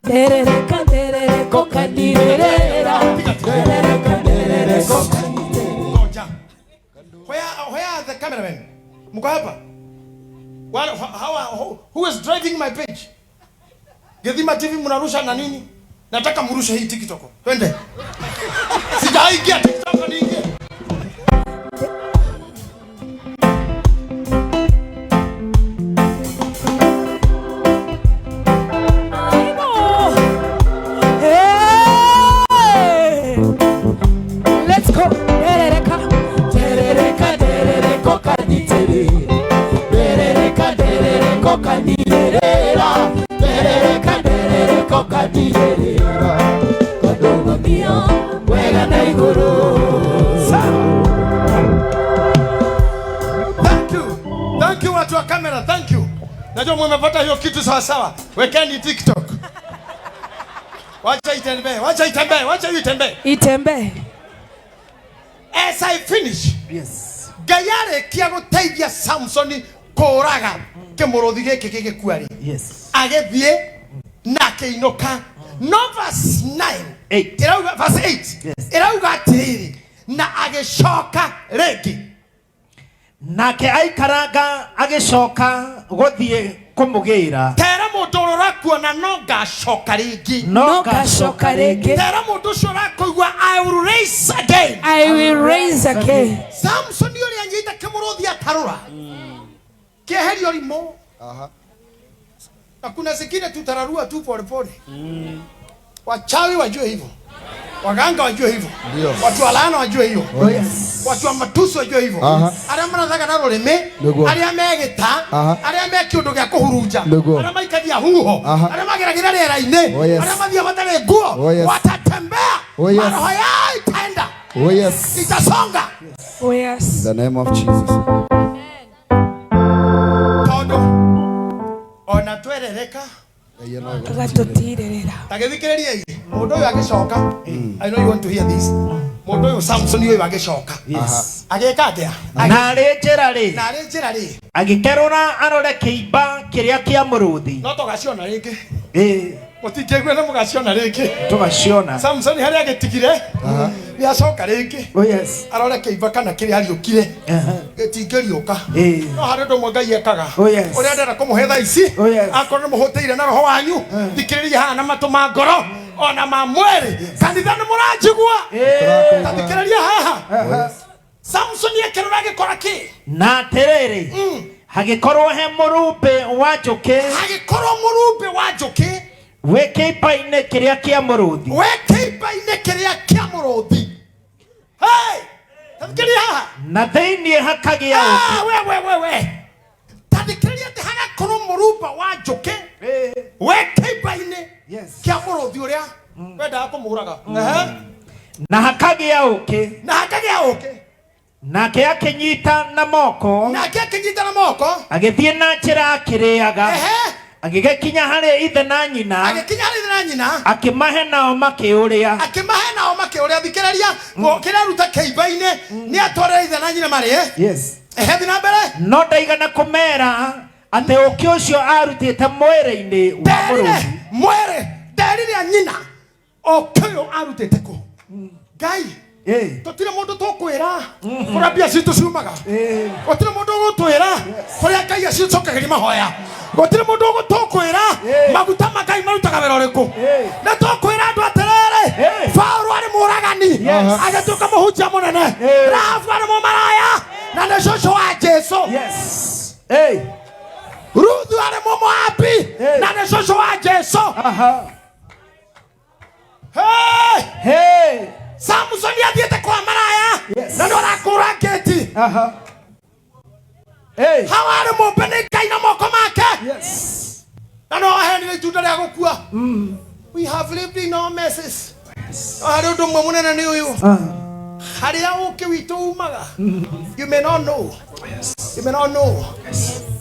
Derereka derereko kandirerera. Derereka derereko kanyitere. Where are the cameramen? Mko hapa? Who is driving my page? Gedhima TV mnarusha na nini? Nataka mrushe hii TikTok. Twende. Sijaingia TikTok niingie. Let's go. Derereka. Derereka derereko kanyitere. Derereka derereko kandirerera. Derereka derereko kandirerera. Kodongo mio wega na iguru. Thank you watu wa kamera, thank you. Najua mmepata hiyo kitu sawa sawa. Wekeni TikTok. Wacha itembee. Itembee. As I finish. Yes. Gayare kia gũteithia Samson kũraga kĩmũrũthi gĩkĩ gĩgĩkuarĩ. Yes. Agĩthiĩ na kĩinũka. No verse 9. Irauga verse 8. Irauga atĩrĩrĩ na agĩcoka rĩngĩ. Nake aikaranga agĩcoka gũthiĩ kũmũgĩra. Tera mũndũ ũrakuona no ngacoka rĩngĩ. No gacoka rĩngĩ. Tera mũndũ ũcio ũrakũigua I will raise again. I will raise again. Samson yule anyita kĩmũrũthi atarũra. Kieherio rimo. Na kuna zingine tutararua tu pole pole. Wachawi wajue hivyo. Waganga wajue hivyo. Watu wa laana wajue hivyo. Watu wa matusi wajue hivyo. Arĩa marathaga na rũrĩmĩ, arĩa megĩta, arĩa me kĩũndũ gĩa kũhurunja, arĩa maikagia huho, arĩa mageragĩra rĩera-inĩ, arĩa mathiĩ matarĩ nguo, watatembea. Maroho yao itaenda. Oh yes. Itasonga. Oh yes. In the name of Jesus. Todo. Ona twerereka. Gatotirerera. Tagethikiriria hii. Mundu uyu agicoka. I know you want to hear this. Mundu uyu Samson uyu agicoka. Yes. Ageka atia. Na rĩnjĩra rĩ. Na rĩnjĩra rĩ. Agĩkerũra arore kĩimba kĩrĩa kĩa mũrũthi. No togaciona rĩngĩ. Mũtingĩigua na mũgaciona rĩngĩ. Tũgaciona. Samson harĩa agĩtigire. Nĩacoka rĩngĩ. Oh yes. Arore kĩimba kana kĩrĩa ariũkire. Gĩtingĩriũka. No harĩ ũndũ ũmwe Ngai ekaga. Oh yes. Ũrĩa ndĩrenda kũmũhe thaa ici. Akorwo nĩmũhũtĩire na roho wanyu. Thikĩrĩria haha na matũ ma ngoro. Ona ma mwĩrĩ. Kanitha nĩmũranjigua. Thikĩrĩria haha. Samson ekerũra agĩkora kĩ? Na atĩrĩrĩ. Hagĩkorwo he mũrumbe wa njũkĩ. Hagĩkorwo mũrumbe wa njũkĩ. Wĩ kĩimba-inĩ kĩrĩa kĩa mũrũthi. Wĩ kĩimba-inĩ kĩrĩa kĩa mũrũthi. Hey! Thikĩrĩria haha. Na thĩinĩ hakagĩa ũkĩ. We. Thikĩrĩria atĩ hagakorwo mũrumbe wa njũkĩ. Wĩ kĩimba-inĩ kĩa mũrũthi ũrĩa wendaga kũmũraga. Na hakagĩa ũkĩ. Na hakagĩa ũkĩ. Nake akĩnyita na moko. Nake akĩnyita na moko. Agĩthiĩ na njĩra akĩrĩaga. Agĩgĩkinya harĩ ithe na nyina. Agĩkinya harĩ ithe na nyina. Akĩmahe nao makĩũrĩa. Akĩmahe nao makĩũrĩa. Thikĩrĩria kĩrĩa aruta kĩimba-inĩ nĩ atwarĩre ithe na nyina marĩe. Yes. Thiĩ na mbere. No ndaigana kũmera atĩ ũkĩ ũcio arutĩte mwĩrĩ-inĩ wa mũrũthi. Mwĩrĩ nderire nyina ũkĩ ũyũ arutĩte kũ? Ngai. Tũtirĩ mũndũ tũkwĩra kũrĩa mbia citũ ciumaga. Gũtirĩ mũndũ ũgũtwĩra kũrĩa Ngai acicokagĩria mahoya. Gũtirĩ mũndũ ũgũtũkwĩra maguta ma Ngai marutaga wĩra ũrĩkũ. Nĩ tũkwĩra andũ atĩrĩrĩ, Paulo arĩ mũragani agĩtuĩka mũhunjia mũnene. Rahabu arĩ mũmaraya na nĩ cũcũ wa Jesũ. Ruthu arĩ mũmoabi na nĩ cũcũ wa Jesũ. Samson athiĩte kwa maraya na ndorakũra ngĩti. Hawa arĩ mũmbe nĩ Ngai na moko make. Na no aheanire itunda rĩa gũkua. We have lived in our messes. Harĩ ũndũ ũmwe mũnene nĩ ũyũ. Harĩa ũkĩ witũ umaga. You may not know. You may not know.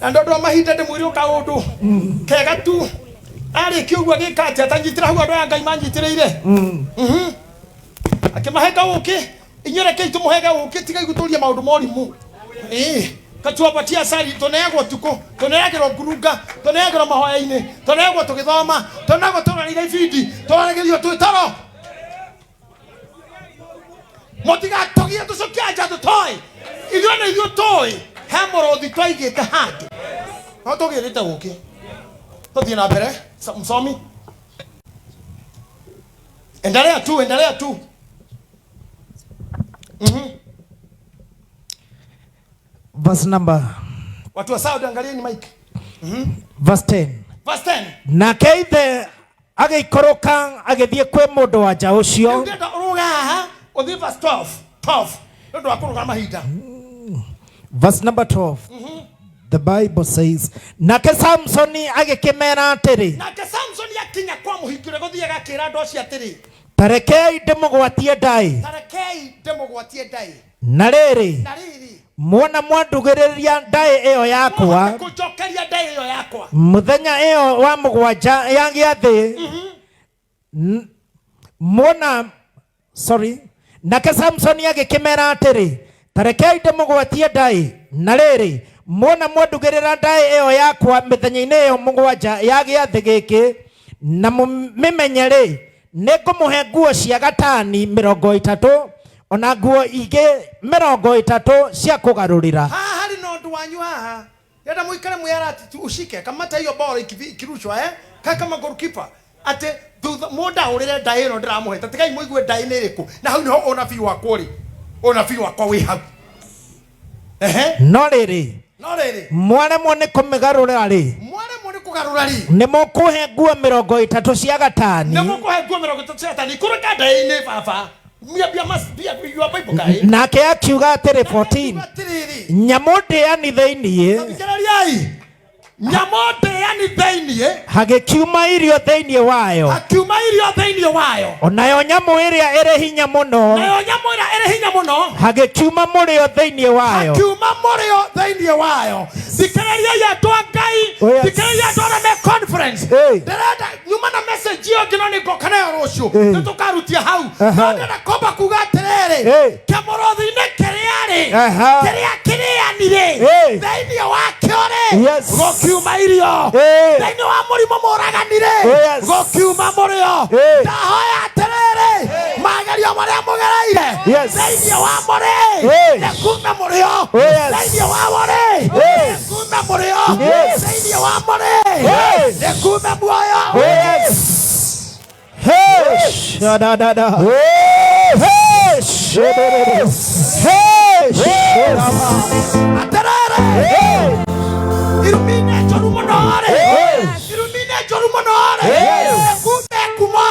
Na ndondwa mahinda ndĩmwĩre kaũndũ kega tu. Arĩkia ũguo agĩka atĩ atanyitĩra hau andũ aya Ngai manyitĩrĩire. Akĩmaheka ũkĩ. Inyuĩ tũmũhege ũkĩ tiga igũtũria maũndũ morimũ. Katuapatia sari tuneagwo tuko tuneagĩrwo ngurunga tuneagĩrwo mahoya-inĩ tuneagwo tũgĩthoma tuneagwo tũranĩire ibindi tũranagĩrio twĩtaro. Mũtigatogie tũcokia nja tũtoĩ. Ithuĩ nĩ ithuĩ tũĩ he mũrũthi twaigĩte handũ. No tũgĩrĩte ũkĩ. Tũthiĩ na mbere msomi. Endelea tu. Verse number. Watu wa sawa angalieni mic. Verse 10. Verse 10. Nake ithe agĩikũrũka agĩthiĩ kwĩ mũndũ wa nja ũcio. Ndenda uruga haha. Othi verse 12. 12. Ndio akũruga mahinda. Verse number 12. The Bible says, nake Samsoni agĩkĩmera atĩrĩ. Nake Samsoni akinya kwa mũhingũre gũthiĩ agakĩra andũ acio atĩrĩ. Tarekei ndĩmũgwatie ndaĩ. Na rĩrĩ. Muona mwandugĩrĩria ndaĩ ĩyo yakwa. Mũthenya ĩyo wa mũgwanja ya gĩathĩ. Nake Samsoni agĩkĩmera atĩrĩ. Tarekei ndĩmũgwatie ndaĩ. Na rĩrĩ. Muona mwandugĩrĩra ndaĩ ĩyo yakwa mĩthenya-inĩ ĩyo mũgwanja ya gĩathĩ gĩkĩ. Na mũmĩmenye nĩngũmũhe nguo cia gatani 30 ona nguo ingĩ 30 cia kũgarũrĩra. Haha harĩ na ũndũ wanyu haha. Yenda mũikare mwĩra ati ushike kamata hiyo bora ikirushwa kama goalkeeper ati mũnda ũrĩre ndaĩ ĩno ndĩramũhe tigai mũigue ndaĩ nĩ ĩrĩkũ na hau niho ũnabii wakwa rĩ ũnabii wakwa wĩ hau. No rĩrĩ mwaremwo nĩ kũmĩgarũra rĩ. Nĩ mũkũhe nguo 30 cia gatani. Nake akiuga atĩrĩ 14. Nyamũ ndĩani thĩiniĩ. Nyamũ ndĩani yani thainie hagikiuma irio thĩinĩ wayo akiuma irio thainie wayo onayo nyamũ ĩrĩa ĩrĩ hinya mũno nayo nyamũ ĩrĩa ĩrĩ hinya mũno hagikiuma mũrĩo thĩinĩ wayo akiuma mũrĩo thainie wayo thikĩrĩria yatũ Ngai thikĩrĩria andũ arĩa me conference ndĩrenda nyuma na message ĩyo ngĩno nĩ ngoka nayo rũciũ nĩtũkarutia hau no ndĩrenda komba kuga atĩrĩrĩ kĩmũrũthi-inĩ kĩrĩa kĩrĩanire thainie wakĩo rĩ gũkiuma irio thainie wa mũrimũ mũraganire gũkiuma mũrĩo ndahoya atĩrĩrĩ magerio marĩa mũgereire thainie wa mũrĩ nĩkume mũrĩo thainie wa mũrĩ nĩkume mũrĩo thainie wa mũrĩ nĩkume muoyo shadadada Irumine chorumonore kume kumo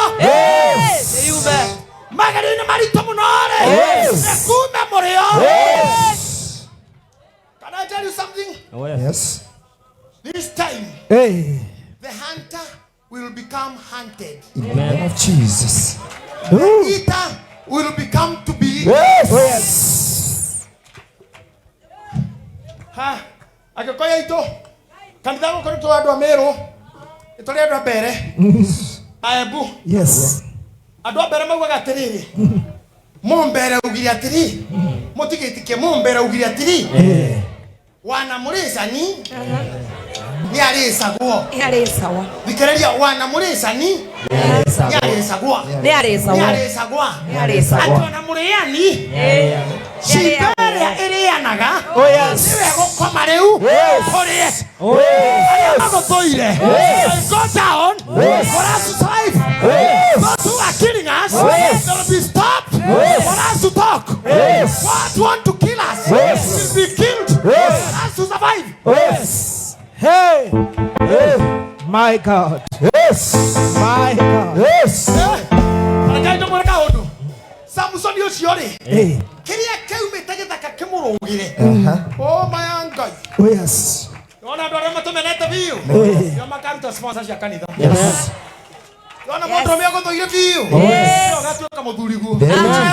magarine marito monore kume morio. Can I tell you something? Yes. This time the hunter will become hunted. In the name of Jesus. The eater will become to be eaten. Yes. Ha, agikoya ito. Kanitha gũkũ nĩ twa andũ a Meru, nĩ tũrĩ andũ a mbere. Aembu. Yes. Andũ a mbere maugaga atĩrĩrĩ. Mũmbere ugire atĩrĩ. Mũtigĩtike mũmbere ugire atĩrĩ. Wana mũrĩcani. Nĩ arĩcagwo. Nĩ arĩcagwo. Thikĩrĩria wana mũrĩcani. Nĩ arĩcagwo. Nĩ arĩcagwo. Nĩ arĩcagwo. Nĩ arĩcagwo. Atona mũrĩani. Ciberia ĩrĩanaga. Nĩwe gũkoma rĩu. Kũrĩe. Arĩa magũthũire. Go down. For us to survive. Those who are killing us. They will be stopped. For us to talk. What want to kill us will be killed. For us to survive. Hey. My God. Yes. My God. Yes. Anakaita mwana kaondo. Samson yoshiori. Kiria keumite githaka kimurugire. Oh my God. Oh yes. Yona ndo rema tumenete biu. Yo makaruta sponsors ya kanitha. Yes. Yona motro mego thoire biu. Yo gatuka muthurigu.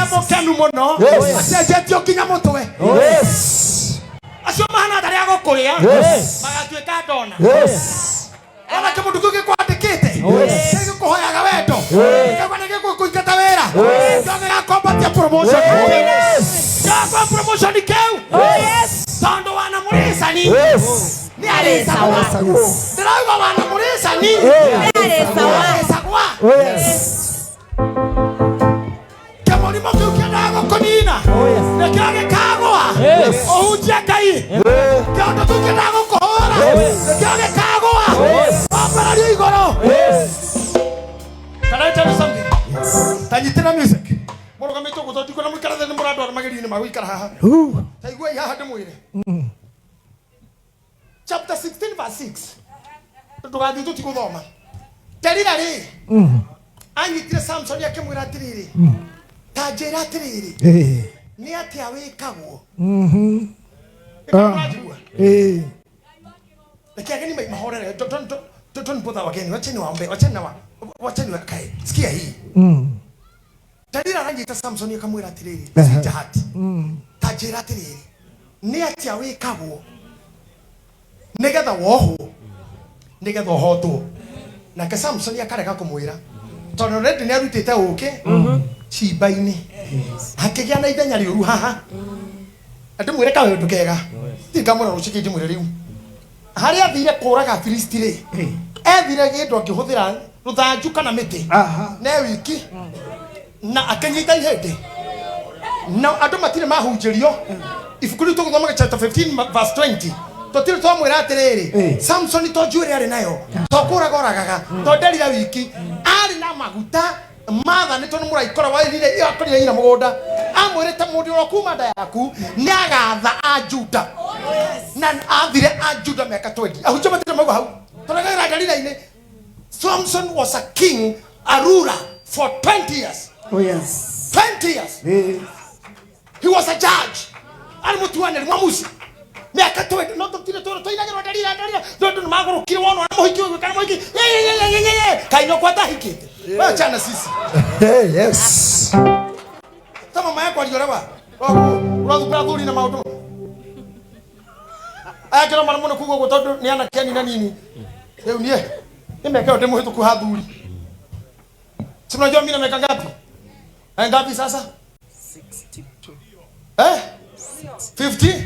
Amo kanu muno. Acenjetio kinya mutwe. Yes. Acio mahana tari agokuria. Magatuika ndona. Yes. Ona kĩmũndũ kĩu gĩkwandĩkĩte gĩkũhoyaga wendo gĩkwana gĩkũingata wĩra gĩgakombatia promotion gĩgakwa promotion kĩu tondũ wana mũrĩcani nĩ arĩcagwa ndĩrauga wana mũrĩcani nĩ arĩcagwa kĩmũrimũ kĩu kĩendaga gũkũnina nĩkĩo gĩkagũa ũhunjie Ngai kĩondo kĩu kĩendaga gũkũhũra nĩkĩo gĩkagũa Operario igoro. Can I tell you something? Tanyitira music. Moro kama ito kutoka kuna mwikara thani murado na mageri ni mawikara haha. Taigua ya hade mwire. Chapter 16 verse 6. Tugathi tutikuthoma. Terira ri. Anyitire Samson yake mwira atiriri. Tajira atiriri. Ni atia wikagwo. Lakini mimi mahorere don't bother again. Wacheni waombe. Wacheni wakae. Sikia hii. Dalila rangi Samson akamwira atiriri. Sijahati. Tajira atiriri. Ni atia wikagwo. Nigetha woho. Nigetha hoto. Na ka Samson akareka kumwira. Tono rendi ni arutite uke. Ciba-ini. Hakigia na ithenya riuru haha. Andimwire kawe ndukega. Tikamura ruciki ndimwire riu. Haria thire kuraga Filisti ri ethire gindu akihuthira ruthanju kana miti ne wiki na akanyita ihende na andu matire mahunjirio ifukuri to kuthoma chapter 15 verse 20 totire to mwira atiriri Samson to jure ari nayo to kuraga oragaga to nderira wiki ari na maguta matha ni tonu muraikora wairire iyo akorire ina mugunda amwirite mundu okuma nda yaku ni agatha a Juda na athire a Juda meka 20 ahunjia matire mago hau tonaga Dalila ine Samson was a king, a ruler for 20 years. Oh yes. 20 years. He was a judge. Alimutuane mwamuzi. miaka 20 no tutire toinagira dalila ndo magoro kile wono amuhiki kana muhiki kaino kwata hikite wacha na sisi yes kama mama yako aliolewa unazungura dhuri na mauto aya kila mara mwana kugo gotodo ni ana kiani na nini leo nie nimekao demo hizo kuhadhuri si unajua mimi nimeka ngapi ngapi sasa 62 50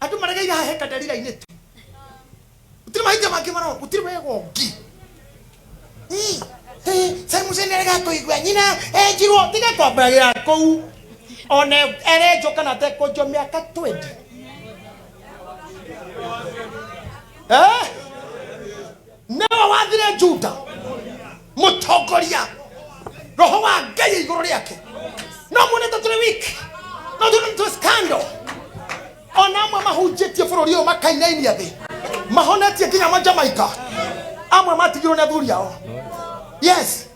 atu maraga ira heka dalila inetu utiri mahija makimara utiri wego gi sai musene ga ko igwa nyina jiro tiga ko bagira ko one ere joka na te ko jo miaka 20 newa wathire Juda mutongoria roho wa Ngai iguru yake no muneta tuli week no tuli scandal ona mama hujetie bururi o makainaini athi mahonetie kinya ma Jamaica amwe matigiro na thuri yao yes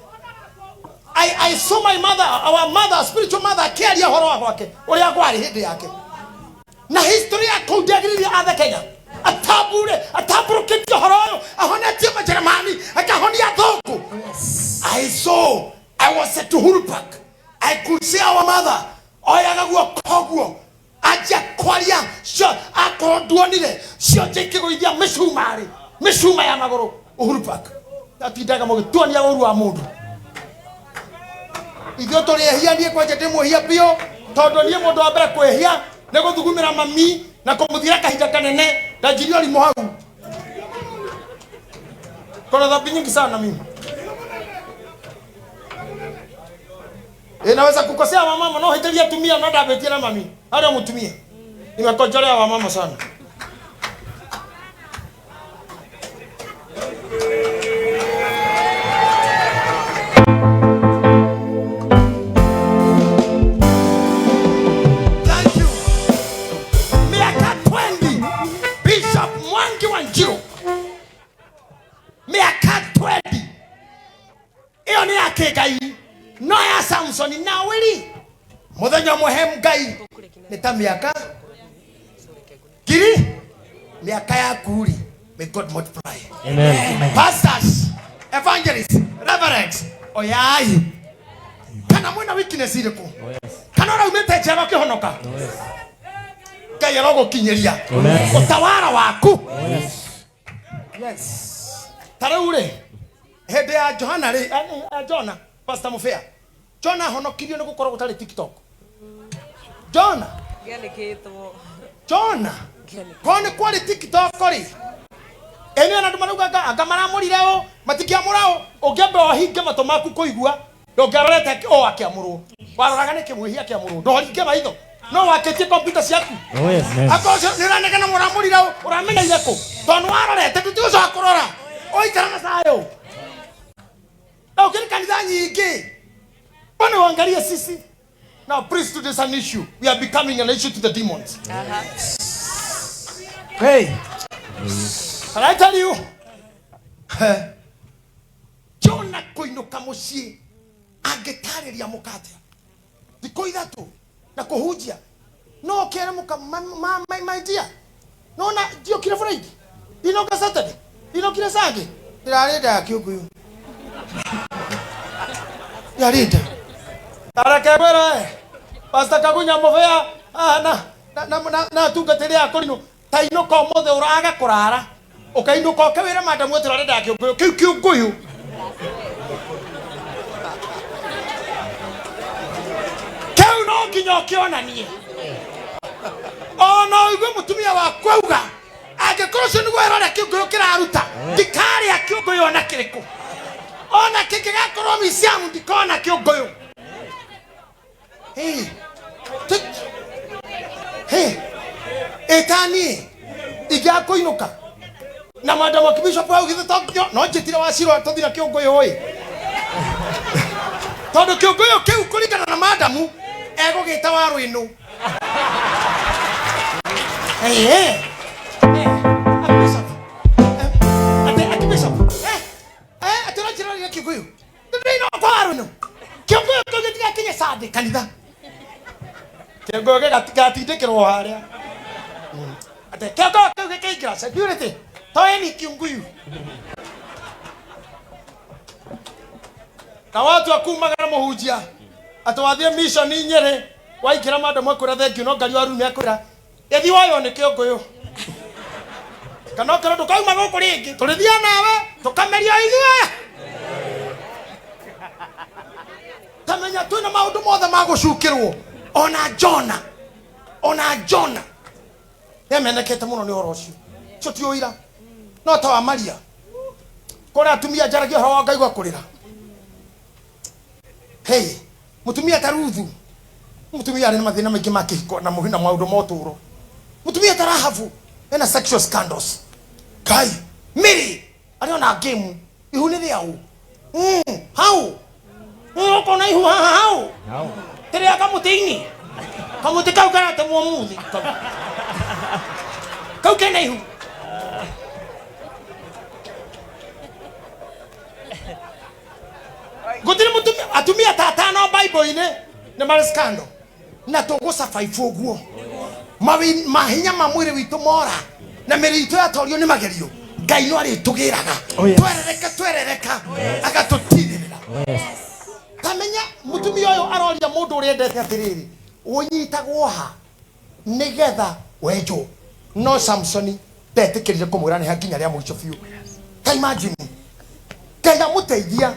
I saw my mother, our mother, spiritual mother, care ya horo wake uri agwari hindi yake na history ya kudagiri ya athe Kenya ataburuketie horo ahonetie ma Jeremani akahonia thoko I was at Uhuru Park. I could see our mother oyagaguo koguo aja kwaria sho akonduonire sho jekego ithia mishuma ya magoro Uhuru Park tatindaga mugituania uru wa mundu ithio turi ehia nie kwaje demo hia bio tondu nie mundu wa mbere kwehia ne guthugumira mami na kumuthira kahinda kanene ndajiri limo hau kono dhambi nyingi sana mimi inaweza kukosea wa mama no hitaji tumia no dabetia na mami hata mtumie nimekojolea wa mama sana thank you miaka 20 Bishop Mwangi Wanjiru miaka 20 iyo ni yake Ngai no ya Samson na wili muthenya muhem Ngai ni ta miaka kiri miaka ya kuri may God multiply amen pastors evangelists reverends oyai kana mwina weakness iriko kana ora umete jero kihonoka Ngai rogo kinyeria utawara waku yes taraure hede ya Johana ri Johana Pastor Mufea John honokirio ne gukora gutari TikTok John Geneketo John kone kwali TikTok kori ene na ndumaruga akamara murireo matikia murao ogembe ohinge matomaku kuigua ndogarete o akiamuru waroraga ne kimwihia kiamuru ndoringe maitho no waketie computer ciaku yes akoso niranega na muramurira uramenya ireko tonu warorete tutiuso akurora oikara na sayo okay kanisa nyingi bwana waangalie sisi now priesthood is an issue we are becoming an issue to the demons hey and I tell you Jonah kuinuka mucie agetareria mukate diko ithatu na kuhujia no kera muka my dear no na dio kira Friday inoka Saturday inokira Sunday ndirarenda kiukuyu yarida tarakebera Pastor Kagunya Mufea na tungateria akorino tainoka mothe uraga kurara ukainuka ukawira madamu wetu arenda kiukuyu keu no kinyo kionanie ono igwe mutumia wa kwauga agekorosho niguo erore kiukuyu kiraruta dikari akiukuyu ona kiriko ona kikigakorwo misiamu ndikona kiukuyu etani igako inuka na madam wa bishop wa ugithe tokyo no njitire waciro tuthira kiukuyu oi tondu kiukuyu kiu kuringana na madamu egugita waru inu kiukuyu ndino kwa waru inu kiukuyu kugitira kinye sadi kanitha Kĩongo gĩgatindĩkĩrwo harĩa. Ate kĩongo kĩu gĩkĩingĩra security. Toeni kiunguyu. Na watu akumagara muhunjia. Atwathie mission Nyeri. Waikira mando mwekura thengiũ no ngari waru nĩakwĩra. Ethi woyo nĩ kĩongo. Kana kero tukauma gũkũ rĩngĩ. Tũrĩthia nawe tukameria ithuĩ. Tamenya twina maundu mothe magucukirwo ona Jona yemenekete muno ni horo ucio cio ti uira no ta wa Maria kora atumia njaragia horo ngaigua kurira hey mutumia ta Ruthu mutumia ari na mathina maingi makihiko na muhina maundu moturo mutumia ta Rahabu ena sexual scandals kai Mary ari ona game ihunire au how uko na ihu hao tere akamutini kamutika ukarate muamuzi kau kena ihu gutiri mutumia atumia tatano Bible ine ne mal scandal na togosa faifu guo mahinya mamwire witu mora na merito ya torio ni magerio Ngai no ari tugiraga twerereka agatutirira kamenya mutumia uyu aroria mundu uri endete atiriri unyitagwo ha nigetha wejo no Samsoni tetikirire kumwira ni hakinya ria mwicho fiu ka imagine kaya muteithia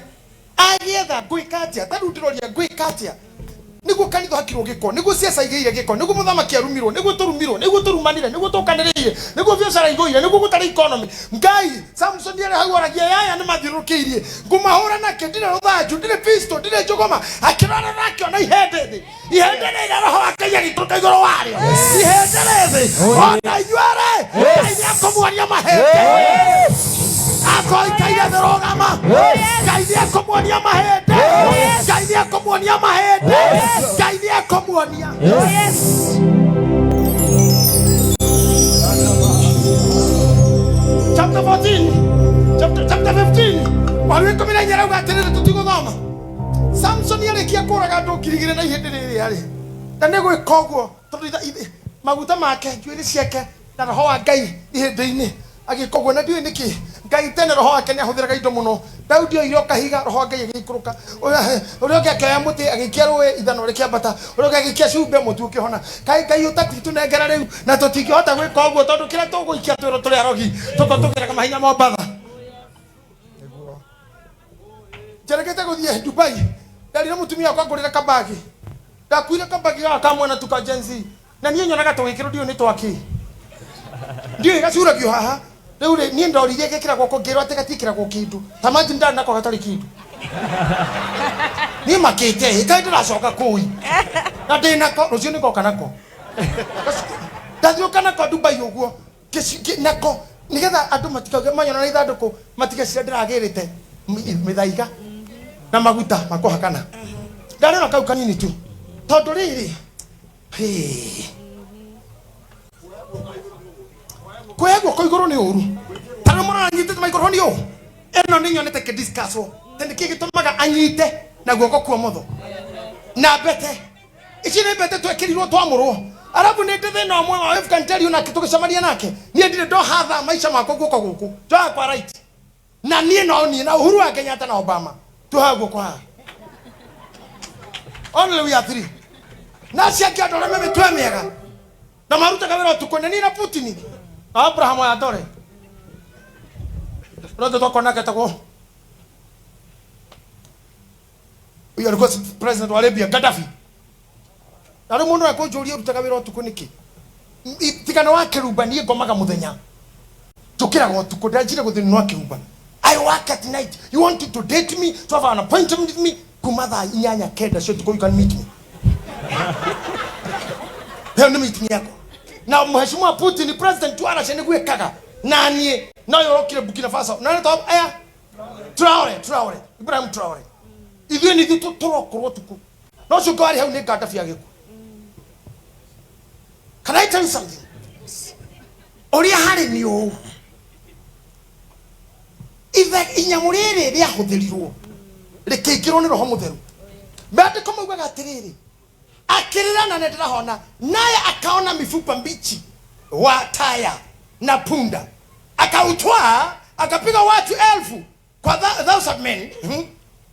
agietha gwikatia tarudiroria gwikatia niguo kanitho hakirwo giko niguo ciaca igeire giko niguo muthamaki arumirwo niguo turumanire niguo tukaniririe niguo biacara igoire niguo gutari economy Ngai Samson ndiye hau aragia yaya ni mathirukirie ngumahura nake ndire ruthanju ndire pisto ndire njogoma akirana nake ona ihende ira roho akaya gituka igoro wario ihende thi ona yuare Ngai akomwania mahende akoi kaida derogama Ngai akomwania mahende Ngai akomwania mahende Ngai akomwania Chapter 14 chapter 15 wawe komina nyara ugaterere tutiguthoma Samson yarikia kuraga andu kirigire na ihindi riri ari na nego ikoguo tondu maguta make njuiri ciake na roho wa Ngai ihindi-ini agikogwo na ndiwe niki Ngai tene roho wake ni ahuthiraga indo muno Daudi oiro kahiga roho Ngai agikuruka uria akaya muti agikia ruwe ithano rikiambata uria agikia cumbe mutu ukihona Ngai utati tunengera riu na tutingihota gwika uguo tondu kira tuguikia twiro turi arogi tukotugiraga mahinya mombatha jerekete guthie Dubai ndarire mutumia kwa ngurire kabagi ndakuire kabagi akamwe na tuka jenzi na niĩ nyonaga tugikiro ndio ni twaki ndio gacuragio haha riu ni ndoririe gikira goko ngirwa tigatikira go kindu tamaji ndana nako gatari kindu ni makite kai ndiracoka kui na ndinako rucio niko nako ndathioka nako Dubai uguo nako nigetha andu matikauge manyona na ithanduku matigacira ndiragirite mithaiga na maguta makuhakana ndarona kau kanini tu tondu riri kwego koigoro ni uru tana mora anyite microphone yo eno ni nyonete ke discusso tende kiki tomaga anyite na guoko kwa motho na bete ici ni bete twekirirwo twamurwo arabu ni ndithe no mwe wa can tell you na kitu gicamania nake ni ndire ndo hatha maisha mako guoko guku ndo kwa right na ni no ni na Uhuru wa Kenyatta na Obama tuhaguo kwa only we are three na ciakia ndore meme twemiega na maruta kawira tukone ni na Putin Abraham ya tore rodo to konaka tako uyo alikuwa president wa Arabia Gaddafi nalo mundu akojuria rutakawira utuko niki tigana wa kiruba ni ngomaga muthenya tukira go tuko ndajire guthinwa kiruba I work at night you want to date me to have an appointment with me kumatha inyanya kenda so tuko you can meet me leo ni meeting yako na mheshimiwa Putin president tu anashene gwekaga nani no yorokire Burkina Faso nani to aya Traore Ibrahim Traore ithwe ni tu turokorwo tuku no cukari hau ni Gaddafi agiku can I tell you something oria hari ni o ithe inyamurire ria huthirirwo rikikirwo ni roho mutheru bade kama ugaga atiriri akirira na nenda hona, naye akaona mifupa mbichi wa taya na punda, akautwaa akapiga watu 1000 kwa 1000 men.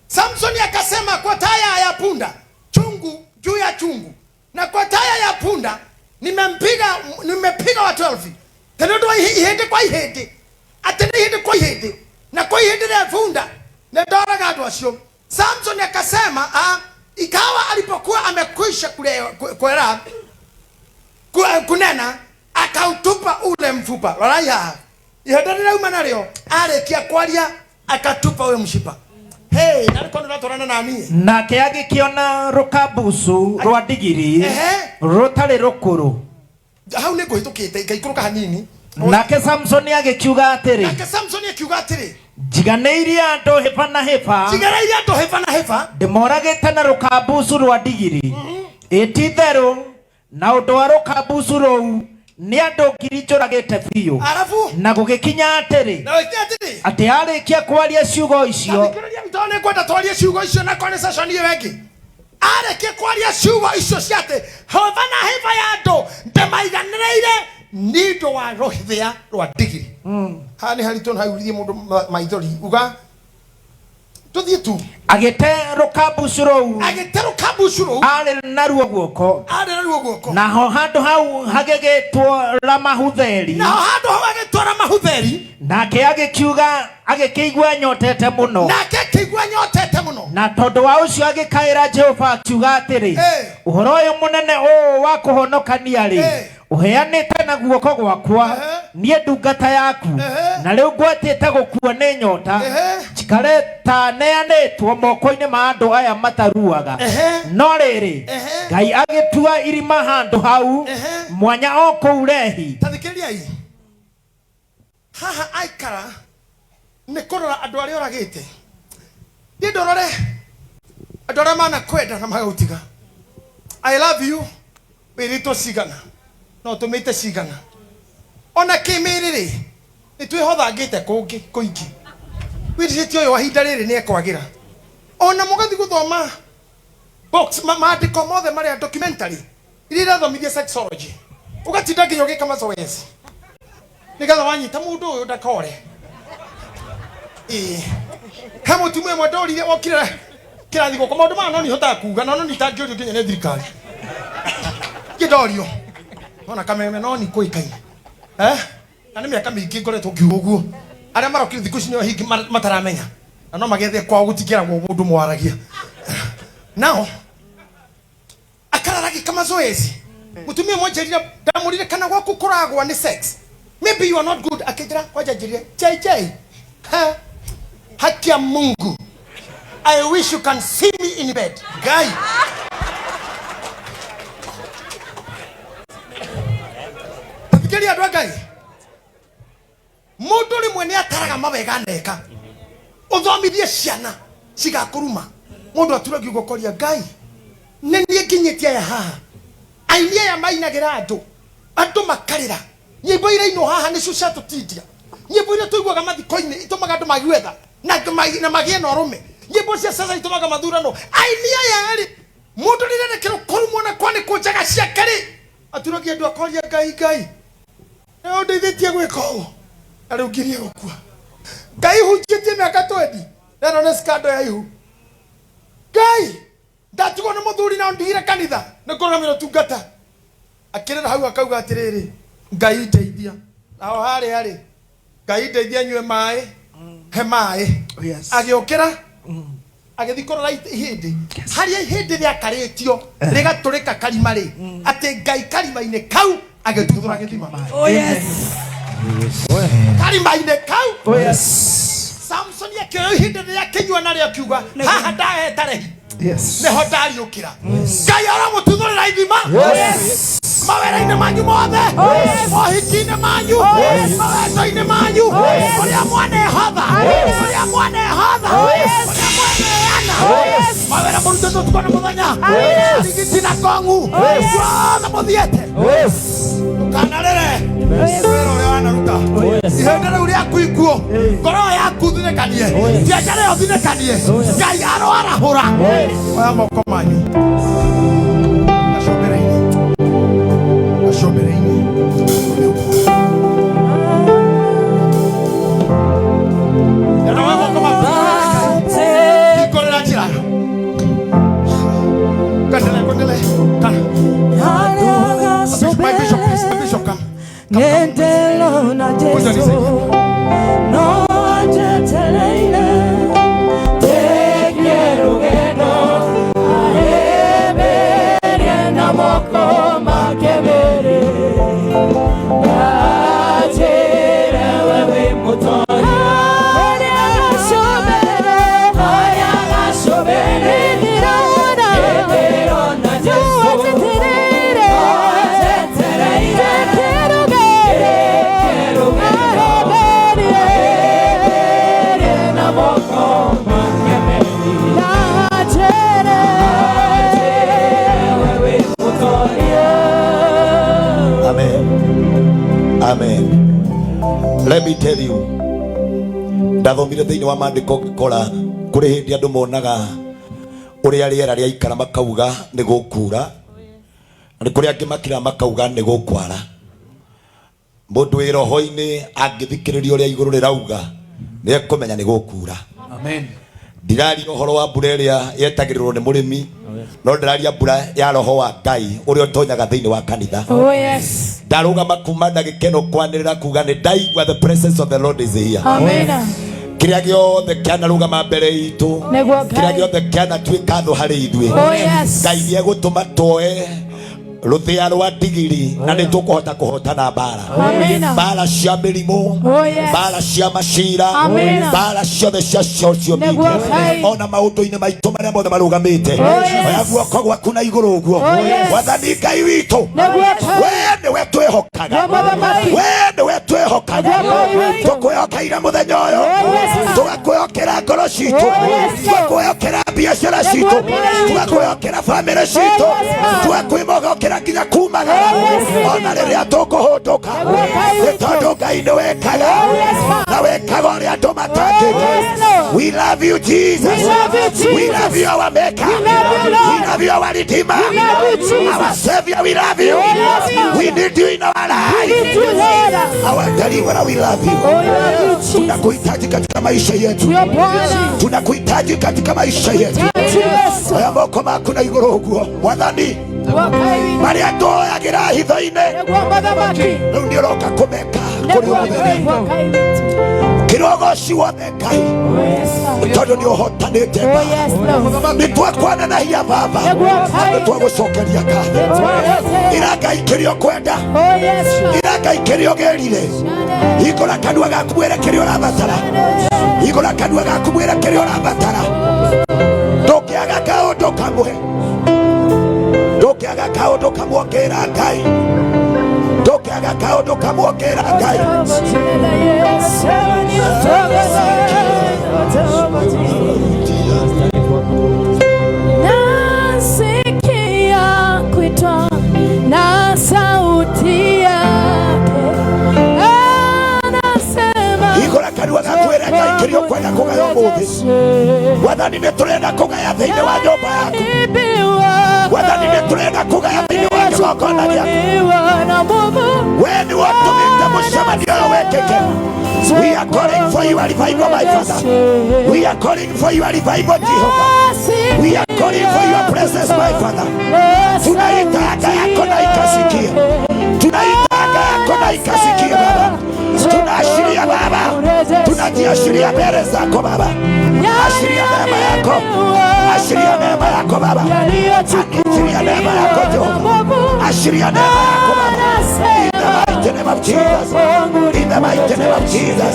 Samsoni akasema, kwa taya ya punda chungu juu ya chungu, na kwa taya ya punda nimepiga watu 1000. Tena ndo ihende kwa ihende, atende ihende kwa ihende, na kwa ihende ya punda na dora gatu asio. Samsoni akasema, ikawa alipokuwa amekwisha kunena, akautupa ule mfupa. Raya ihende na umanalio alekia kwalia, akatupa ule mshipa. Hey, nalikuwa tunatorana nani? Nake agikiona rukabusu rwa digiri rutari rukuru. Hau nego hitukite ikaikuruka hanini. Nake Samsoni agikiuga atiri. Jiganeirie andu hepa na hepa. Ndimoragite na rukabusu rwa digiri. Etitheru na undu wa rukabusu rou ni andu ngirichuragite biu. Na gugikinya atiri. Ati arikia kwaria ciugo icio. Ndone kwenda twaria ciugo icio na conversation iyo wengi. Arikia kwaria ciugo icio ciate. Hova na hepa ya andu ndemaiganireire nindo wa rohithia rwa digiri. Hani halitona haurithie mundu maithori uga tuthie tu agite rukabusu rou ari naruo guoko naho handu hau hagegitwo Ramahutheri nake agikiuga agikigwa nyotete muno na tondu wa ucio agikaira Jehova akiuga atiri uhoro uyu munene wa kuhonokania ri uheanite na guoko gwakwa nie ndungata yaku na riu ngwatite gukua ni nyota jikareta neanitwo moko-ini ma andu aya mataruaga no riri Ngai agitua irima handu hau mwanya o kou rehi. Tathikiriai haha aikara ni kurora andu aria oragite ni ndorore andu aria mana kwenda na magautiga. I love you wirito sigana no tumite sigana ona kimiriri nitwihotha kungi kuingi wirite uyu wahinda riri ni ekwagira ona mugathi guthoma box maandiko mothe maria documentary irira thomithia sexology ugatinda nginya ugika mazoezi nigatha wanyita mundu uyu ndakore ha mutumwe mwandorire wokire kirathi goko maundu ma no ni hota kuga no ni tangiorio nginya ne thirikari kidorio ona kameme no ni kuikai na ni miaka mingi ngoretwo ngiuga uguo aria marokire thiku ici ni hingi mataramenya na no magethe kwao gutikira mundu mwaragia now akararagi kama zoezi mutumia mmoja rira ndamurire kana gwaku kuragwa ni sex maybe you are not good akijira kwaja jirie jj haki ya Mungu I wish you can see me in bed guy Fikiri adwa guy mundu rimwe ni ataraga mabega ndeka uthomithie ciana cigakuruma mundu atura giugo koria guy nenie nginyitia ya haha ainia ya mainagira andu makarira nyimbo ira ino haha ni cio tutitia nyimbo ira tuiguaga mathiko-ini itumaga andu magiwetha na magie na urume nyimbo cia sasa itumaga mathurano ainia ya ri mundu rirerekero kurumwo na kwani kunjaga ciake ri aturagia andu akoria ngai no ndeithĩtie gwĩka ũũ na rĩu ngirie gũkua Ngai hunjĩtie mĩaka 20 neno nĩ skando ya ihu Ngai ndatigwo nĩ mũthuri na ndigire kanitha nĩ kũrũgamĩrĩra ũtungata akĩrĩra hau akauga atĩrĩrĩ Ngai ndeithia nao harĩa rĩ Ngai ndeithia nyue maĩ he maĩ agĩũkĩra agĩthi kũrora ihĩndĩ harĩa ihĩndĩ rĩakarĩtio rĩgatũrĩka karima rĩ atĩ Ngai karima-inĩ kau agĩtuthũra gĩthima maĩ. Oh yes. Karima-inĩ kau. Oh yes. Samson akĩoya ihĩndĩ rĩrĩa kĩnyua narĩo akiuga haha ndaheta rehi nĩho ndariũkĩra Ngai aramũtuthũrĩra ithima mawĩra-inĩ manyu mothe mohiki-inĩ manyu mawendo-inĩ manyu ũrĩa mwanehotha ũrĩa mwaneana mawĩra mũrutĩtwo tuko nĩ mũthenya arigiti na kong'u guothe mũthiĩte ndũkanarĩre wĩra ũrĩa wanaruta ihĩndĩ rĩu rĩaku ikuũ ngoro yaku thinĩkanie biacara ĩyo thinĩkanie Ngai aroarahũra oya moko manyu Let me tell you, ndathomire thiini wa mandiko ngikora kuri hindi andu monaga uria riera ria ikara makauga ni gukura, ni kuri angi makira makauga ni gukwara. Mundu wi roho-ini angithikiriria uria iguru rirauga ni ekumenya ni gukura. Amen. Ndirari uhoro wa mbura iria yetagirirwo ni murimi, no ndiraria mbura ya roho wa Ngai uria utonyaga thiini wa kanitha. Oh yes. Darugama kumanda gikeno kwanirira kuga ni ndaigua the presence of the Lord is here. Amen. Kiria giothe kiana rugama mbere itu, kiria giothe kiana twika tho hari ithue. Oh yes. Ngai ni egutuma toe ruthia rwa ndigiri na nitukuhota kuhotana bara. Bara cia mirimu, bara cia macira, bara ciothe cia cio media, ona maundu-ini maitu maria mothe marugamite oya guoko gwaku na iguru uguo wathani Ngai witu we niwe twihokaga, we niwe twihokaga, tukwihokera muthenya uyu, tugakwihokera ngoro citu, tugakwihokera biashara citu, tugakwihokera family citu, tugakwihokera nginya kumagara ona riria tukuhunduka ni tondu Ngai ni wekaga na wekaga uria andu matangika. We love you Jesus, we love you our maker, we love you our redeemer, our savior, we love you, we need you in our life, our deliverer, we love you. Tunakuhitaji katika maisha yetu, tunakuhitaji katika maisha yetu. Oya moko maku na iguru uguo wathani maria twoyagira hitho-ini riu ni uroka kumeka kuri mutheri kirogoci wothe Ngai tondu ni uhotanite ni twakwananahia Baba, ni twagucokeria ngatho ira Ngai kirio kwenda, ira Ngai kirio gerire igura kanua gaku mwire kirio urabatara, igura kanua gaku mwire kirio urabatara. Ndukiaga kaundu kamwe, ndukiaga kaundu kamwongera Ngai, ndukiaga kaundu kamwongera Ngai. Nasikia kuitwa na sauti yake anasema igura kanua gaku ira Ngai kirio kwenda kugaya umuthi. Wathani ni turenda kugaya thiini wa nyumba yaku, wathani ni turenda kugaya thiini wa kigongona giaku. We ni watumite mucemanio uyu wekeke. We are calling for your revival, my Father. We are calling for your revival, Jehovah. We are calling for your presence, my Father. Tunaitaka yako na ikasikie, tunaitaka yako na ikasikie Baba. Tunaashiria Baba, tunajiashiria mbele zako Baba. Ashiria neema yako, ashiria neema yako Baba, ashiria neema yako Jehova, ashiria neema yako Baba. In the mighty name of Jesus, in the mighty name of Jesus.